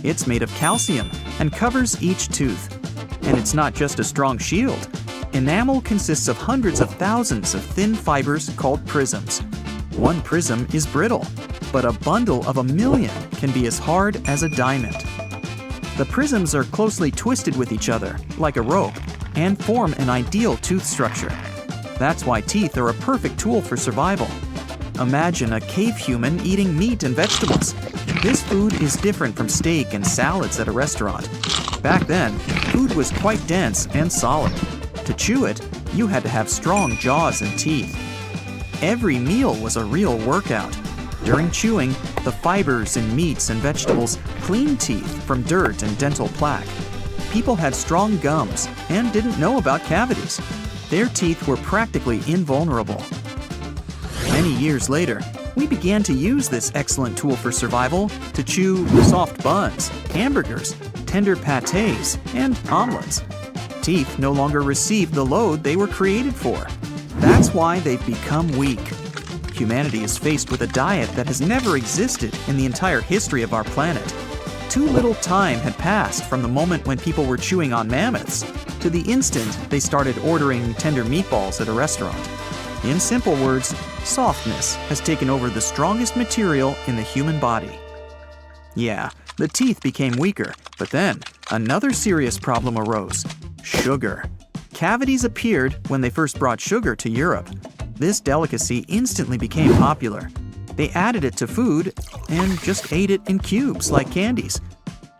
It's made of calcium and covers each tooth. And it's not just a strong shield. Enamel consists of hundreds of thousands of thin fibers called prisms. One prism is brittle, but a bundle of 1,000,000 can be as hard as a diamond. The prisms are closely twisted with each other, like a rope, and form an ideal tooth structure. That's why teeth are a perfect tool for survival. Imagine a cave human eating meat and vegetables. This food is different from steak and salads at a restaurant. Back then, food was quite dense and solid. To chew it, you had to have strong jaws and teeth. Every meal was a real workout. During chewing, the fibers in meats and vegetables cleaned teeth from dirt and dental plaque. People had strong gums and didn't know about cavities. Their teeth were practically invulnerable. Many years later, we began to use this excellent tool for survival to chew soft buns, hamburgers, tender pâtés, and omelets. Teeth no longer received the load they were created for. That's why they've become weak. Humanity is faced with a diet that has never existed in the entire history of our planet. Too little time had passed from the moment when people were chewing on mammoths to the instant they started ordering tender meatballs at a restaurant. In simple words, softness has taken over the strongest material in the human body. Yeah, the teeth became weaker, but then another serious problem arose: sugar. Cavities appeared when they first brought sugar to Europe. This delicacy instantly became popular. They added it to food and just ate it in cubes like candies.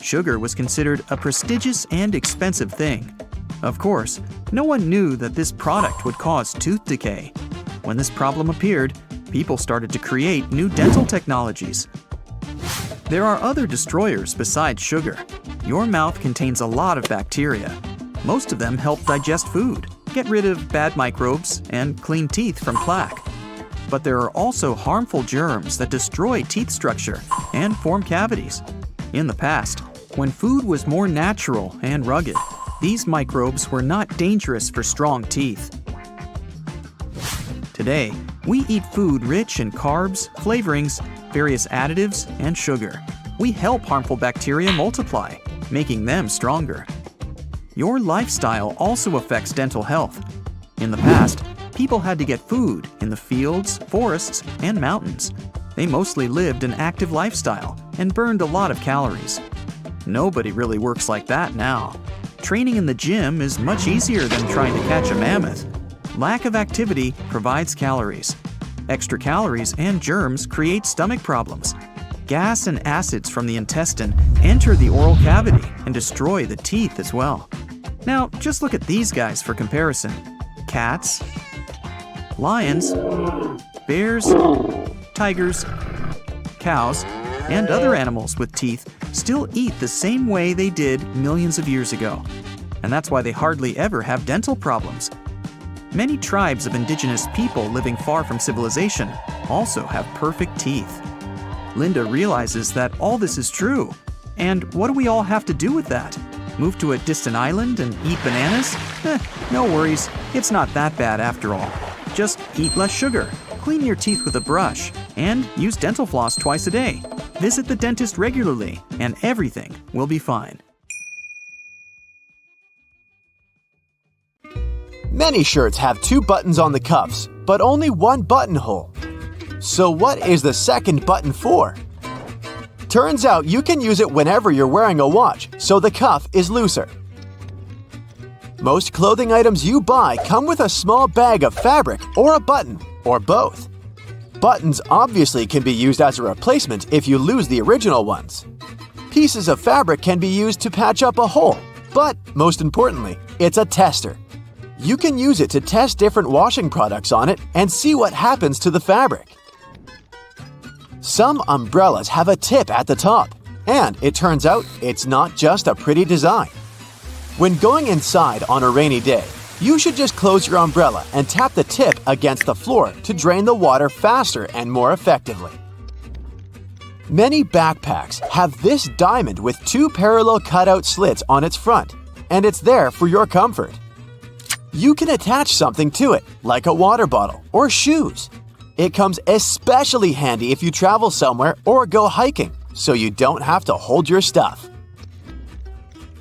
Sugar was considered a prestigious and expensive thing. Of course, no one knew that this product would cause tooth decay. When this problem appeared, people started to create new dental technologies. There are other destroyers besides sugar. Your mouth contains a lot of bacteria. Most of them help digest food, get rid of bad microbes, and clean teeth from plaque. But there are also harmful germs that destroy teeth structure and form cavities. In the past, when food was more natural and rugged, these microbes were not dangerous for strong teeth. Today, we eat food rich in carbs, flavorings, various additives, and sugar. We help harmful bacteria multiply, making them stronger. Your lifestyle also affects dental health. In the past, people had to get food in the fields, forests, and mountains. They mostly lived an active lifestyle and burned a lot of calories. Nobody really works like that now. Training in the gym is much easier than trying to catch a mammoth. Lack of activity provides calories. Extra calories and germs create stomach problems. Gas and acids from the intestine enter the oral cavity and destroy the teeth as well. Now, just look at these guys for comparison. Cats, lions, bears, tigers, cows, and other animals with teeth still eat the same way they did millions of years ago. And that's why they hardly ever have dental problems. Many tribes of indigenous people living far from civilization also have perfect teeth. Linda realizes that all this is true. And what do we all have to do with that? Move to a distant island and eat bananas? No worries, it's not that bad after all. Just eat less sugar, clean your teeth with a brush, and use dental floss twice a day. Visit the dentist regularly, and everything will be fine. Many shirts have 2 buttons on the cuffs, but only 1 buttonhole. So what is the second button for? Turns out you can use it whenever you're wearing a watch, so the cuff is looser. Most clothing items you buy come with a small bag of fabric or a button, or both. Buttons obviously can be used as a replacement if you lose the original ones. Pieces of fabric can be used to patch up a hole, but most importantly, it's a tester. You can use it to test different washing products on it and see what happens to the fabric. Some umbrellas have a tip at the top, and it turns out it's not just a pretty design. When going inside on a rainy day, you should just close your umbrella and tap the tip against the floor to drain the water faster and more effectively. Many backpacks have this diamond with 2 parallel cutout slits on its front, and it's there for your comfort. You can attach something to it, like a water bottle or shoes. It comes especially handy if you travel somewhere or go hiking, so you don't have to hold your stuff.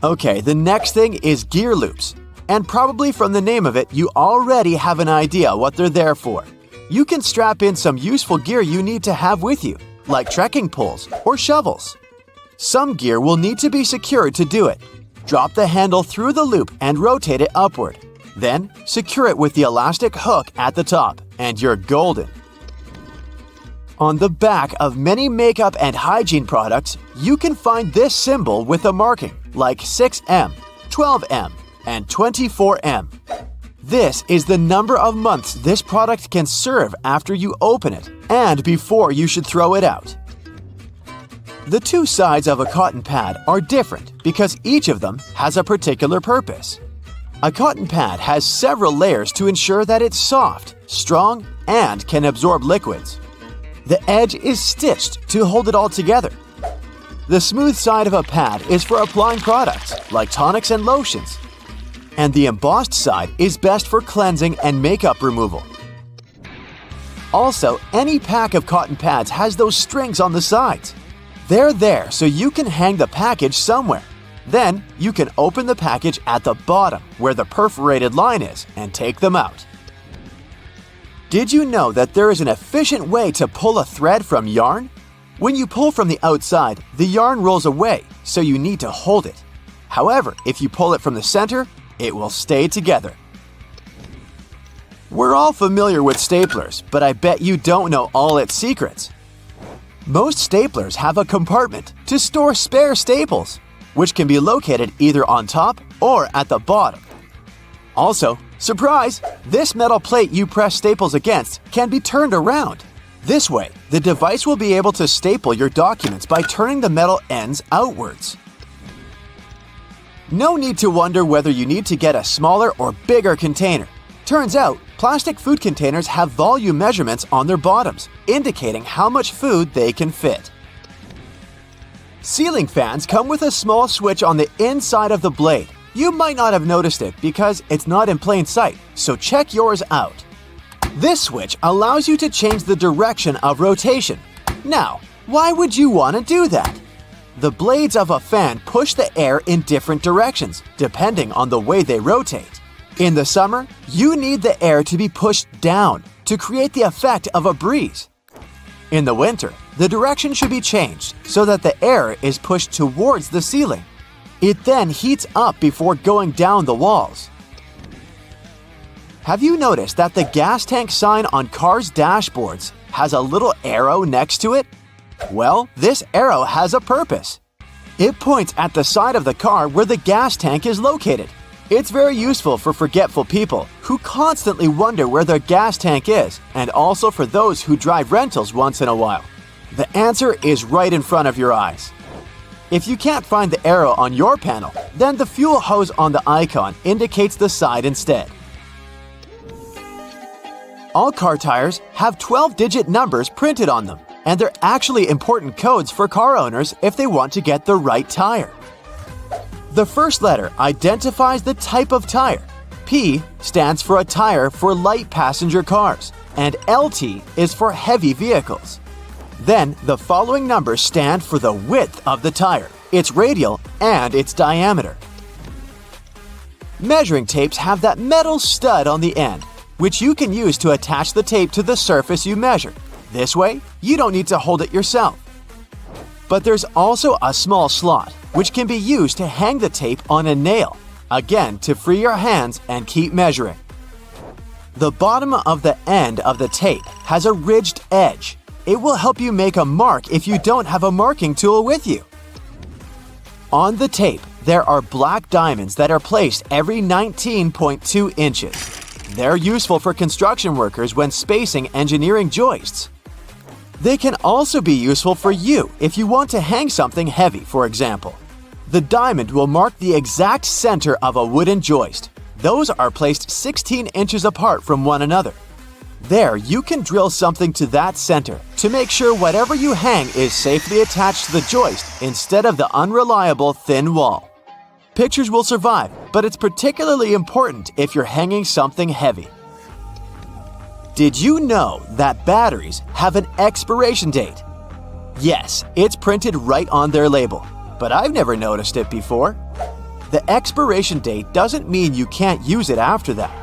Okay, the next thing is gear loops. And probably from the name of it, you already have an idea what they're there for. You can strap in some useful gear you need to have with you, like trekking poles or shovels. Some gear will need to be secured to do it. Drop the handle through the loop and rotate it upward. Then, secure it with the elastic hook at the top, and you're golden. On the back of many makeup and hygiene products, you can find this symbol with a marking, like 6M, 12M, and 24M. This is the number of months this product can serve after you open it, and before you should throw it out. The 2 sides of a cotton pad are different because each of them has a particular purpose. A cotton pad has several layers to ensure that it's soft, strong, and can absorb liquids. The edge is stitched to hold it all together. The smooth side of a pad is for applying products like tonics and lotions, and the embossed side is best for cleansing and makeup removal. Also, any pack of cotton pads has those strings on the sides. They're there so you can hang the package somewhere. Then, you can open the package at the bottom where the perforated line is and take them out. Did you know that there is an efficient way to pull a thread from yarn? When you pull from the outside, the yarn rolls away, so you need to hold it. However, if you pull it from the center, it will stay together. We're all familiar with staplers, but I bet you don't know all its secrets. Most staplers have a compartment to store spare staples, which can be located either on top or at the bottom. Also, surprise! This metal plate you press staples against can be turned around. This way, the device will be able to staple your documents by turning the metal ends outwards. No need to wonder whether you need to get a smaller or bigger container. Turns out, plastic food containers have volume measurements on their bottoms, indicating how much food they can fit. Ceiling fans come with a small switch on the inside of the blade. You might not have noticed it because it's not in plain sight, so check yours out. This switch allows you to change the direction of rotation. Now, why would you want to do that? The blades of a fan push the air in different directions, depending on the way they rotate. In the summer, you need the air to be pushed down to create the effect of a breeze. In the winter, the direction should be changed so that the air is pushed towards the ceiling. It then heats up before going down the walls. Have you noticed that the gas tank sign on cars' dashboards has a little arrow next to it? Well, this arrow has a purpose. It points at the side of the car where the gas tank is located. It's very useful for forgetful people who constantly wonder where their gas tank is, and also for those who drive rentals once in a while. The answer is right in front of your eyes. If you can't find the arrow on your panel, then the fuel hose on the icon indicates the side instead. All car tires have 12-digit numbers printed on them, and they're actually important codes for car owners if they want to get the right tire. The first letter identifies the type of tire. P stands for a tire for light passenger cars, and LT is for heavy vehicles. Then, the following numbers stand for the width of the tire, its radial, and its diameter. Measuring tapes have that metal stud on the end, which you can use to attach the tape to the surface you measure. This way, you don't need to hold it yourself. But there's also a small slot, which can be used to hang the tape on a nail. again to free your hands and keep measuring. The bottom of the end of the tape has a ridged edge. It will help you make a mark if you don't have a marking tool with you. On the tape, there are black diamonds that are placed every 19.2 inches. They're useful for construction workers when spacing engineering joists. They can also be useful for you if you want to hang something heavy, for example. The diamond will mark the exact center of a wooden joist. Those are placed 16 inches apart from one another. There, you can drill something to that center to make sure whatever you hang is safely attached to the joist instead of the unreliable thin wall. Pictures will survive, but it's particularly important if you're hanging something heavy. Did you know that batteries have an expiration date? Yes, it's printed right on their label, but I've never noticed it before. The expiration date doesn't mean you can't use it after that.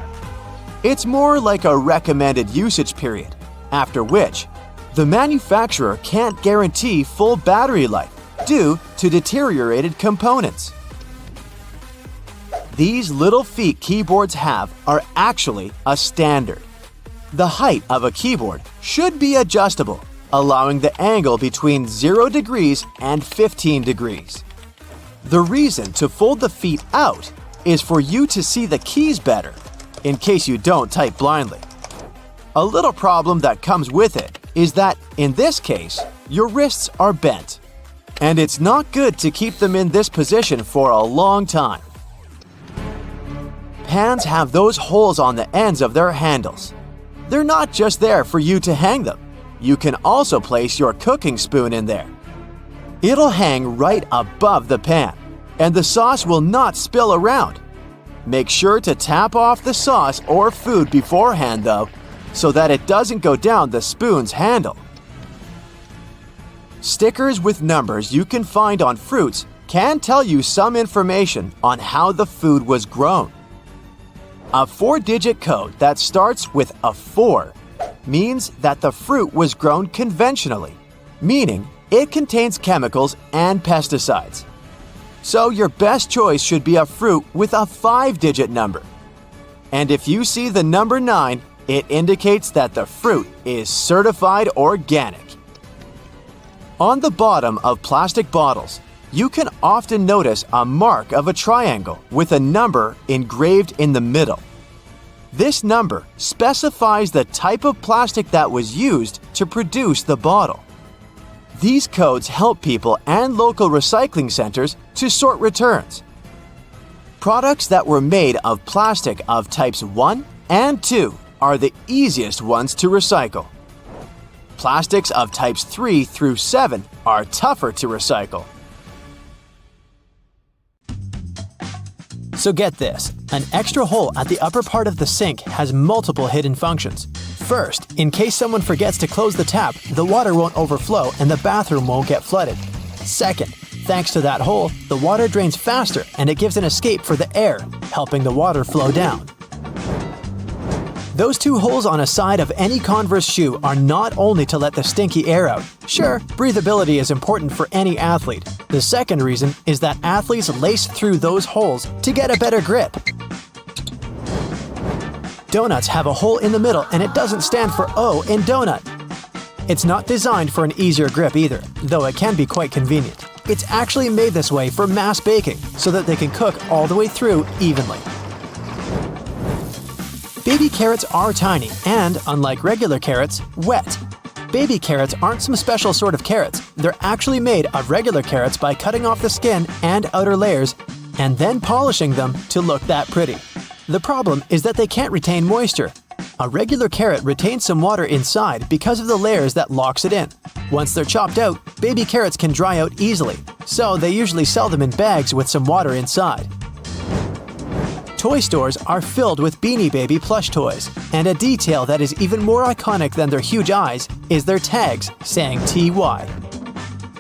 It's more like a recommended usage period, after which the manufacturer can't guarantee full battery life due to deteriorated components. These little feet keyboards have are actually a standard. The height of a keyboard should be adjustable, allowing the angle between 0 degrees and 15 degrees. The reason to fold the feet out is for you to see the keys better, in case you don't type blindly. A little problem that comes with it is that, in this case, your wrists are bent, and it's not good to keep them in this position for a long time. Pans have those holes on the ends of their handles. They're not just there for you to hang them. You can also place your cooking spoon in there. It'll hang right above the pan, and the sauce will not spill around. Make sure to tap off the sauce or food beforehand, though, so that it doesn't go down the spoon's handle. Stickers with numbers you can find on fruits can tell you some information on how the food was grown. A 4-digit code that starts with a 4 means that the fruit was grown conventionally, meaning it contains chemicals and pesticides. So your best choice should be a fruit with a 5-digit number. And if you see the number 9, it indicates that the fruit is certified organic. On the bottom of plastic bottles, you can often notice a mark of a triangle with a number engraved in the middle. This number specifies the type of plastic that was used to produce the bottle. These codes help people and local recycling centers to sort returns. Products that were made of plastic of types 1 and 2 are the easiest ones to recycle. Plastics of types 3 through 7 are tougher to recycle. So get this, an extra hole at the upper part of the sink has multiple hidden functions. First, in case someone forgets to close the tap, the water won't overflow and the bathroom won't get flooded. Second, thanks to that hole, the water drains faster and it gives an escape for the air, helping the water flow down. Those 2 holes on a side of any Converse shoe are not only to let the stinky air out. Sure, breathability is important for any athlete. The second reason is that athletes lace through those holes to get a better grip. Donuts have a hole in the middle and it doesn't stand for O in donut. It's not designed for an easier grip either, though it can be quite convenient. It's actually made this way for mass baking so that they can cook all the way through evenly. Baby carrots are tiny and, unlike regular carrots, wet. Baby carrots aren't some special sort of carrots. They're actually made of regular carrots by cutting off the skin and outer layers and then polishing them to look that pretty. The problem is that they can't retain moisture. A regular carrot retains some water inside because of the layers that locks it in. Once they're chopped out, baby carrots can dry out easily, so they usually sell them in bags with some water inside. Toy stores are filled with Beanie Baby plush toys, and a detail that is even more iconic than their huge eyes is their tags saying TY.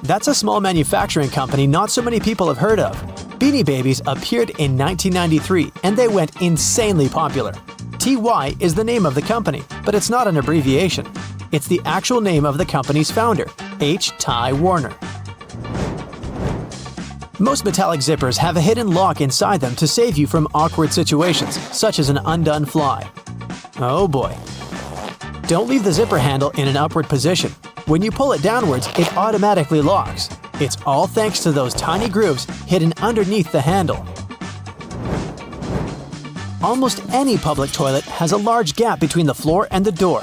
That's a small manufacturing company not so many people have heard of. Beanie Babies appeared in 1993 and they went insanely popular. TY is the name of the company, but it's not an abbreviation. It's the actual name of the company's founder, H. Ty Warner. Most metallic zippers have a hidden lock inside them to save you from awkward situations, such as an undone fly. Oh boy. Don't leave the zipper handle in an upward position. When you pull it downwards, it automatically locks. It's all thanks to those tiny grooves hidden underneath the handle. Almost any public toilet has a large gap between the floor and the door.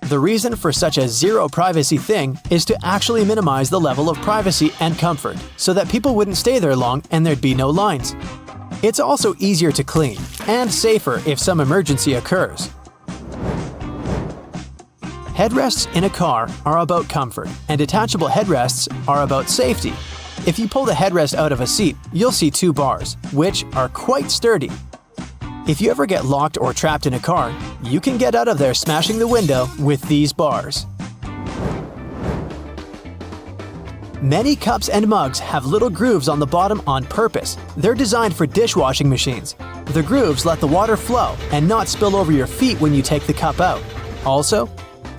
The reason for such a zero privacy thing is to actually minimize the level of privacy and comfort, so that people wouldn't stay there long and there'd be no lines. It's also easier to clean, and safer if some emergency occurs. Headrests in a car are about comfort, and detachable headrests are about safety. If you pull the headrest out of a seat, you'll see two bars, which are quite sturdy. If you ever get locked or trapped in a car, you can get out of there smashing the window with these bars. Many cups and mugs have little grooves on the bottom on purpose. They're designed for dishwashing machines. The grooves let the water flow and not spill over your feet when you take the cup out. Also,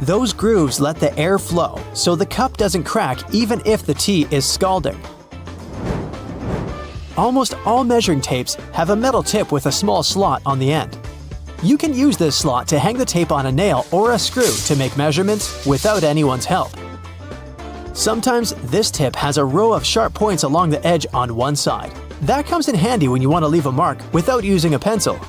those grooves let the air flow, so the cup doesn't crack even if the tea is scalding. Almost all measuring tapes have a metal tip with a small slot on the end. You can use this slot to hang the tape on a nail or a screw to make measurements without anyone's help. Sometimes this tip has a row of sharp points along the edge on one side. That comes in handy when you want to leave a mark without using a pencil.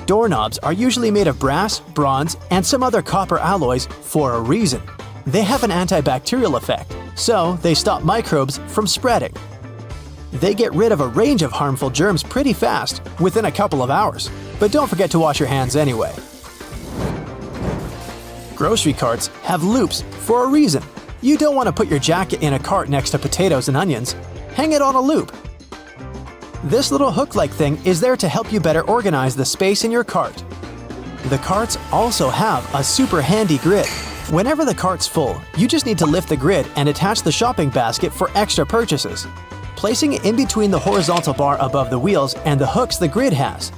Doorknobs are usually made of brass, bronze, and some other copper alloys for a reason. They have an antibacterial effect, so they stop microbes from spreading. They get rid of a range of harmful germs pretty fast, within a couple of hours. But don't forget to wash your hands anyway. Grocery carts have loops for a reason. You don't want to put your jacket in a cart next to potatoes and onions. Hang it on a loop. This little hook-like thing is there to help you better organize the space in your cart. The carts also have a super handy grid. Whenever the cart's full, you just need to lift the grid and attach the shopping basket for extra purchases, placing it in between the horizontal bar above the wheels and the hooks the grid has.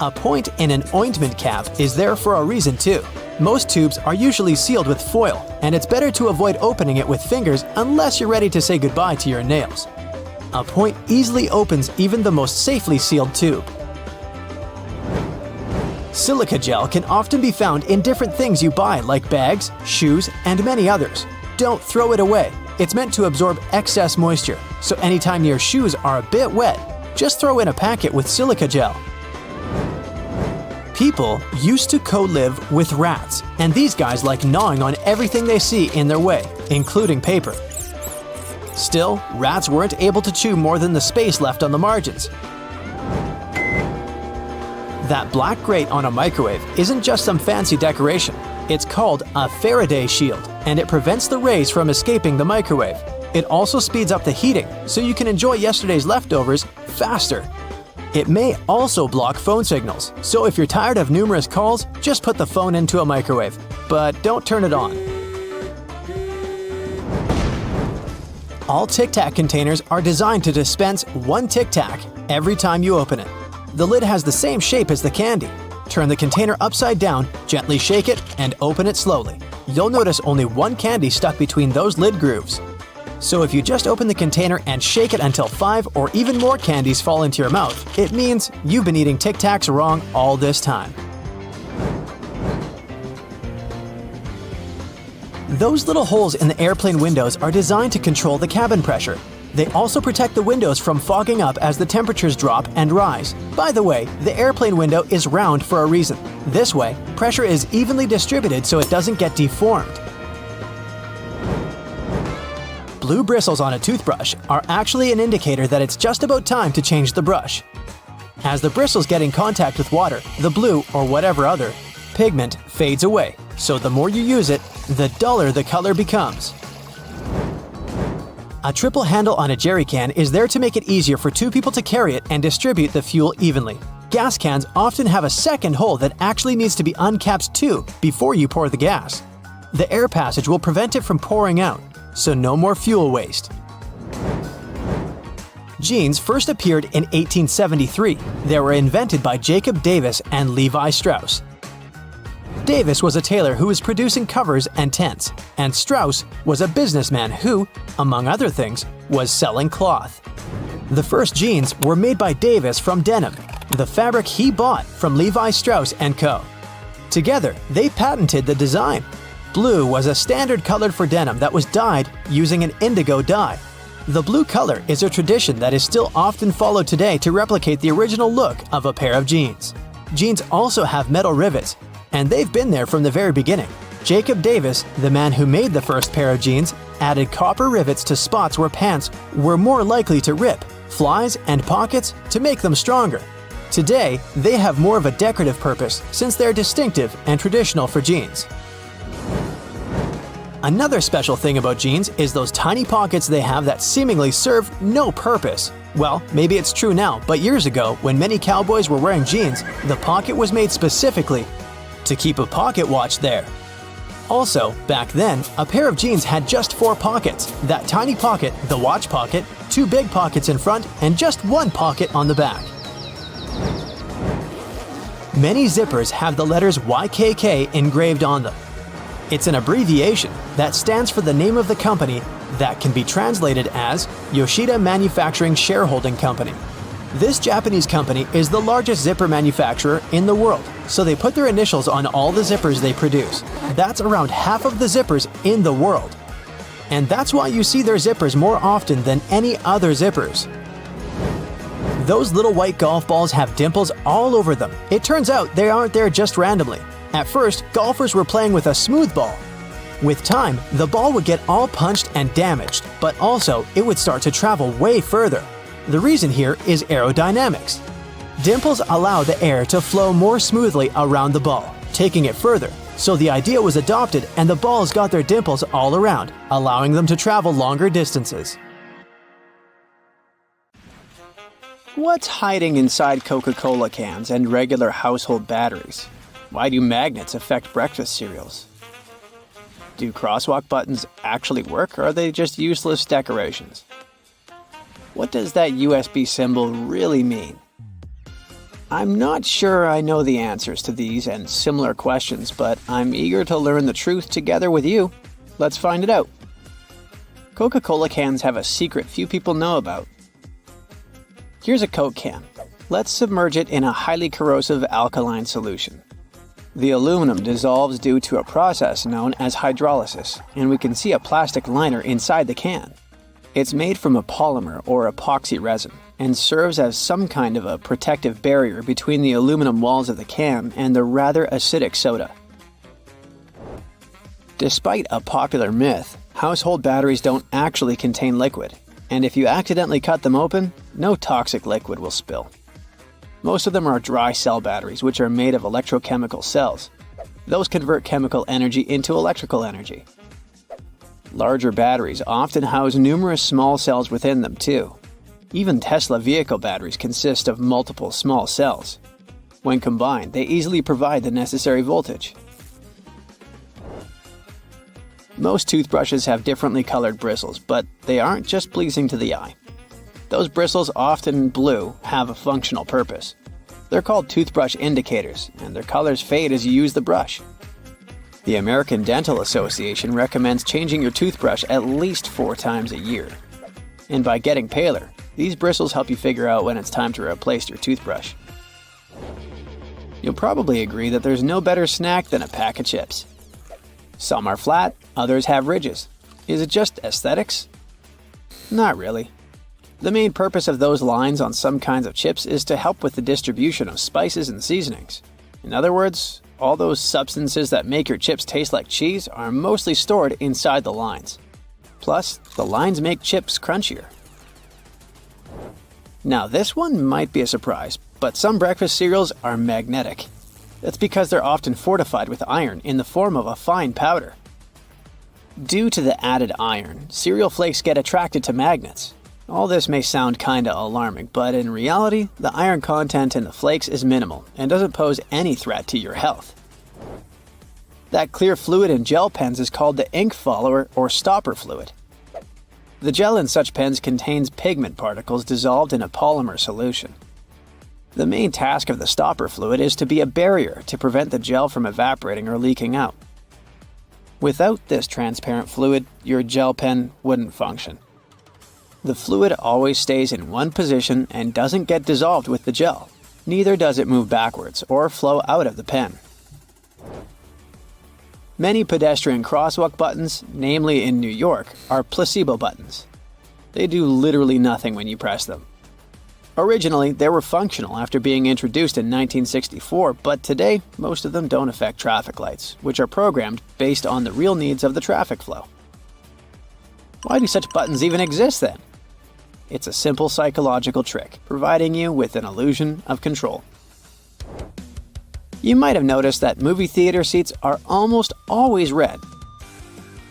A point in an ointment cap is there for a reason too. Most tubes are usually sealed with foil, and it's better to avoid opening it with fingers unless you're ready to say goodbye to your nails. A point easily opens even the most safely sealed tube. Silica gel can often be found in different things you buy, like bags, shoes, and many others. Don't throw it away. It's meant to absorb excess moisture, so anytime your shoes are a bit wet, just throw in a packet with silica gel. People used to co-live with rats, and these guys like gnawing on everything they see in their way, including paper. Still, rats weren't able to chew more than the space left on the margins. That black grate on a microwave isn't just some fancy decoration. It's called a Faraday shield, and it prevents the rays from escaping the microwave. It also speeds up the heating, so you can enjoy yesterday's leftovers faster. It may also block phone signals, so if you're tired of numerous calls, just put the phone into a microwave. But don't turn it on. All Tic Tac containers are designed to dispense one Tic Tac every time you open it. The lid has the same shape as the candy. Turn the container upside down, gently shake it, and open it slowly. You'll notice only one candy stuck between those lid grooves. So if you just open the container and shake it until 5 or even more candies fall into your mouth, it means you've been eating Tic Tacs wrong all this time. Those little holes in the airplane windows are designed to control the cabin pressure. They also protect the windows from fogging up as the temperatures drop and rise. By the way, the airplane window is round for a reason. This way, pressure is evenly distributed so it doesn't get deformed. Blue bristles on a toothbrush are actually an indicator that it's just about time to change the brush. As the bristles get in contact with water, the blue, or whatever other, pigment fades away, so the more you use it, the duller the color becomes. A triple handle on a jerry can is there to make it easier for two people to carry it and distribute the fuel evenly. Gas cans often have a second hole that actually needs to be uncapped too before you pour the gas. The air passage will prevent it from pouring out, so no more fuel waste. Jeans first appeared in 1873. They were invented by Jacob Davis and Levi Strauss. Davis was a tailor who was producing covers and tents, and Strauss was a businessman who, among other things, was selling cloth. The first jeans were made by Davis from denim, the fabric he bought from Levi Strauss & Co. Together, they patented the design. Blue was a standard color for denim that was dyed using an indigo dye. The blue color is a tradition that is still often followed today to replicate the original look of a pair of jeans. Jeans also have metal rivets, and they've been there from the very beginning. Jacob Davis, the man who made the first pair of jeans, added copper rivets to spots where pants were more likely to rip, flies, and pockets to make them stronger. Today, they have more of a decorative purpose since they're distinctive and traditional for jeans. Another special thing about jeans is those tiny pockets they have that seemingly serve no purpose. Well, maybe it's true now, but years ago, when many cowboys were wearing jeans, the pocket was made specifically to keep a pocket watch there. Also, back then, a pair of jeans had just 4 pockets. That tiny pocket, the watch pocket, 2 big pockets in front, and just 1 pocket on the back. Many zippers have the letters YKK engraved on them. It's an abbreviation that stands for the name of the company that can be translated as Yoshida Manufacturing Shareholding Company. This Japanese company is the largest zipper manufacturer in the world, so they put their initials on all the zippers they produce. That's around half of the zippers in the world. And that's why you see their zippers more often than any other zippers. Those little white golf balls have dimples all over them. It turns out they aren't there just randomly. At first, golfers were playing with a smooth ball. With time, the ball would get all punched and damaged, but also it would start to travel way further. The reason here is aerodynamics. Dimples allow the air to flow more smoothly around the ball, taking it further. So the idea was adopted and the balls got their dimples all around, allowing them to travel longer distances. What's hiding inside Coca-Cola cans and regular household batteries? Why do magnets affect breakfast cereals? Do crosswalk buttons actually work, or are they just useless decorations? What does that USB symbol really mean? I'm not sure I know the answers to these and similar questions, but I'm eager to learn the truth together with you. Let's find it out. Coca-Cola cans have a secret few people know about. Here's a Coke can. Let's submerge it in a highly corrosive alkaline solution. The aluminum dissolves due to a process known as hydrolysis, and we can see a plastic liner inside the can. It's made from a polymer or epoxy resin and serves as some kind of a protective barrier between the aluminum walls of the can and the rather acidic soda. Despite a popular myth, household batteries don't actually contain liquid, and if you accidentally cut them open, no toxic liquid will spill. Most of them are dry cell batteries, which are made of electrochemical cells. Those convert chemical energy into electrical energy. Larger batteries often house numerous small cells within them too. Even Tesla vehicle batteries consist of multiple small cells. When combined, they easily provide the necessary voltage. Most toothbrushes have differently colored bristles, but they aren't just pleasing to the eye. Those bristles, often blue, have a functional purpose. They're called toothbrush indicators, and their colors fade as you use the brush. The American Dental Association recommends changing your toothbrush at least 4 times a year. And by getting paler, these bristles help you figure out when it's time to replace your toothbrush. You'll probably agree that there's no better snack than a pack of chips. Some are flat, others have ridges. Is it just aesthetics? Not really. The main purpose of those lines on some kinds of chips is to help with the distribution of spices and seasonings. In other words, all those substances that make your chips taste like cheese are mostly stored inside the lines. Plus, the lines make chips crunchier. Now this one might be a surprise, but some breakfast cereals are magnetic. That's because they're often fortified with iron in the form of a fine powder. Due to the added iron, cereal flakes get attracted to magnets. All this may sound kinda alarming, but in reality, the iron content in the flakes is minimal and doesn't pose any threat to your health. That clear fluid in gel pens is called the ink follower or stopper fluid. The gel in such pens contains pigment particles dissolved in a polymer solution. The main task of the stopper fluid is to be a barrier to prevent the gel from evaporating or leaking out. Without this transparent fluid, your gel pen wouldn't function. The fluid always stays in one position and doesn't get dissolved with the gel. Neither does it move backwards or flow out of the pen. Many pedestrian crosswalk buttons, namely in New York, are placebo buttons. They do literally nothing when you press them. Originally, they were functional after being introduced in 1964, but today, most of them don't affect traffic lights, which are programmed based on the real needs of the traffic flow. Why do such buttons even exist then? It's a simple psychological trick, providing you with an illusion of control. You might have noticed that movie theater seats are almost always red.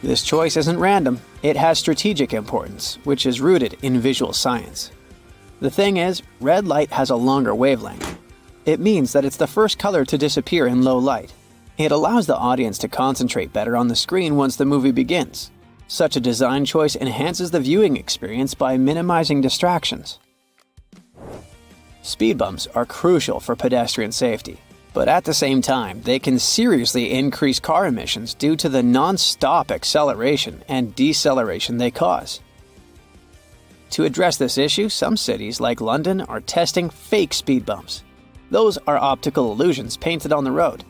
This choice isn't random, it has strategic importance, which is rooted in visual science. The thing is, red light has a longer wavelength. It means that it's the first color to disappear in low light. It allows the audience to concentrate better on the screen once the movie begins. Such a design choice enhances the viewing experience by minimizing distractions. Speed bumps are crucial for pedestrian safety, but at the same time, they can seriously increase car emissions due to the non-stop acceleration and deceleration they cause. To address this issue, some cities like London are testing fake speed bumps. Those are optical illusions painted on the road.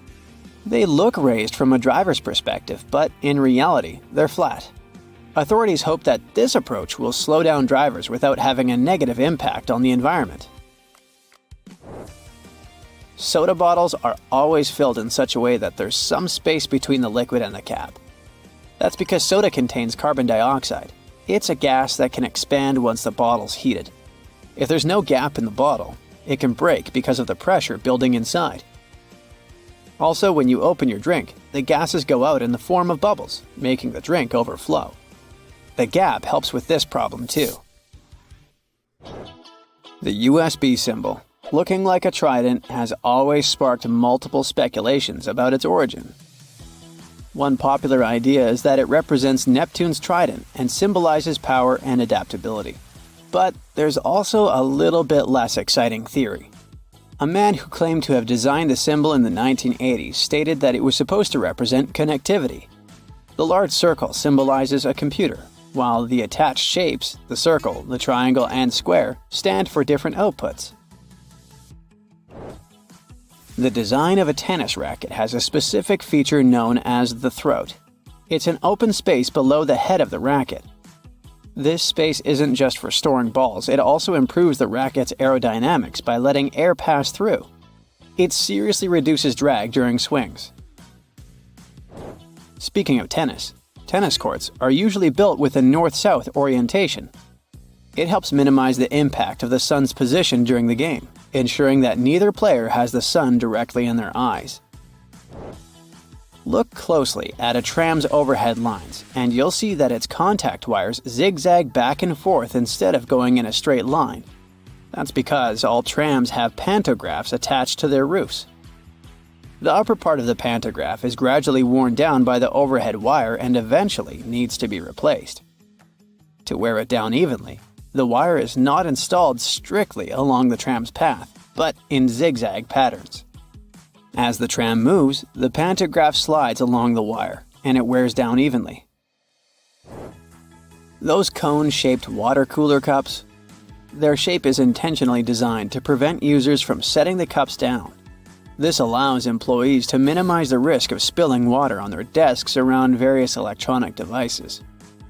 They look raised from a driver's perspective, but in reality, they're flat. Authorities hope that this approach will slow down drivers without having a negative impact on the environment. Soda bottles are always filled in such a way that there's some space between the liquid and the cap. That's because soda contains carbon dioxide. It's a gas that can expand once the bottle's heated. If there's no gap in the bottle, it can break because of the pressure building inside. Also, when you open your drink, the gases go out in the form of bubbles, making the drink overflow. The gap helps with this problem too. The USB symbol, looking like a trident, has always sparked multiple speculations about its origin. One popular idea is that it represents Neptune's trident and symbolizes power and adaptability. But there's also a little bit less exciting theory. A man who claimed to have designed the symbol in the 1980s stated that it was supposed to represent connectivity. The large circle symbolizes a computer, while the attached shapes, the circle, the triangle, and square, stand for different outputs. The design of a tennis racket has a specific feature known as the throat. It's an open space below the head of the racket. This space isn't just for storing balls, it also improves the racket's aerodynamics by letting air pass through. It seriously reduces drag during swings. Speaking of tennis courts are usually built with a north-south orientation. It helps minimize the impact of the sun's position during the game, ensuring that neither player has the sun directly in their eyes. Look closely at a tram's overhead lines, and you'll see that its contact wires zigzag back and forth instead of going in a straight line. That's because all trams have pantographs attached to their roofs. The upper part of the pantograph is gradually worn down by the overhead wire and eventually needs to be replaced. To wear it down evenly, the wire is not installed strictly along the tram's path, but in zigzag patterns. As the tram moves, the pantograph slides along the wire, and it wears down evenly. Those cone-shaped water cooler cups? Their shape is intentionally designed to prevent users from setting the cups down. This allows employees to minimize the risk of spilling water on their desks around various electronic devices.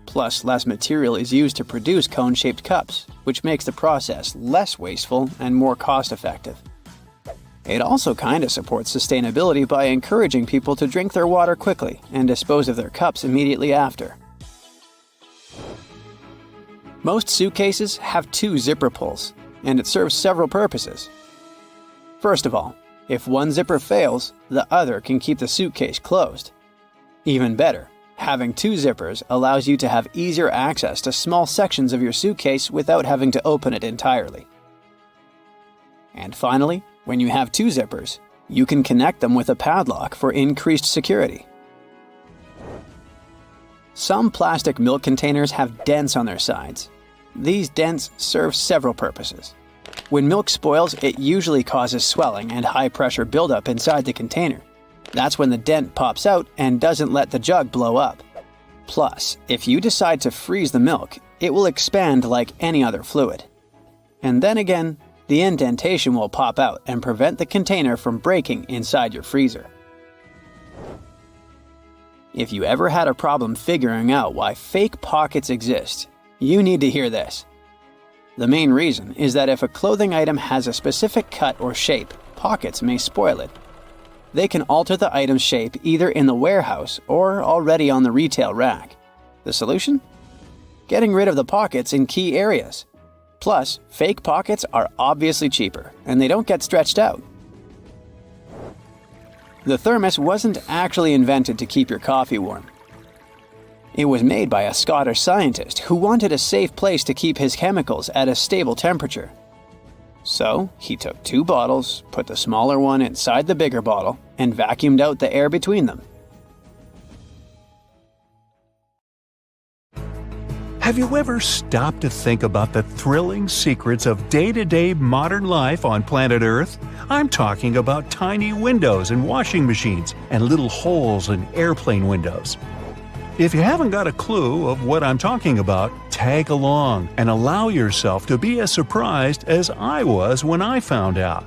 Plus, less material is used to produce cone-shaped cups, which makes the process less wasteful and more cost-effective. It also kinda supports sustainability by encouraging people to drink their water quickly and dispose of their cups immediately after. Most suitcases have 2 zipper pulls, and it serves several purposes. First of all, if one zipper fails, the other can keep the suitcase closed. Even better, having 2 zippers allows you to have easier access to small sections of your suitcase without having to open it entirely. And finally, when you have 2 zippers, you can connect them with a padlock for increased security. Some plastic milk containers have dents on their sides. These dents serve several purposes. When milk spoils, it usually causes swelling and high-pressure buildup inside the container. That's when the dent pops out and doesn't let the jug blow up. Plus, if you decide to freeze the milk, it will expand like any other fluid. And then again, the indentation will pop out and prevent the container from breaking inside your freezer. If you ever had a problem figuring out why fake pockets exist, you need to hear this. The main reason is that if a clothing item has a specific cut or shape, pockets may spoil it. They can alter the item's shape either in the warehouse or already on the retail rack. The solution? Getting rid of the pockets in key areas. Plus, fake pockets are obviously cheaper, and they don't get stretched out. The thermos wasn't actually invented to keep your coffee warm. It was made by a Scottish scientist who wanted a safe place to keep his chemicals at a stable temperature. So, he took 2 bottles, put the smaller one inside the bigger bottle, and vacuumed out the air between them. Have you ever stopped to think about the thrilling secrets of day-to-day modern life on planet Earth? I'm talking about tiny windows in washing machines and little holes in airplane windows. If you haven't got a clue of what I'm talking about, tag along and allow yourself to be as surprised as I was when I found out.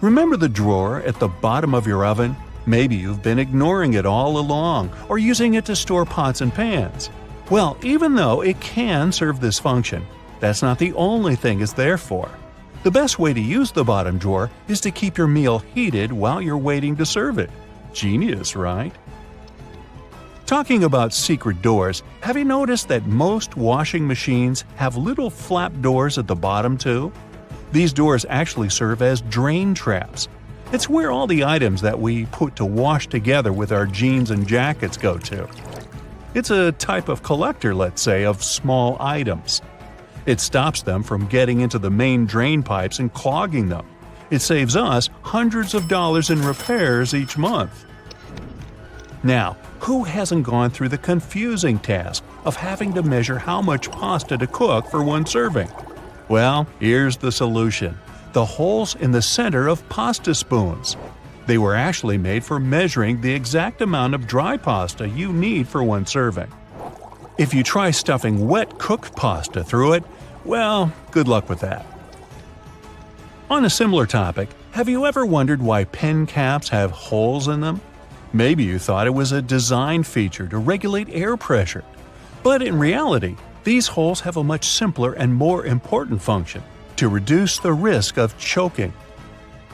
Remember the drawer at the bottom of your oven? Maybe you've been ignoring it all along or using it to store pots and pans. Well, even though it can serve this function, that's not the only thing it's there for. The best way to use the bottom drawer is to keep your meal heated while you're waiting to serve it. Genius, right? Talking about secret doors, have you noticed that most washing machines have little flap doors at the bottom too? These doors actually serve as drain traps. It's where all the items that we put to wash together with our jeans and jackets go to. It's a type of collector, let's say, of small items. It stops them from getting into the main drain pipes and clogging them. It saves us hundreds of dollars in repairs each month. Now, who hasn't gone through the confusing task of having to measure how much pasta to cook for one serving? Well, here's the solution: the holes in the center of pasta spoons. They were actually made for measuring the exact amount of dry pasta you need for one serving. If you try stuffing wet cooked pasta through it, well, good luck with that. On a similar topic, have you ever wondered why pen caps have holes in them? Maybe you thought it was a design feature to regulate air pressure. But in reality, these holes have a much simpler and more important function: to reduce the risk of choking.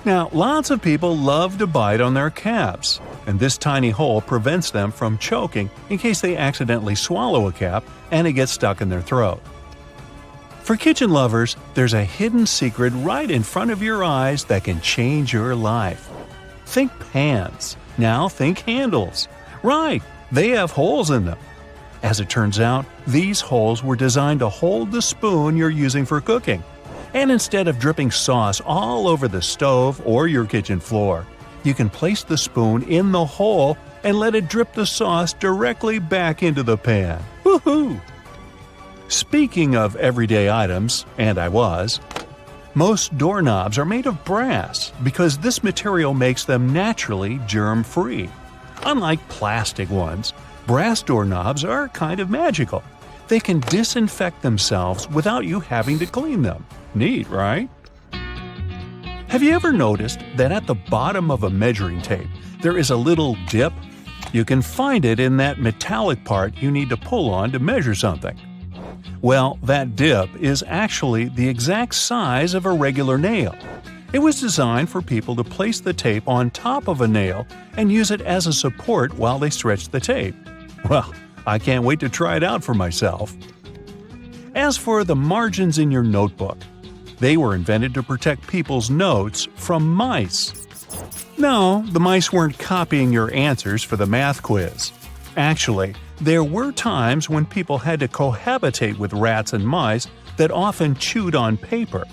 Now, lots of people love to bite on their caps, and this tiny hole prevents them from choking in case they accidentally swallow a cap and it gets stuck in their throat. For kitchen lovers, there's a hidden secret right in front of your eyes that can change your life. Think pans. Now think handles. Right, they have holes in them. As it turns out, these holes were designed to hold the spoon you're using for cooking. And instead of dripping sauce all over the stove or your kitchen floor, you can place the spoon in the hole and let it drip the sauce directly back into the pan. Woohoo! Speaking of everyday items, and I was, most doorknobs are made of brass because this material makes them naturally germ-free. Unlike plastic ones, brass doorknobs are kind of magical. They can disinfect themselves without you having to clean them. Neat, right? Have you ever noticed that at the bottom of a measuring tape there is a little dip? You can find it in that metallic part you need to pull on to measure something. Well, that dip is actually the exact size of a regular nail. It was designed for people to place the tape on top of a nail and use it as a support while they stretch the tape. Well, I can't wait to try it out for myself. As for the margins in your notebook, they were invented to protect people's notes from mice. No, the mice weren't copying your answers for the math quiz. Actually, there were times when people had to cohabitate with rats and mice that often chewed on paper.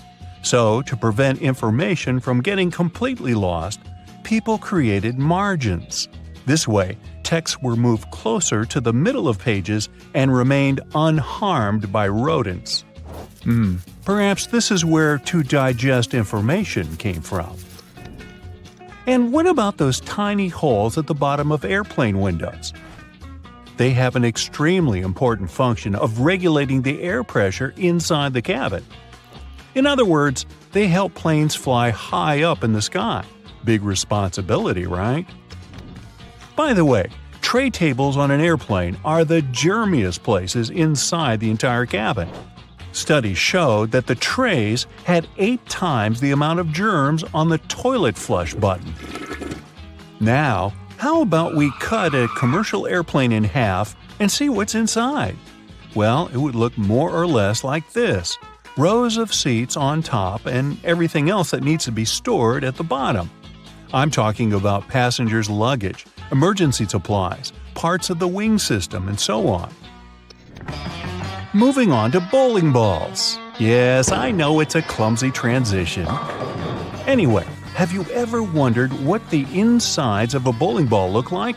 So, to prevent information from getting completely lost, people created margins. This way, texts were moved closer to the middle of pages and remained unharmed by rodents. Perhaps this is where to digest information came from. And what about those tiny holes at the bottom of airplane windows? They have an extremely important function of regulating the air pressure inside the cabin. In other words, they help planes fly high up in the sky. Big responsibility, right? By the way, tray tables on an airplane are the germiest places inside the entire cabin. Studies showed that the trays had 8 times the amount of germs on the toilet flush button. Now, how about we cut a commercial airplane in half and see what's inside? Well, it would look more or less like this: rows of seats on top and everything else that needs to be stored at the bottom. I'm talking about passengers' luggage, emergency supplies, parts of the wing system, and so on. Moving on to bowling balls. Yes, I know it's a clumsy transition. Anyway, have you ever wondered what the insides of a bowling ball look like?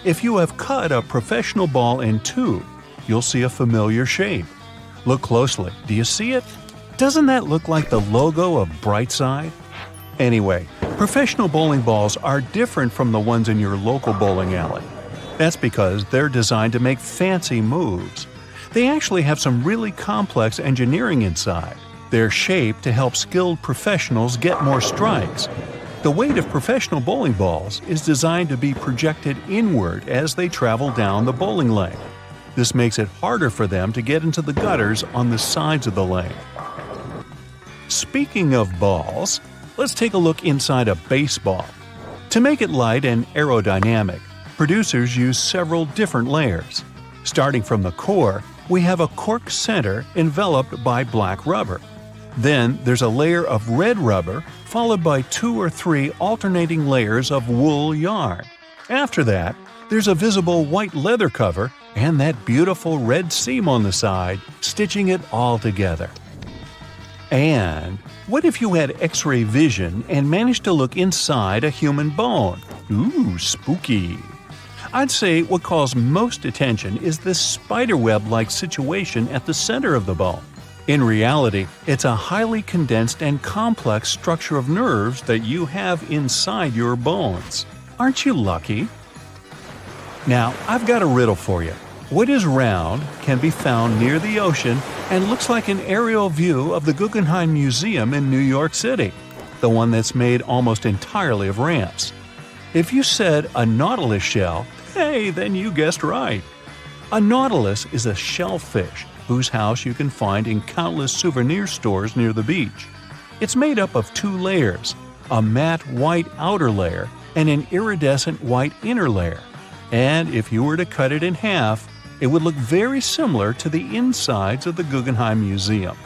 If you have cut a professional ball in two, you'll see a familiar shape. Look closely. Do you see it? Doesn't that look like the logo of Brightside? Anyway, professional bowling balls are different from the ones in your local bowling alley. That's because they're designed to make fancy moves. They actually have some really complex engineering inside. They're shaped to help skilled professionals get more strikes. The weight of professional bowling balls is designed to be projected inward as they travel down the bowling lane. This makes it harder for them to get into the gutters on the sides of the lane. Speaking of balls, let's take a look inside a baseball. To make it light and aerodynamic, producers use several different layers. Starting from the core, we have a cork center enveloped by black rubber. Then there's a layer of red rubber, followed by 2 or 3 alternating layers of wool yarn. After that, there's a visible white leather cover and that beautiful red seam on the side, stitching it all together. And what if you had X-ray vision and managed to look inside a human bone? Ooh, spooky! I'd say what calls most attention is this spiderweb-like situation at the center of the bone. In reality, it's a highly condensed and complex structure of nerves that you have inside your bones. Aren't you lucky? Now, I've got a riddle for you. What is round, can be found near the ocean, and looks like an aerial view of the Guggenheim Museum in New York City, the one that's made almost entirely of ramps? If you said a nautilus shell, hey, then you guessed right. A nautilus is a shellfish whose house you can find in countless souvenir stores near the beach. It's made up of 2 layers, a matte white outer layer and an iridescent white inner layer. And if you were to cut it in half, it would look very similar to the insides of the Guggenheim Museum.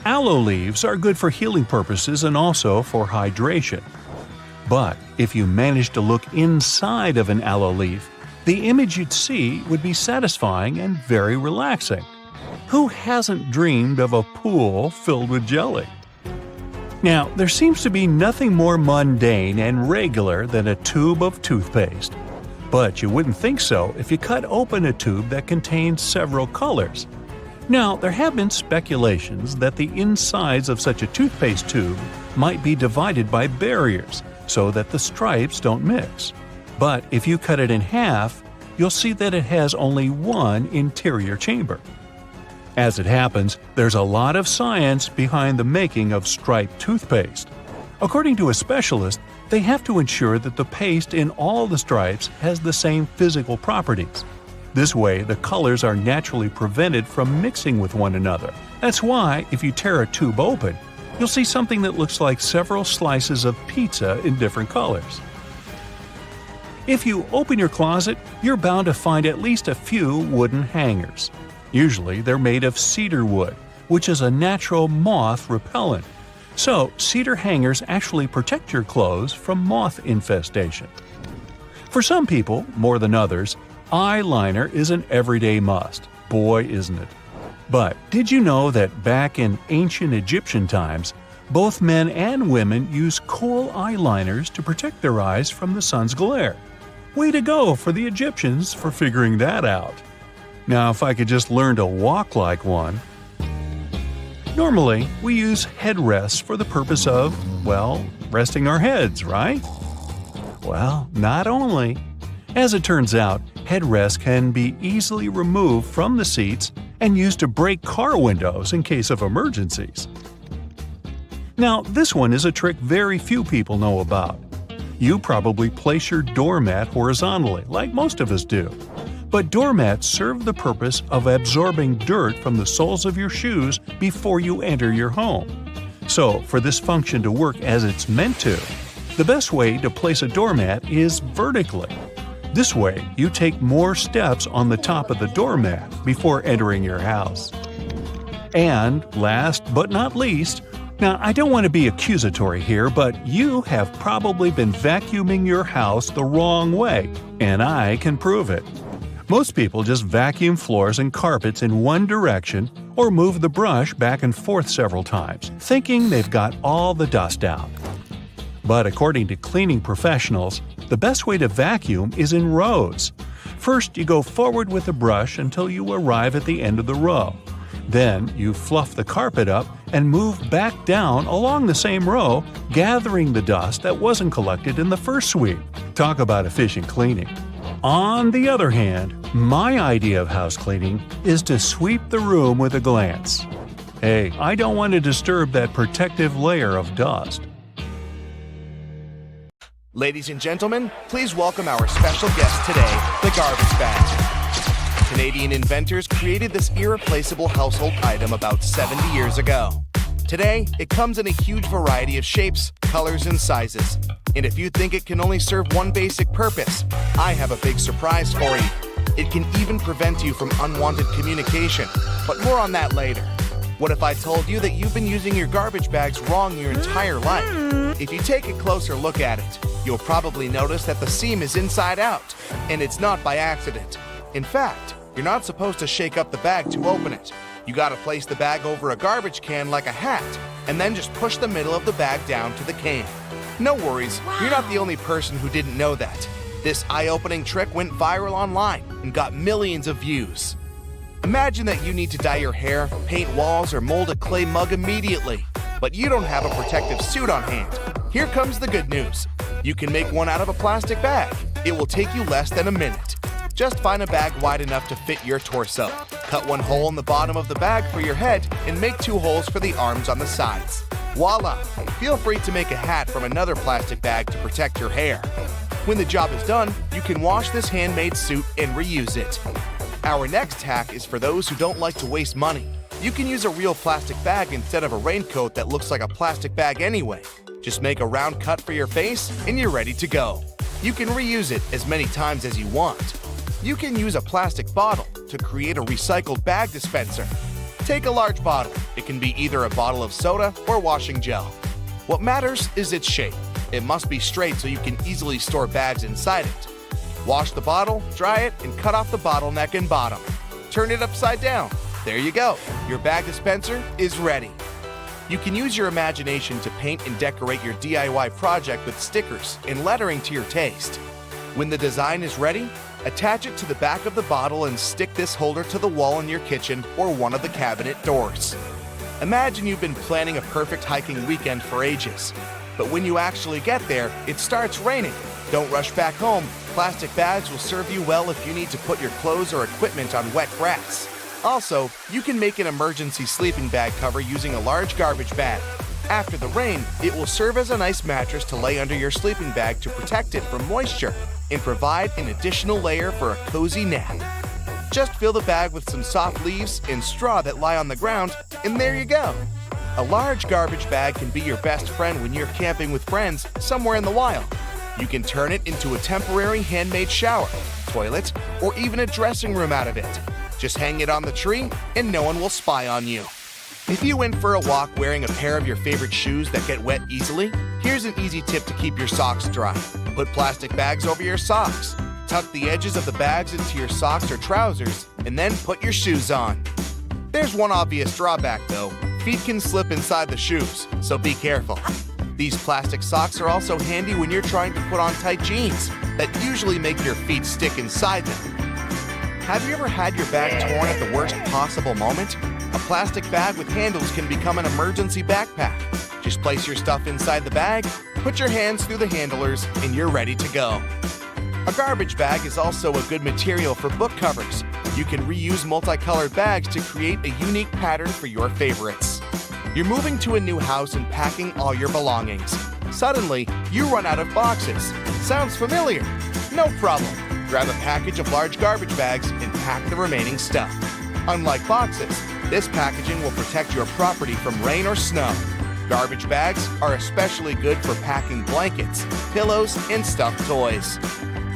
Aloe leaves are good for healing purposes and also for hydration. But if you managed to look inside of an aloe leaf, the image you'd see would be satisfying and very relaxing. Who hasn't dreamed of a pool filled with jelly? Now, there seems to be nothing more mundane and regular than a tube of toothpaste. But you wouldn't think so if you cut open a tube that contains several colors. Now, there have been speculations that the insides of such a toothpaste tube might be divided by barriers so that the stripes don't mix. But if you cut it in half, you'll see that it has only one interior chamber. As it happens, there's a lot of science behind the making of striped toothpaste. According to a specialist, they have to ensure that the paste in all the stripes has the same physical properties. This way, the colors are naturally prevented from mixing with one another. That's why, if you tear a tube open, you'll see something that looks like several slices of pizza in different colors. If you open your closet, you're bound to find at least a few wooden hangers. Usually, they're made of cedar wood, which is a natural moth repellent. So, cedar hangers actually protect your clothes from moth infestation. For some people, more than others, eyeliner is an everyday must. Boy, isn't it. But did you know that back in ancient Egyptian times, both men and women used kohl eyeliners to protect their eyes from the sun's glare? Way to go for the Egyptians for figuring that out. Now, if I could just learn to walk like one. Normally, we use headrests for the purpose of, well, resting our heads, right? Well, not only. As it turns out, headrests can be easily removed from the seats and used to break car windows in case of emergencies. Now, this one is a trick very few people know about. You probably place your doormat horizontally, like most of us do. But doormats serve the purpose of absorbing dirt from the soles of your shoes before you enter your home. So, for this function to work as it's meant to, the best way to place a doormat is vertically. This way, you take more steps on the top of the doormat before entering your house. And last but not least, now I don't want to be accusatory here, but you have probably been vacuuming your house the wrong way, and I can prove it. Most people just vacuum floors and carpets in one direction or move the brush back and forth several times, thinking they've got all the dust out. But according to cleaning professionals, the best way to vacuum is in rows. First, you go forward with the brush until you arrive at the end of the row. Then, you fluff the carpet up and move back down along the same row, gathering the dust that wasn't collected in the first sweep. Talk about efficient cleaning. On the other hand, my idea of house cleaning is to sweep the room with a glance. Hey, I don't want to disturb that protective layer of dust. Ladies and gentlemen, please welcome our special guest today, the garbage bag. Canadian inventors created this irreplaceable household item about 70 years ago. Today, it comes in a huge variety of shapes, colors, and sizes. And if you think it can only serve one basic purpose, I have a big surprise for you. It can even prevent you from unwanted communication, but more on that later. What if I told you that you've been using your garbage bags wrong your entire life? If you take a closer look at it, you'll probably notice that the seam is inside out, and it's not by accident. In fact, you're not supposed to shake up the bag to open it. You gotta place the bag over a garbage can like a hat, and then just push the middle of the bag down to the can. No worries, you're not the only person who didn't know that. This eye-opening trick went viral online and got millions of views. Imagine that you need to dye your hair, paint walls, or mold a clay mug immediately, but you don't have a protective suit on hand. Here comes the good news. You can make one out of a plastic bag. It will take you less than a minute. Just find a bag wide enough to fit your torso. Cut one hole in the bottom of the bag for your head and make 2 holes for the arms on the sides. Voila! Feel free to make a hat from another plastic bag to protect your hair. When the job is done, you can wash this handmade suit and reuse it. Our next hack is for those who don't like to waste money. You can use a real plastic bag instead of a raincoat that looks like a plastic bag anyway. Just make a round cut for your face and you're ready to go. You can reuse it as many times as you want. You can use a plastic bottle to create a recycled bag dispenser. Take a large bottle. It can be either a bottle of soda or washing gel. What matters is its shape. It must be straight so you can easily store bags inside it. Wash the bottle, dry it, and cut off the bottleneck and bottom. Turn it upside down. There you go. Your bag dispenser is ready. You can use your imagination to paint and decorate your DIY project with stickers and lettering to your taste. When the design is ready, attach it to the back of the bottle and stick this holder to the wall in your kitchen or one of the cabinet doors. Imagine you've been planning a perfect hiking weekend for ages. But when you actually get there, it starts raining. Don't rush back home. Plastic bags will serve you well if you need to put your clothes or equipment on wet grass. Also, you can make an emergency sleeping bag cover using a large garbage bag. After the rain, it will serve as a nice mattress to lay under your sleeping bag to protect it from moisture and provide an additional layer for a cozy nap. Just fill the bag with some soft leaves and straw that lie on the ground, and there you go. A large garbage bag can be your best friend when you're camping with friends somewhere in the wild. You can turn it into a temporary handmade shower, toilet, or even a dressing room out of it. Just hang it on the tree and no one will spy on you. If you went for a walk wearing a pair of your favorite shoes that get wet easily, here's an easy tip to keep your socks dry. Put plastic bags over your socks. Tuck the edges of the bags into your socks or trousers, and then put your shoes on. There's one obvious drawback though. Feet can slip inside the shoes, so be careful. These plastic socks are also handy when you're trying to put on tight jeans that usually make your feet stick inside them. Have you ever had your bag torn at the worst possible moment? A plastic bag with handles can become an emergency backpack. Just place your stuff inside the bag, put your hands through the handlers, and you're ready to go. A garbage bag is also a good material for book covers. You can reuse multicolored bags to create a unique pattern for your favorites. You're moving to a new house and packing all your belongings. Suddenly, you run out of boxes. Sounds familiar? No problem. Grab a package of large garbage bags and pack the remaining stuff. Unlike boxes, this packaging will protect your property from rain or snow. Garbage bags are especially good for packing blankets, pillows, and stuffed toys.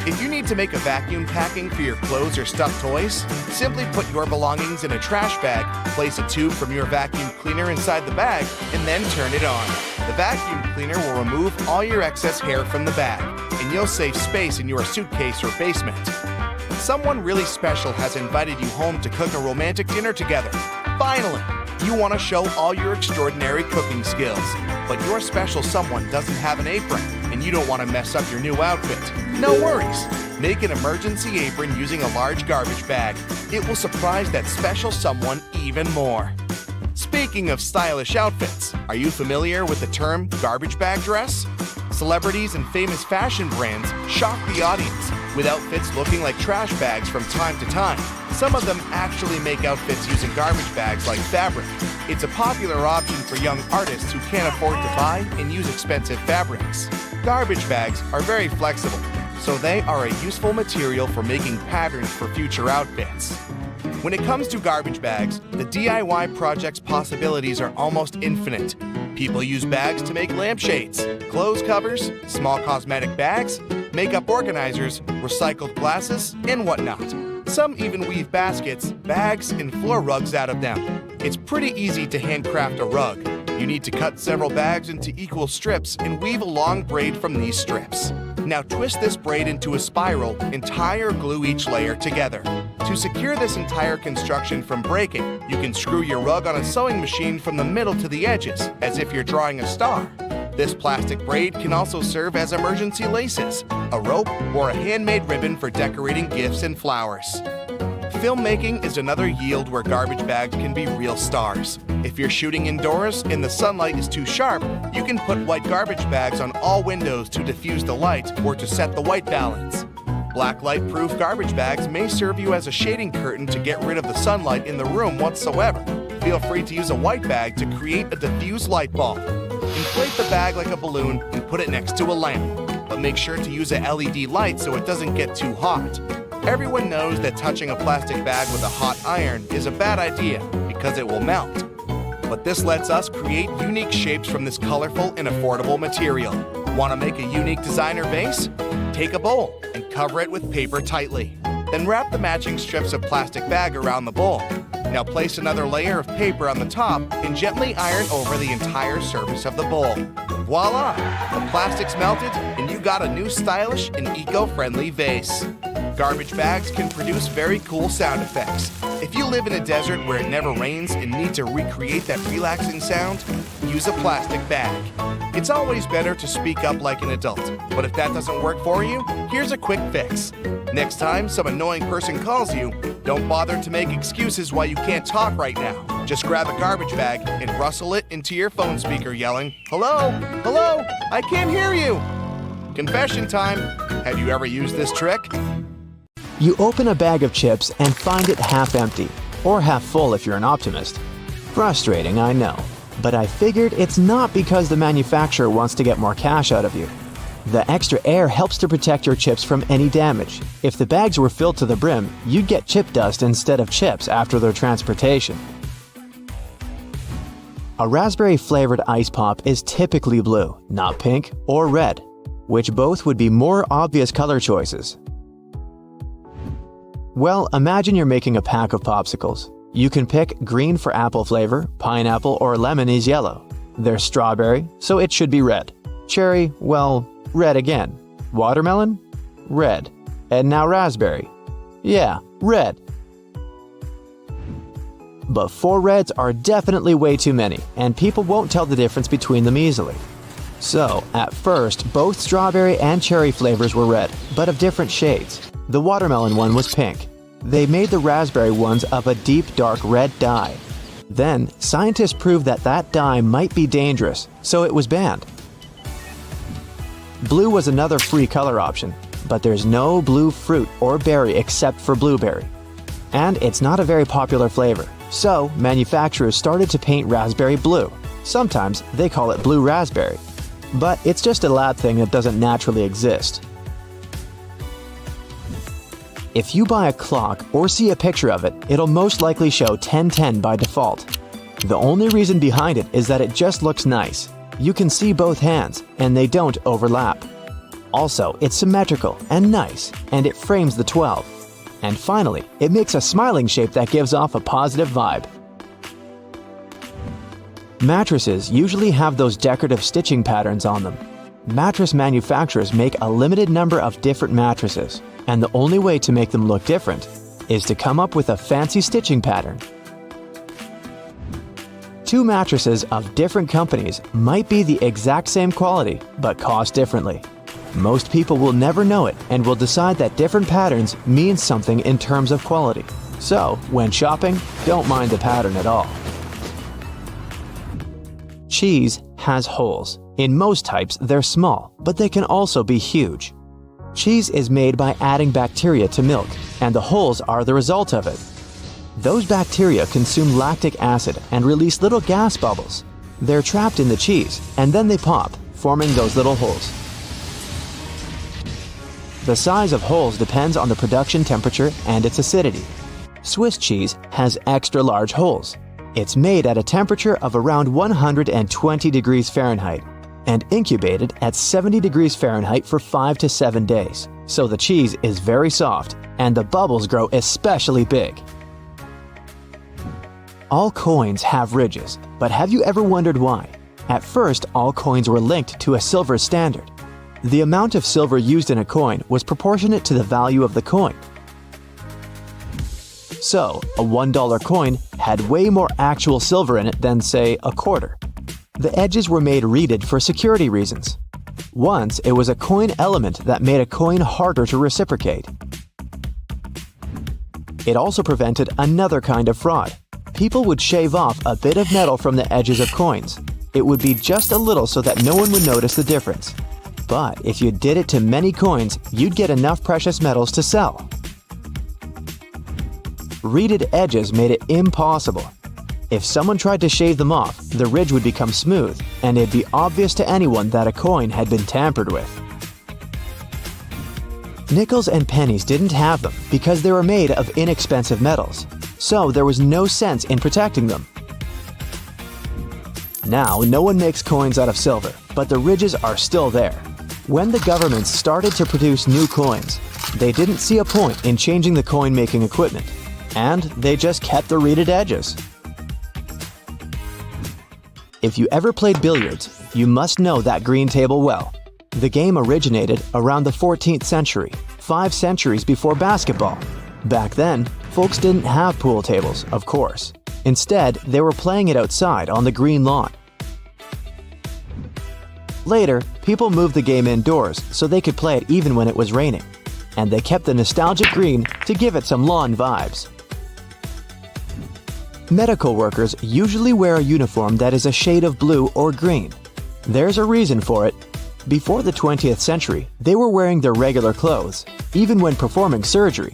If you need to make a vacuum packing for your clothes or stuffed toys, simply put your belongings in a trash bag, place a tube from your vacuum cleaner inside the bag, and then turn it on. The vacuum cleaner will remove all your excess hair from the bag, and you'll save space in your suitcase or basement. Someone really special has invited you home to cook a romantic dinner together. Finally, you want to show all your extraordinary cooking skills, but your special someone doesn't have an apron, and you don't want to mess up your new outfit. No worries. Make an emergency apron using a large garbage bag. It will surprise that special someone even more. Speaking of stylish outfits, are you familiar with the term garbage bag dress? Celebrities and famous fashion brands shock the audience with outfits looking like trash bags from time to time. Some of them actually make outfits using garbage bags like fabric. It's a popular option for young artists who can't afford to buy and use expensive fabrics. Garbage bags are very flexible, so they are a useful material for making patterns for future outfits. When it comes to garbage bags, the DIY project's possibilities are almost infinite. People use bags to make lampshades, clothes covers, small cosmetic bags, makeup organizers, recycled glasses, and whatnot. Some even weave baskets, bags, and floor rugs out of them. It's pretty easy to handcraft a rug. You need to cut several bags into equal strips and weave a long braid from these strips. Now twist this braid into a spiral and tie or glue each layer together. To secure this entire construction from breaking, you can screw your rug on a sewing machine from the middle to the edges, as if you're drawing a star. This plastic braid can also serve as emergency laces, a rope, or a handmade ribbon for decorating gifts and flowers. Filmmaking is another yield where garbage bags can be real stars. If you're shooting indoors and the sunlight is too sharp, you can put white garbage bags on all windows to diffuse the light or to set the white balance. Blacklight-proof garbage bags may serve you as a shading curtain to get rid of the sunlight in the room whatsoever. Feel free to use a white bag to create a diffuse light bulb. Inflate the bag like a balloon and put it next to a lamp, but make sure to use a LED light so it doesn't get too hot. Everyone knows that touching a plastic bag with a hot iron is a bad idea because it will melt. But this lets us create unique shapes from this colorful and affordable material. Want to make a unique designer vase? Take a bowl and cover it with paper tightly. Then wrap the matching strips of plastic bag around the bowl. Now place another layer of paper on the top and gently iron over the entire surface of the bowl. Voila! The plastic's melted and you got a new stylish and eco-friendly vase. Garbage bags can produce very cool sound effects. If you live in a desert where it never rains and need to recreate that relaxing sound, use a plastic bag. It's always better to speak up like an adult, but if that doesn't work for you, here's a quick fix. Next time some annoying person calls you, don't bother to make excuses why you can't talk right now. Just grab a garbage bag and rustle it into your phone speaker yelling, "Hello? Hello? I can't hear you!" Confession time. Have you ever used this trick? You open a bag of chips and find it half empty, or half full if you're an optimist. Frustrating, I know, but I figured it's not because the manufacturer wants to get more cash out of you. The extra air helps to protect your chips from any damage. If the bags were filled to the brim, you'd get chip dust instead of chips after their transportation. A raspberry-flavored ice pop is typically blue, not pink or red, which both would be more obvious color choices. Well, imagine you're making a pack of popsicles. You can pick green for apple flavor, pineapple or lemon is yellow. There's strawberry, so it should be red. Cherry, well, red again. Watermelon? Red. And now raspberry. Yeah, red. But 4 reds are definitely way too many, and people won't tell the difference between them easily. So, at first, both strawberry and cherry flavors were red, but of different shades. The watermelon one was pink. They made the raspberry ones of a deep dark red dye. Then, scientists proved that that dye might be dangerous, so it was banned. Blue was another free color option, but there's no blue fruit or berry except for blueberry. And it's not a very popular flavor, so manufacturers started to paint raspberry blue. Sometimes they call it blue raspberry, but it's just a lab thing that doesn't naturally exist. If you buy a clock or see a picture of it, it'll most likely show 10:10 by default. The only reason behind it is that it just looks nice. You can see both hands, and they don't overlap. Also, it's symmetrical and nice, and it frames the 12. And finally, it makes a smiling shape that gives off a positive vibe. Mattresses usually have those decorative stitching patterns on them. Mattress manufacturers make a limited number of different mattresses, and the only way to make them look different is to come up with a fancy stitching pattern. Two mattresses of different companies might be the exact same quality, but cost differently. Most people will never know it and will decide that different patterns mean something in terms of quality. So, when shopping, don't mind the pattern at all. Cheese has holes. In most types, they're small, but they can also be huge. Cheese is made by adding bacteria to milk, and the holes are the result of it. Those bacteria consume lactic acid and release little gas bubbles. They're trapped in the cheese, and then they pop, forming those little holes. The size of holes depends on the production temperature and its acidity. Swiss cheese has extra large holes. It's made at a temperature of around 120 degrees Fahrenheit and incubated at 70 degrees Fahrenheit for 5 to 7 days. So the cheese is very soft and the bubbles grow especially big. All coins have ridges, but have you ever wondered why? At first, all coins were linked to a silver standard. The amount of silver used in a coin was proportionate to the value of the coin. So, a $1 coin had way more actual silver in it than, say, a quarter. The edges were made reeded for security reasons. Once, it was a coin element that made a coin harder to reciprocate. It also prevented another kind of fraud. People would shave off a bit of metal from the edges of coins. It would be just a little so that no one would notice the difference. But if you did it to many coins, you'd get enough precious metals to sell. Reeded edges made it impossible. If someone tried to shave them off, the ridge would become smooth, and it'd be obvious to anyone that a coin had been tampered with. Nickels and pennies didn't have them because they were made of inexpensive metals, so there was no sense in protecting them. Now, no one makes coins out of silver, but the ridges are still there. When the governments started to produce new coins, they didn't see a point in changing the coin-making equipment, and they just kept the reeded edges. If you ever played billiards, you must know that green table well. The game originated around the 14th century, 5 centuries before basketball. Back then, folks didn't have pool tables, of course. Instead, they were playing it outside on the green lawn. Later, people moved the game indoors so they could play it even when it was raining. And they kept the nostalgic green to give it some lawn vibes. Medical workers usually wear a uniform that is a shade of blue or green. There's a reason for it. Before the 20th century, they were wearing their regular clothes, even when performing surgery.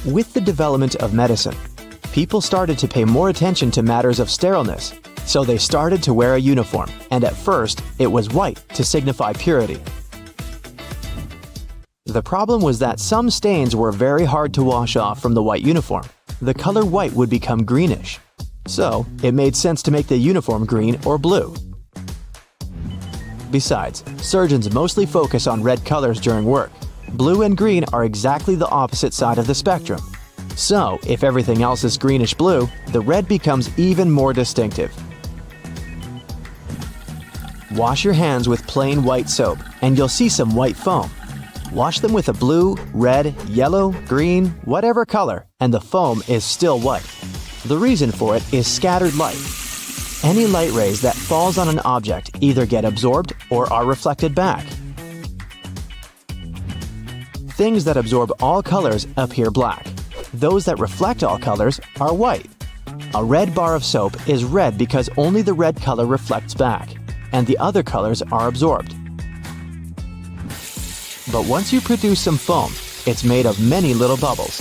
With the development of medicine, people started to pay more attention to matters of sterileness, so they started to wear a uniform, and at first, it was white to signify purity. The problem was that some stains were very hard to wash off from the white uniform. The color white would become greenish. So, it made sense to make the uniform green or blue. Besides, surgeons mostly focus on red colors during work. Blue and green are exactly the opposite side of the spectrum. So, if everything else is greenish-blue, the red becomes even more distinctive. Wash your hands with plain white soap, and you'll see some white foam. Wash them with a blue, red, yellow, green, whatever color, and the foam is still white. The reason for it is scattered light. Any light rays that falls on an object either get absorbed or are reflected back. Things that absorb all colors appear black. Those that reflect all colors are white. A red bar of soap is red because only the red color reflects back, and the other colors are absorbed. But once you produce some foam, it's made of many little bubbles.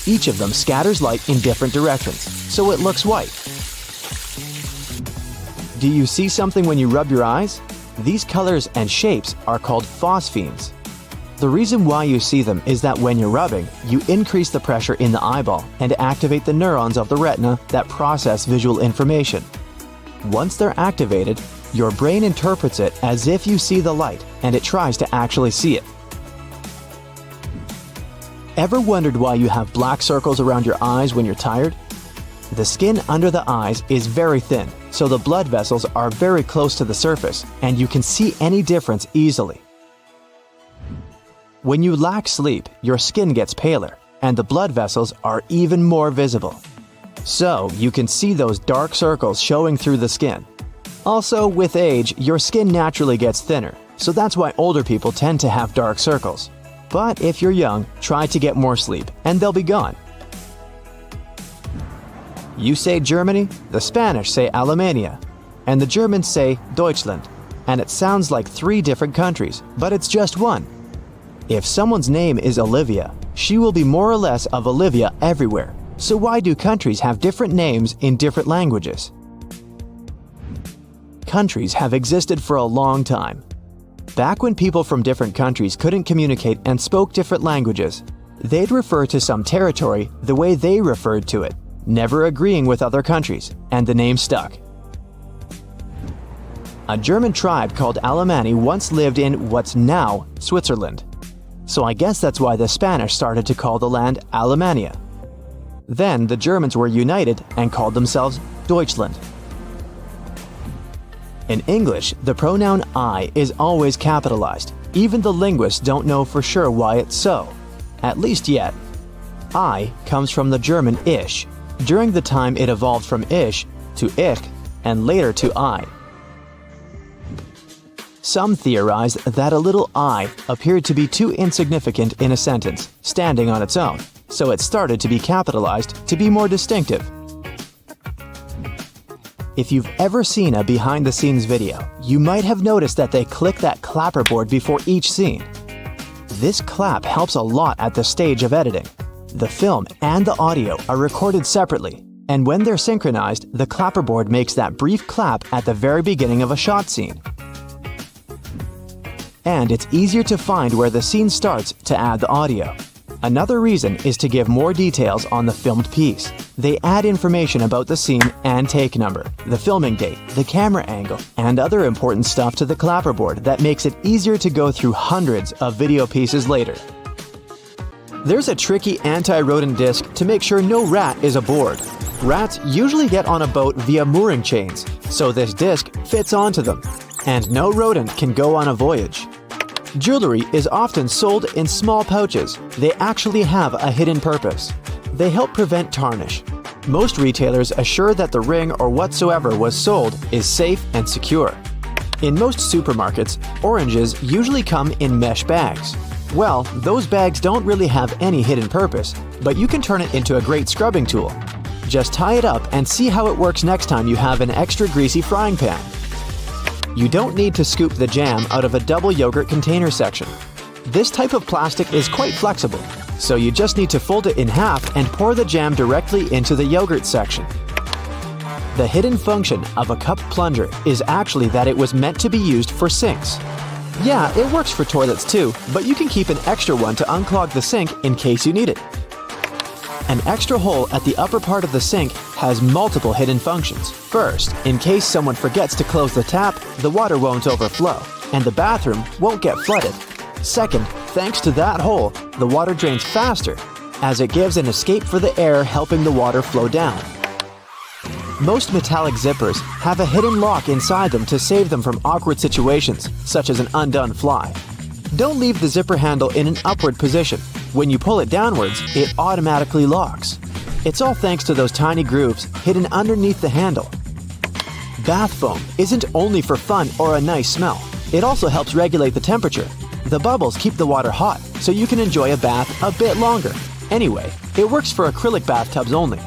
Each of them scatters light in different directions, so it looks white. Do you see something when you rub your eyes? These colors and shapes are called phosphenes. The reason why you see them is that when you're rubbing, you increase the pressure in the eyeball and activate the neurons of the retina that process visual information. Once they're activated, your brain interprets it as if you see the light and it tries to actually see it. Ever wondered why you have black circles around your eyes when you're tired? The skin under the eyes is very thin, so the blood vessels are very close to the surface and you can see any difference easily. When you lack sleep, your skin gets paler, and the blood vessels are even more visible. So, you can see those dark circles showing through the skin. Also, with age, your skin naturally gets thinner, so that's why older people tend to have dark circles. But if you're young, try to get more sleep, and they'll be gone. You say Germany, the Spanish say Alemania, and the Germans say Deutschland, and it sounds like 3 different countries, but it's just one. If someone's name is Olivia, she will be more or less of Olivia everywhere. So why do countries have different names in different languages? Countries have existed for a long time. Back when people from different countries couldn't communicate and spoke different languages, they'd refer to some territory the way they referred to it, never agreeing with other countries, and the name stuck. A German tribe called Alemanni once lived in what's now Switzerland. So I guess that's why the Spanish started to call the land Alemania. Then the Germans were united and called themselves Deutschland. In English, the pronoun I is always capitalized. Even the linguists don't know for sure why it's so. At least yet. I comes from the German ich. During the time it evolved from ish to ich and later to I. Some theorize that a little I appeared to be too insignificant in a sentence, standing on its own, so it started to be capitalized to be more distinctive. If you've ever seen a behind-the-scenes video, you might have noticed that they click that clapperboard before each scene. This clap helps a lot at the stage of editing. The film and the audio are recorded separately, and when they're synchronized, the clapperboard makes that brief clap at the very beginning of a shot scene. And it's easier to find where the scene starts to add the audio. Another reason is to give more details on the filmed piece. They add information about the scene and take number, the filming date, the camera angle, and other important stuff to the clapperboard that makes it easier to go through hundreds of video pieces later. There's a tricky anti-rodent disc to make sure no rat is aboard. Rats usually get on a boat via mooring chains, so this disc fits onto them, and no rodent can go on a voyage. Jewelry is often sold in small pouches. They actually have a hidden purpose. They help prevent tarnish. Most retailers assure that the ring or whatsoever was sold is safe and secure. In most supermarkets, oranges usually come in mesh bags. Well, those bags don't really have any hidden purpose, but you can turn it into a great scrubbing tool. Just tie it up and see how it works next time you have an extra greasy frying pan. You don't need to scoop the jam out of a double yogurt container section. This type of plastic is quite flexible, so you just need to fold it in half and pour the jam directly into the yogurt section. The hidden function of a cup plunger is actually that it was meant to be used for sinks. Yeah, it works for toilets too, but you can keep an extra one to unclog the sink in case you need it. An extra hole at the upper part of the sink has multiple hidden functions. First, in case someone forgets to close the tap, the water won't overflow, and the bathroom won't get flooded. Second, thanks to that hole, the water drains faster, as it gives an escape for the air, helping the water flow down. Most metallic zippers have a hidden lock inside them to save them from awkward situations, such as an undone fly. Don't leave the zipper handle in an upward position. When you pull it downwards, it automatically locks. It's all thanks to those tiny grooves hidden underneath the handle. Bath foam isn't only for fun or a nice smell. It also helps regulate the temperature. The bubbles keep the water hot, so you can enjoy a bath a bit longer. Anyway, it works for acrylic bathtubs only.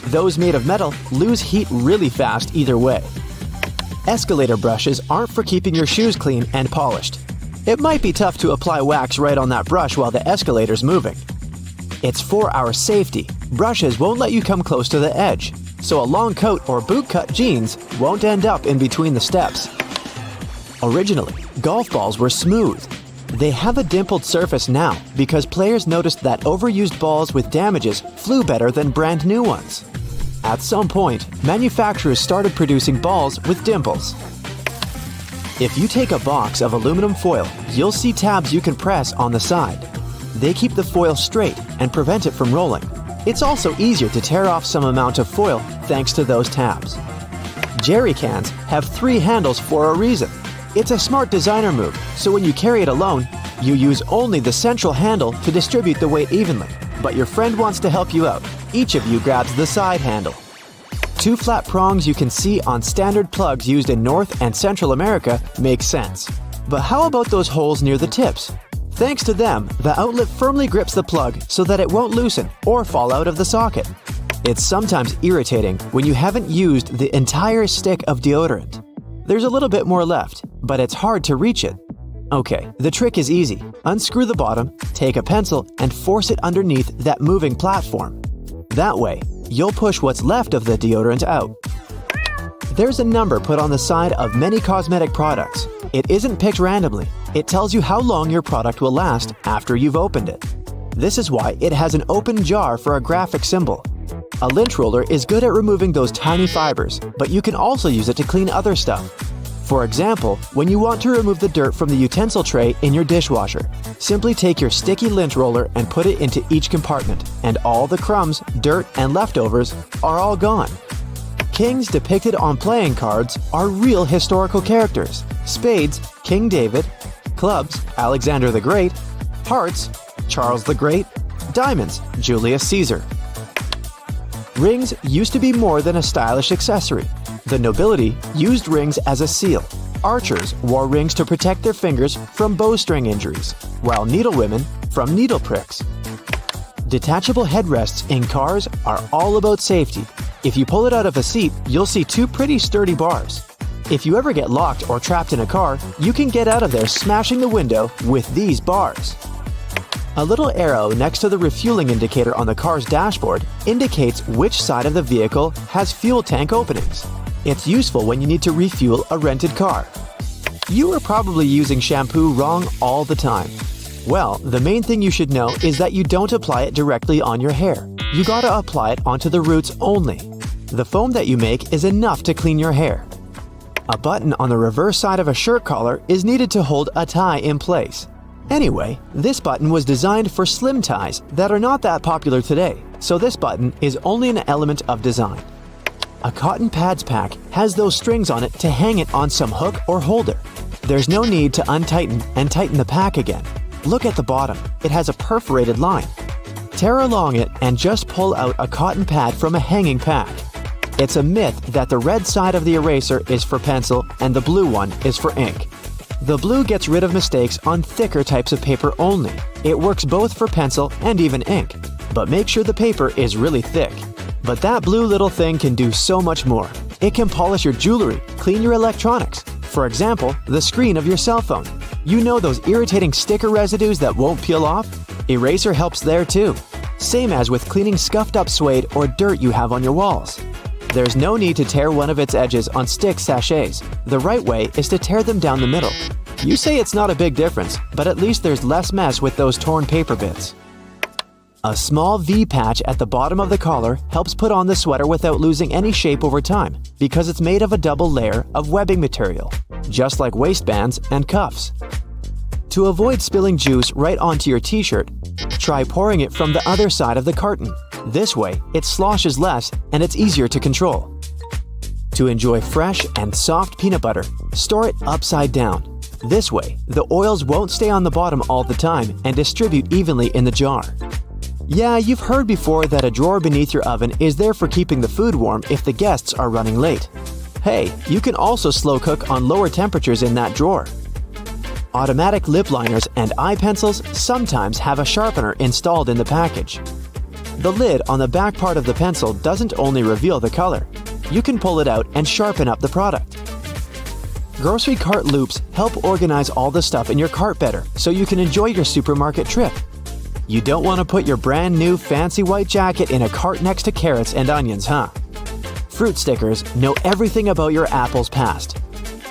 Those made of metal lose heat really fast either way. Escalator brushes aren't for keeping your shoes clean and polished. It might be tough to apply wax right on that brush while the escalator's moving. It's for our safety. Brushes won't let you come close to the edge, so a long coat or boot-cut jeans won't end up in between the steps. Originally, golf balls were smooth. They have a dimpled surface now because players noticed that overused balls with damages flew better than brand new ones. At some point, manufacturers started producing balls with dimples. If you take a box of aluminum foil, you'll see tabs you can press on the side. They keep the foil straight and prevent it from rolling. It's also easier to tear off some amount of foil thanks to those tabs. Jerry cans have 3 handles for a reason. It's a smart designer move, so when you carry it alone, you use only the central handle to distribute the weight evenly. But your friend wants to help you out. Each of you grabs the side handle. 2 flat prongs you can see on standard plugs used in North and Central America make sense. But how about those holes near the tips? Thanks to them, the outlet firmly grips the plug so that it won't loosen or fall out of the socket. It's sometimes irritating when you haven't used the entire stick of deodorant. There's a little bit more left, but it's hard to reach it. Okay, the trick is easy. Unscrew the bottom, take a pencil, and force it underneath that moving platform. That way, you'll push what's left of the deodorant out. There's a number put on the side of many cosmetic products. It isn't picked randomly. It tells you how long your product will last after you've opened it. This is why it has an open jar for a graphic symbol. A lint roller is good at removing those tiny fibers, but you can also use it to clean other stuff. For example, when you want to remove the dirt from the utensil tray in your dishwasher, simply take your sticky lint roller and put it into each compartment, and all the crumbs, dirt, and leftovers are all gone. Kings depicted on playing cards are real historical characters. Spades, King David. Clubs, Alexander the Great. Hearts, Charles the Great. Diamonds, Julius Caesar. Rings used to be more than a stylish accessory. The nobility used rings as a seal. Archers wore rings to protect their fingers from bowstring injuries, while needlewomen from needle pricks. Detachable headrests in cars are all about safety. If you pull it out of a seat, you'll see 2 pretty sturdy bars. If you ever get locked or trapped in a car, you can get out of there smashing the window with these bars. A little arrow next to the refueling indicator on the car's dashboard indicates which side of the vehicle has fuel tank openings. It's useful when you need to refuel a rented car. You are probably using shampoo wrong all the time. Well, the main thing you should know is that you don't apply it directly on your hair. You gotta apply it onto the roots only. The foam that you make is enough to clean your hair. A button on the reverse side of a shirt collar is needed to hold a tie in place. Anyway, this button was designed for slim ties that are not that popular today, so this button is only an element of design. A cotton pads pack has those strings on it to hang it on some hook or holder. There's no need to untighten and tighten the pack again. Look at the bottom, it has a perforated line. Tear along it and just pull out a cotton pad from a hanging pack. It's a myth that the red side of the eraser is for pencil and the blue one is for ink. The blue gets rid of mistakes on thicker types of paper only. It works both for pencil and even ink, but make sure the paper is really thick. But that blue little thing can do so much more. It can polish your jewelry, clean your electronics. For example, the screen of your cell phone. You know those irritating sticker residues that won't peel off? Eraser helps there too. Same as with cleaning scuffed up suede or dirt you have on your walls. There's no need to tear one of its edges on stick sachets. The right way is to tear them down the middle. You say it's not a big difference, but at least there's less mess with those torn paper bits. A small V patch at the bottom of the collar helps put on the sweater without losing any shape over time because it's made of a double layer of webbing material, just like waistbands and cuffs. To avoid spilling juice right onto your t-shirt, try pouring it from the other side of the carton. This way, it sloshes less and it's easier to control. To enjoy fresh and soft peanut butter, store it upside down. This way, the oils won't stay on the bottom all the time and distribute evenly in the jar. Yeah, you've heard before that a drawer beneath your oven is there for keeping the food warm if the guests are running late. Hey, you can also slow cook on lower temperatures in that drawer. Automatic lip liners and eye pencils sometimes have a sharpener installed in the package. The lid on the back part of the pencil doesn't only reveal the color. You can pull it out and sharpen up the product. Grocery cart loops help organize all the stuff in your cart better so you can enjoy your supermarket trip. You don't want to put your brand new fancy white jacket in a cart next to carrots and onions, huh? Fruit stickers know everything about your apple's past.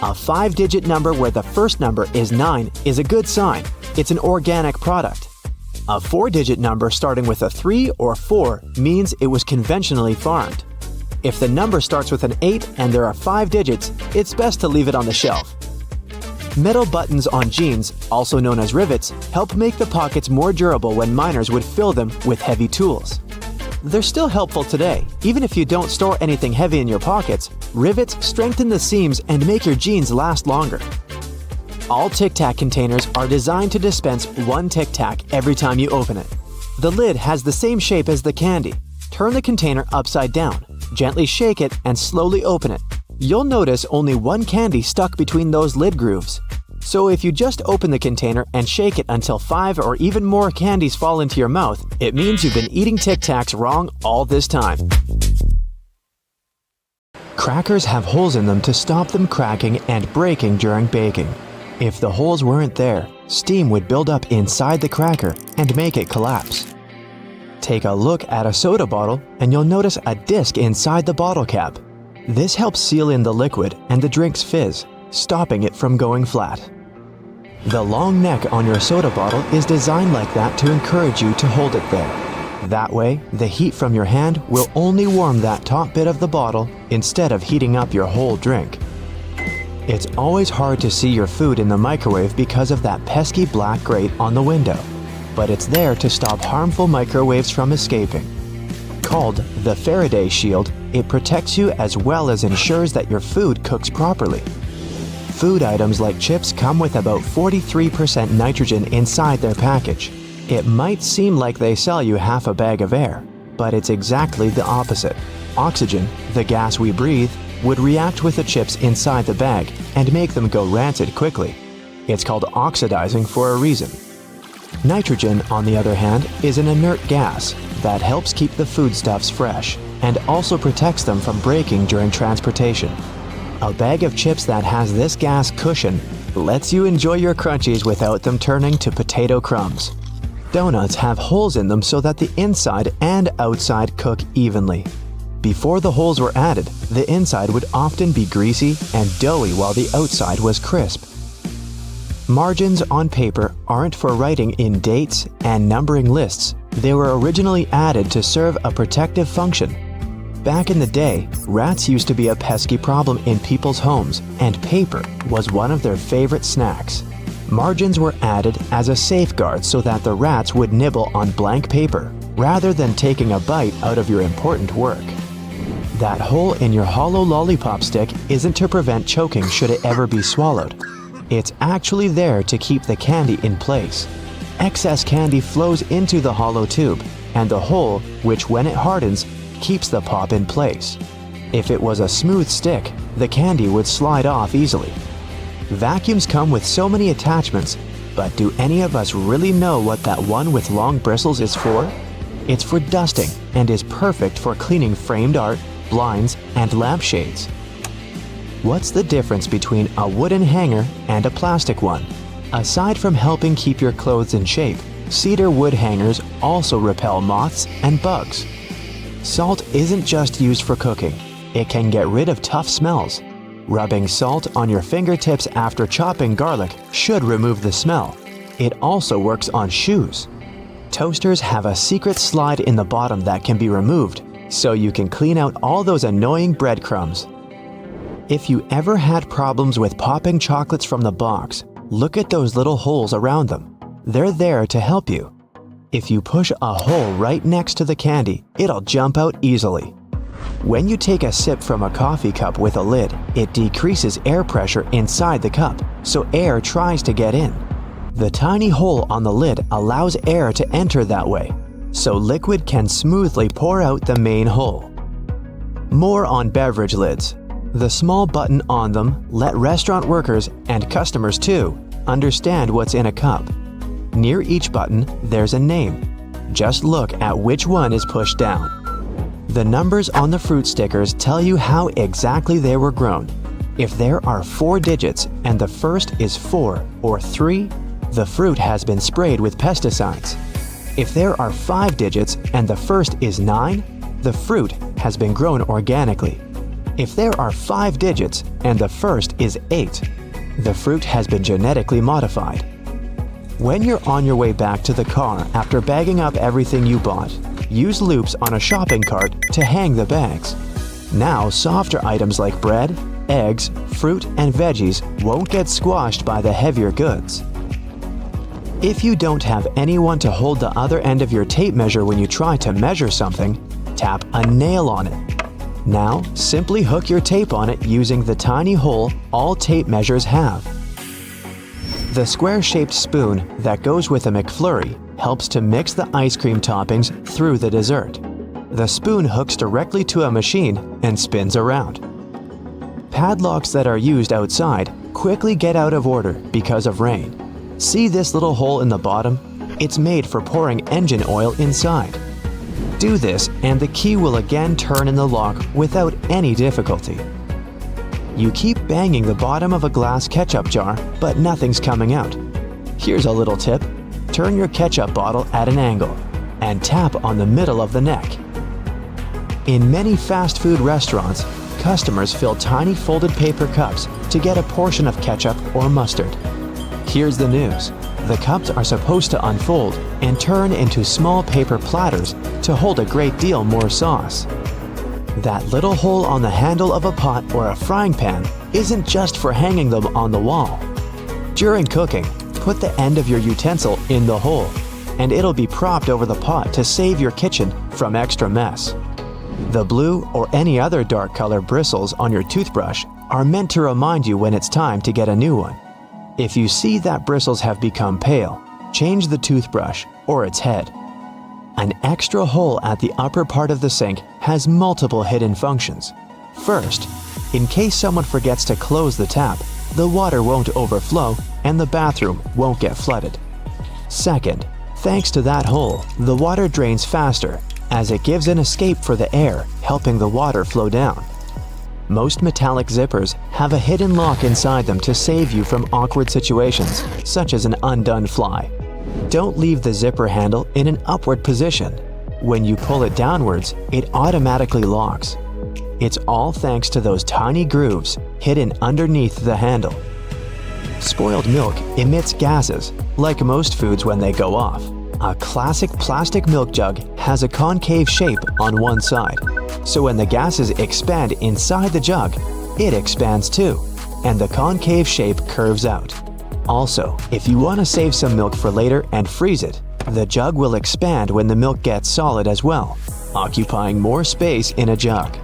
A 5-digit number where the first number is 9 is a good sign. It's an organic product. A 4-digit number starting with a 3 or 4 means it was conventionally farmed. If the number starts with an 8 and there are 5 digits, it's best to leave it on the shelf. Metal buttons on jeans, also known as rivets, help make the pockets more durable when miners would fill them with heavy tools. They're still helpful today. Even if you don't store anything heavy in your pockets, rivets strengthen the seams and make your jeans last longer. All Tic Tac containers are designed to dispense 1 Tic Tac every time you open it. The lid has the same shape as the candy. Turn the container upside down, gently shake it, and slowly open it. You'll notice only 1 candy stuck between those lid grooves. So if you just open the container and shake it until 5 or even more candies fall into your mouth, it means you've been eating Tic Tacs wrong all this time. Crackers have holes in them to stop them cracking and breaking during baking. If the holes weren't there, steam would build up inside the cracker and make it collapse. Take a look at a soda bottle and you'll notice a disc inside the bottle cap. This helps seal in the liquid and the drink's fizz, stopping it from going flat. The long neck on your soda bottle is designed like that to encourage you to hold it there. That way, the heat from your hand will only warm that top bit of the bottle instead of heating up your whole drink. It's always hard to see your food in the microwave because of that pesky black grate on the window, but it's there to stop harmful microwaves from escaping. Called the Faraday Shield, it protects you as well as ensures that your food cooks properly. Food items like chips come with about 43% nitrogen inside their package. It might seem like they sell you half a bag of air, but it's exactly the opposite. Oxygen, the gas we breathe, would react with the chips inside the bag and make them go rancid quickly. It's called oxidizing for a reason. Nitrogen, on the other hand, is an inert gas that helps keep the foodstuffs fresh and also protects them from breaking during transportation. A bag of chips that has this gas cushion lets you enjoy your crunchies without them turning to potato crumbs. Donuts have holes in them so that the inside and outside cook evenly. Before the holes were added, the inside would often be greasy and doughy while the outside was crisp. Margins on paper aren't for writing in dates and numbering lists. They were originally added to serve a protective function. Back in the day, rats used to be a pesky problem in people's homes, and paper was one of their favorite snacks. Margins were added as a safeguard so that the rats would nibble on blank paper, rather than taking a bite out of your important work. That hole in your hollow lollipop stick isn't to prevent choking should it ever be swallowed. It's actually there to keep the candy in place. Excess candy flows into the hollow tube, and the hole, which when it hardens, keeps the pop in place. If it was a smooth stick, the candy would slide off easily. Vacuums come with so many attachments, but do any of us really know what that one with long bristles is for? It's for dusting and is perfect for cleaning framed art, blinds, and lampshades. What's the difference between a wooden hanger and a plastic one? Aside from helping keep your clothes in shape, cedar wood hangers also repel moths and bugs. Salt isn't just used for cooking. It can get rid of tough smells. Rubbing salt on your fingertips after chopping garlic should remove the smell. It also works on shoes. Toasters have a secret slide in the bottom that can be removed, so you can clean out all those annoying breadcrumbs. If you ever had problems with popping chocolates from the box, look at those little holes around them. They're there to help you. If you push a hole right next to the candy, it'll jump out easily. When you take a sip from a coffee cup with a lid, it decreases air pressure inside the cup, so air tries to get in. The tiny hole on the lid allows air to enter that way, so liquid can smoothly pour out the main hole. More on beverage lids. The small button on them let restaurant workers, and customers too, understand what's in a cup. Near each button, there's a name. Just look at which one is pushed down. The numbers on the fruit stickers tell you how exactly they were grown. If there are 4 digits and the first is 4 or 3, the fruit has been sprayed with pesticides. If there are 5 digits and the first is 9, the fruit has been grown organically. If there are 5 digits and the first is 8, the fruit has been genetically modified. When you're on your way back to the car after bagging up everything you bought, use loops on a shopping cart to hang the bags. Now, softer items like bread, eggs, fruit, and veggies won't get squashed by the heavier goods. If you don't have anyone to hold the other end of your tape measure when you try to measure something, tap a nail on it. Now, simply hook your tape on it using the tiny hole all tape measures have. The square-shaped spoon that goes with a McFlurry helps to mix the ice cream toppings through the dessert. The spoon hooks directly to a machine and spins around. Padlocks that are used outside quickly get out of order because of rain. See this little hole in the bottom? It's made for pouring engine oil inside. Do this and the key will again turn in the lock without any difficulty. You keep banging the bottom of a glass ketchup jar, but nothing's coming out. Here's a little tip. Turn your ketchup bottle at an angle and tap on the middle of the neck. In many fast food restaurants, customers fill tiny folded paper cups to get a portion of ketchup or mustard. Here's the news. The cups are supposed to unfold and turn into small paper platters to hold a great deal more sauce. That little hole on the handle of a pot or a frying pan isn't just for hanging them on the wall. During cooking, put the end of your utensil in the hole, and it'll be propped over the pot to save your kitchen from extra mess. The blue or any other dark color bristles on your toothbrush are meant to remind you when it's time to get a new one. If you see that bristles have become pale, change the toothbrush or its head. An extra hole at the upper part of the sink has multiple hidden functions. First, in case someone forgets to close the tap, the water won't overflow and the bathroom won't get flooded. Second, thanks to that hole, the water drains faster as it gives an escape for the air, helping the water flow down. Most metallic zippers have a hidden lock inside them to save you from awkward situations, such as an undone fly. Don't leave the zipper handle in an upward position. When you pull it downwards, it automatically locks. It's all thanks to those tiny grooves hidden underneath the handle. Spoiled milk emits gases, like most foods when they go off. A classic plastic milk jug has a concave shape on one side, so when the gases expand inside the jug, it expands too, and the concave shape curves out. Also, if you want to save some milk for later and freeze it, the jug will expand when the milk gets solid as well, occupying more space in a jug.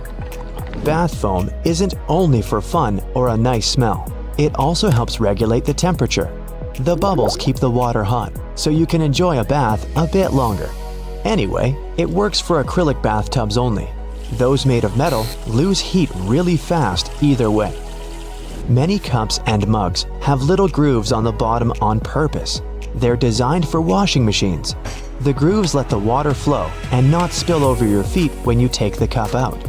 Bath foam isn't only for fun or a nice smell. It also helps regulate the temperature. The bubbles keep the water hot, so you can enjoy a bath a bit longer. Anyway, it works for acrylic bathtubs only. Those made of metal lose heat really fast either way. Many cups and mugs have little grooves on the bottom on purpose. They're designed for washing machines. The grooves let the water flow and not spill over your feet when you take the cup out.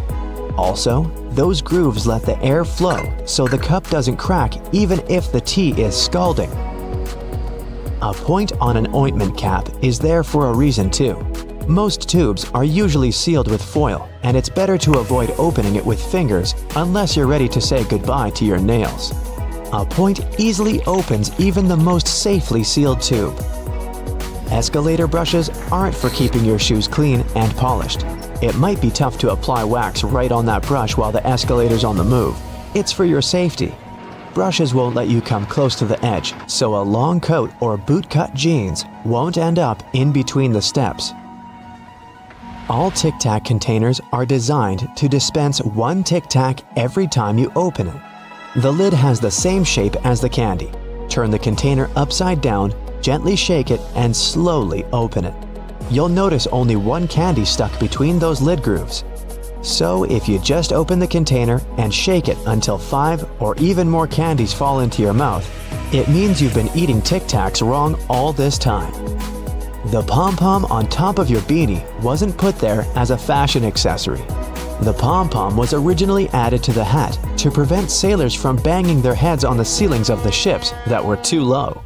Also, those grooves let the air flow so the cup doesn't crack even if the tea is scalding. A point on an ointment cap is there for a reason too. Most tubes are usually sealed with foil, and it's better to avoid opening it with fingers unless you're ready to say goodbye to your nails. A point easily opens even the most safely sealed tube. Escalator brushes aren't for keeping your shoes clean and polished. It might be tough to apply wax right on that brush while the escalator's on the move. It's for your safety. Brushes won't let you come close to the edge, so a long coat or bootcut jeans won't end up in between the steps. All Tic Tac containers are designed to dispense one Tic Tac every time you open it. The lid has the same shape as the candy. Turn the container upside down, gently shake it, and slowly open it. You'll notice only one candy stuck between those lid grooves. So if you just open the container and shake it until 5 or even more candies fall into your mouth, It means you've been eating Tic Tacs wrong all this time. The pom-pom on top of your beanie wasn't put there as a fashion accessory. The pom-pom was originally added to the hat to prevent sailors from banging their heads on the ceilings of the ships that were too low.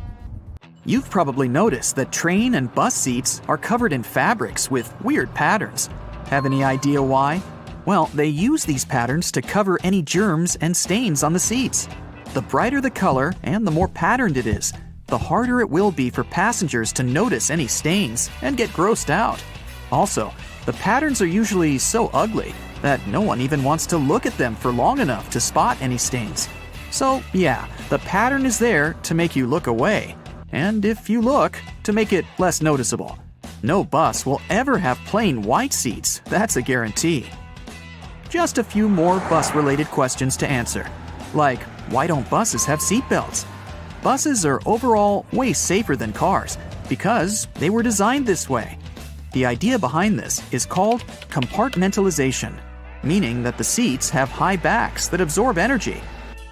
You've probably noticed that train and bus seats are covered in fabrics with weird patterns. Have any idea why? Well, they use these patterns to cover any germs and stains on the seats. The brighter the color and the more patterned it is, the harder it will be for passengers to notice any stains and get grossed out. Also, the patterns are usually so ugly that no one even wants to look at them for long enough to spot any stains. So yeah, the pattern is there to make you look away, and if you look, to make it less noticeable. No bus will ever have plain white seats, that's a guarantee. Just a few more bus-related questions to answer, like why don't buses have seatbelts? Buses are overall way safer than cars because they were designed this way. The idea behind this is called compartmentalization, meaning that the seats have high backs that absorb energy.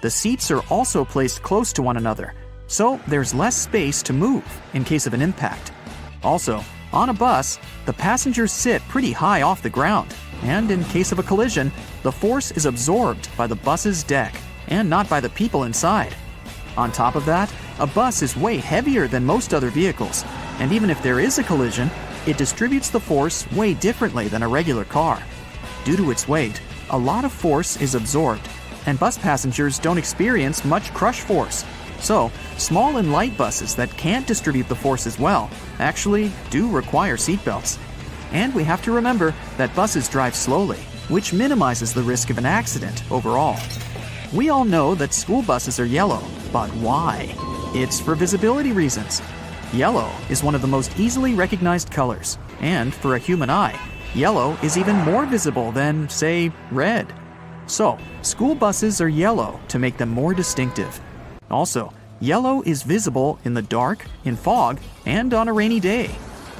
The seats are also placed close to one another, so there's less space to move in case of an impact. Also, on a bus, the passengers sit pretty high off the ground, and in case of a collision, the force is absorbed by the bus's deck and not by the people inside. On top of that, a bus is way heavier than most other vehicles, and even if there is a collision, it distributes the force way differently than a regular car. Due to its weight, a lot of force is absorbed, and bus passengers don't experience much crush force. So, small and light buses that can't distribute the force as well actually do require seatbelts. And we have to remember that buses drive slowly, which minimizes the risk of an accident overall. We all know that school buses are yellow, but why? It's for visibility reasons. Yellow is one of the most easily recognized colors, and for a human eye, yellow is even more visible than, say, red. So, school buses are yellow to make them more distinctive. Also, yellow is visible in the dark, in fog, and on a rainy day.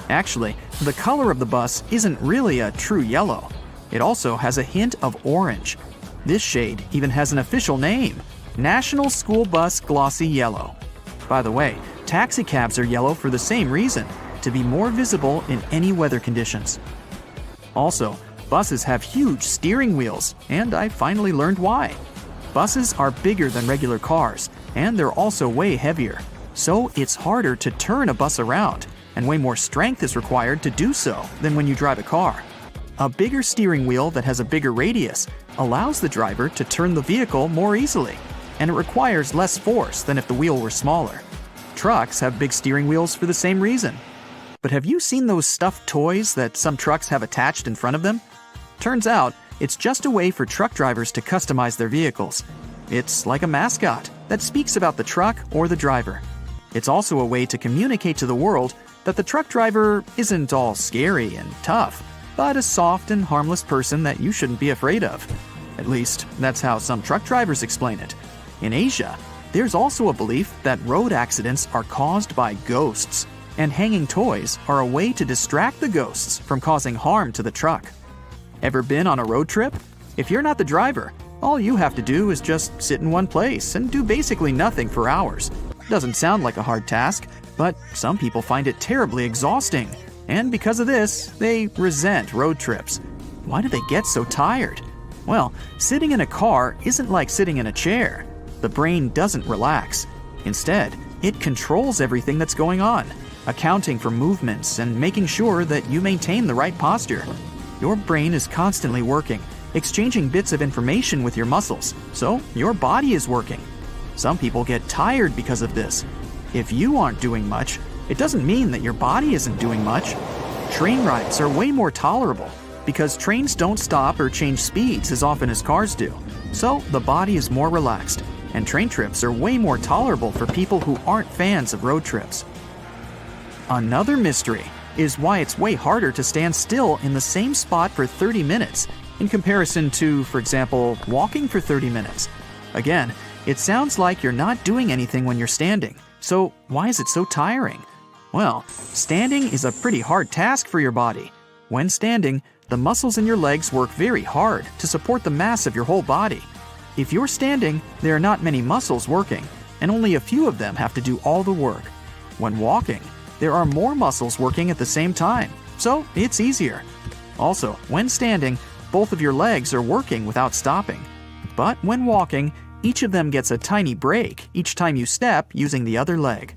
Actually, the color of the bus isn't really a true yellow. It also has a hint of orange. This shade even has an official name, National School Bus Glossy Yellow. By the way, taxicabs are yellow for the same reason, to be more visible in any weather conditions. Also, buses have huge steering wheels, and I finally learned why. Buses are bigger than regular cars, and they're also way heavier, so it's harder to turn a bus around, and way more strength is required to do so than when you drive a car. A bigger steering wheel that has a bigger radius allows the driver to turn the vehicle more easily, and it requires less force than if the wheel were smaller. Trucks have big steering wheels for the same reason. But have you seen those stuffed toys that some trucks have attached in front of them? Turns out, it's just a way for truck drivers to customize their vehicles. It's like a mascot that speaks about the truck or the driver. It's also a way to communicate to the world that the truck driver isn't all scary and tough, but a soft and harmless person that you shouldn't be afraid of. At least, that's how some truck drivers explain it. In Asia, there's also a belief that road accidents are caused by ghosts, and hanging toys are a way to distract the ghosts from causing harm to the truck. Ever been on a road trip? If you're not the driver, all you have to do is just sit in one place and do basically nothing for hours. Doesn't sound like a hard task, but some people find it terribly exhausting. And because of this, they resent road trips. Why do they get so tired? Well, sitting in a car isn't like sitting in a chair. The brain doesn't relax. Instead, it controls everything that's going on, accounting for movements and making sure that you maintain the right posture. Your brain is constantly working, exchanging bits of information with your muscles, so your body is working. Some people get tired because of this. If you aren't doing much, it doesn't mean that your body isn't doing much. Train rides are way more tolerable because trains don't stop or change speeds as often as cars do, so the body is more relaxed, and train trips are way more tolerable for people who aren't fans of road trips. Another mystery is why it's way harder to stand still in the same spot for 30 minutes in comparison to, for example, walking for 30 minutes. Again, it sounds like you're not doing anything when you're standing, so why is it so tiring? Well, standing is a pretty hard task for your body. When standing, the muscles in your legs work very hard to support the mass of your whole body. If you're standing, there are not many muscles working, and only a few of them have to do all the work. When walking, there are more muscles working at the same time, so it's easier. Also, when standing, both of your legs are working without stopping. But when walking, each of them gets a tiny break each time you step using the other leg.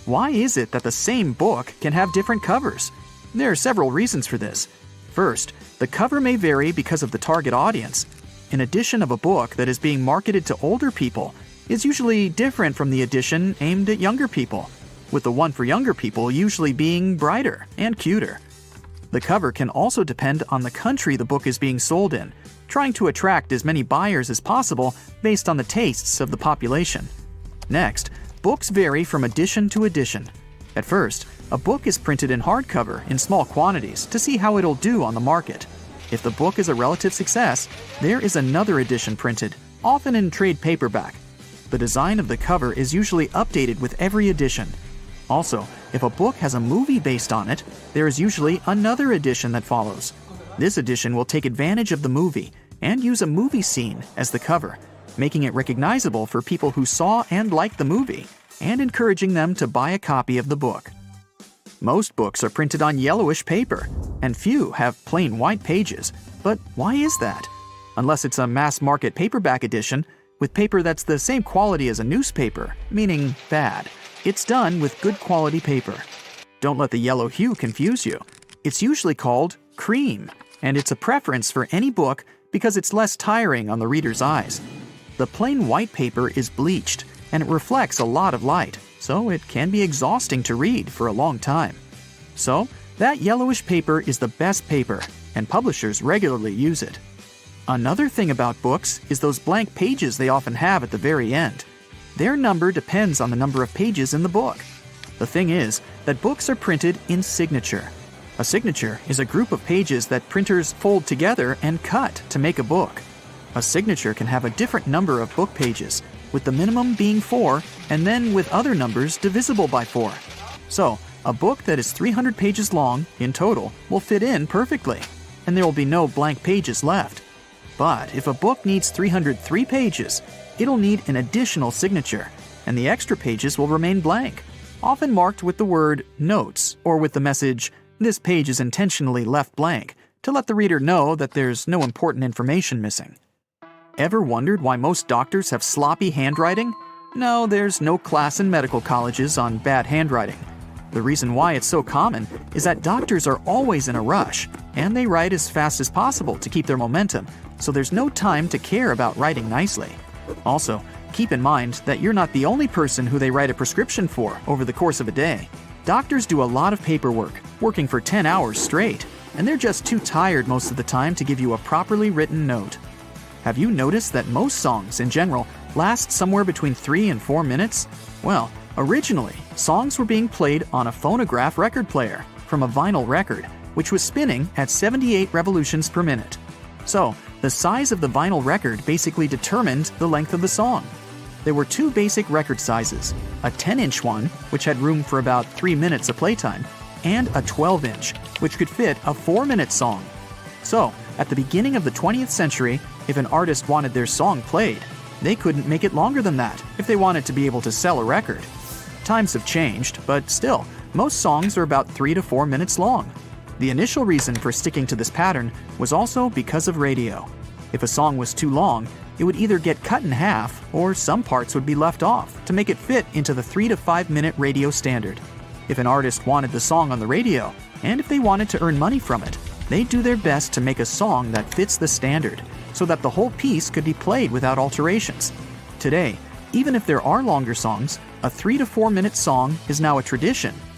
Why is it that the same book can have different covers? There are several reasons for this. First, the cover may vary because of the target audience. An edition of a book that is being marketed to older people is usually different from the edition aimed at younger people, with the one for younger people usually being brighter and cuter. The cover can also depend on the country the book is being sold in, trying to attract as many buyers as possible based on the tastes of the population. Next, books vary from edition to edition. At first, a book is printed in hardcover in small quantities to see how it'll do on the market. If the book is a relative success, there is another edition printed, often in trade paperback. The design of the cover is usually updated with every edition. Also, if a book has a movie based on it, there is usually another edition that follows. This edition will take advantage of the movie and use a movie scene as the cover, making it recognizable for people who saw and liked the movie, and encouraging them to buy a copy of the book. Most books are printed on yellowish paper, and few have plain white pages. But why is that? Unless it's a mass-market paperback edition with paper that's the same quality as a newspaper, meaning bad. It's done with good quality paper. Don't let the yellow hue confuse you. It's usually called cream, and it's a preference for any book because it's less tiring on the reader's eyes. The plain white paper is bleached, and it reflects a lot of light, so it can be exhausting to read for a long time. So, that yellowish paper is the best paper, and publishers regularly use it. Another thing about books is those blank pages they often have at the very end. Their number depends on the number of pages in the book. The thing is that books are printed in signature. A signature is a group of pages that printers fold together and cut to make a book. A signature can have a different number of book pages, with the minimum being 4, and then with other numbers divisible by 4. So, a book that is 300 pages long in total will fit in perfectly, and there will be no blank pages left. But if a book needs 303 pages, it'll need an additional signature, and the extra pages will remain blank, often marked with the word notes or with the message, "This page is intentionally left blank," to let the reader know that there's no important information missing. Ever wondered why most doctors have sloppy handwriting? No, there's no class in medical colleges on bad handwriting. The reason why it's so common is that doctors are always in a rush, and they write as fast as possible to keep their momentum, so there's no time to care about writing nicely. Also, keep in mind that you're not the only person who they write a prescription for over the course of a day. Doctors do a lot of paperwork, working for 10 hours straight, and they're just too tired most of the time to give you a properly written note. Have you noticed that most songs, in general, last somewhere between 3 and 4 minutes? Well, originally, songs were being played on a phonograph record player from a vinyl record, which was spinning at 78 revolutions per minute. So, the size of the vinyl record basically determined the length of the song. There were 2 basic record sizes, a 10-inch one, which had room for about 3 minutes of playtime, and a 12-inch, which could fit a 4-minute song. So, at the beginning of the 20th century, if an artist wanted their song played, they couldn't make it longer than that if they wanted to be able to sell a record. Times have changed, but still, most songs are about 3 to 4 minutes long. The initial reason for sticking to this pattern was also because of radio. If a song was too long, it would either get cut in half or some parts would be left off to make it fit into the 3 to 5 minute radio standard. If an artist wanted the song on the radio, and if they wanted to earn money from it, they'd do their best to make a song that fits the standard, so that the whole piece could be played without alterations. Today, even if there are longer songs, a 3 to 4 minute song is now a tradition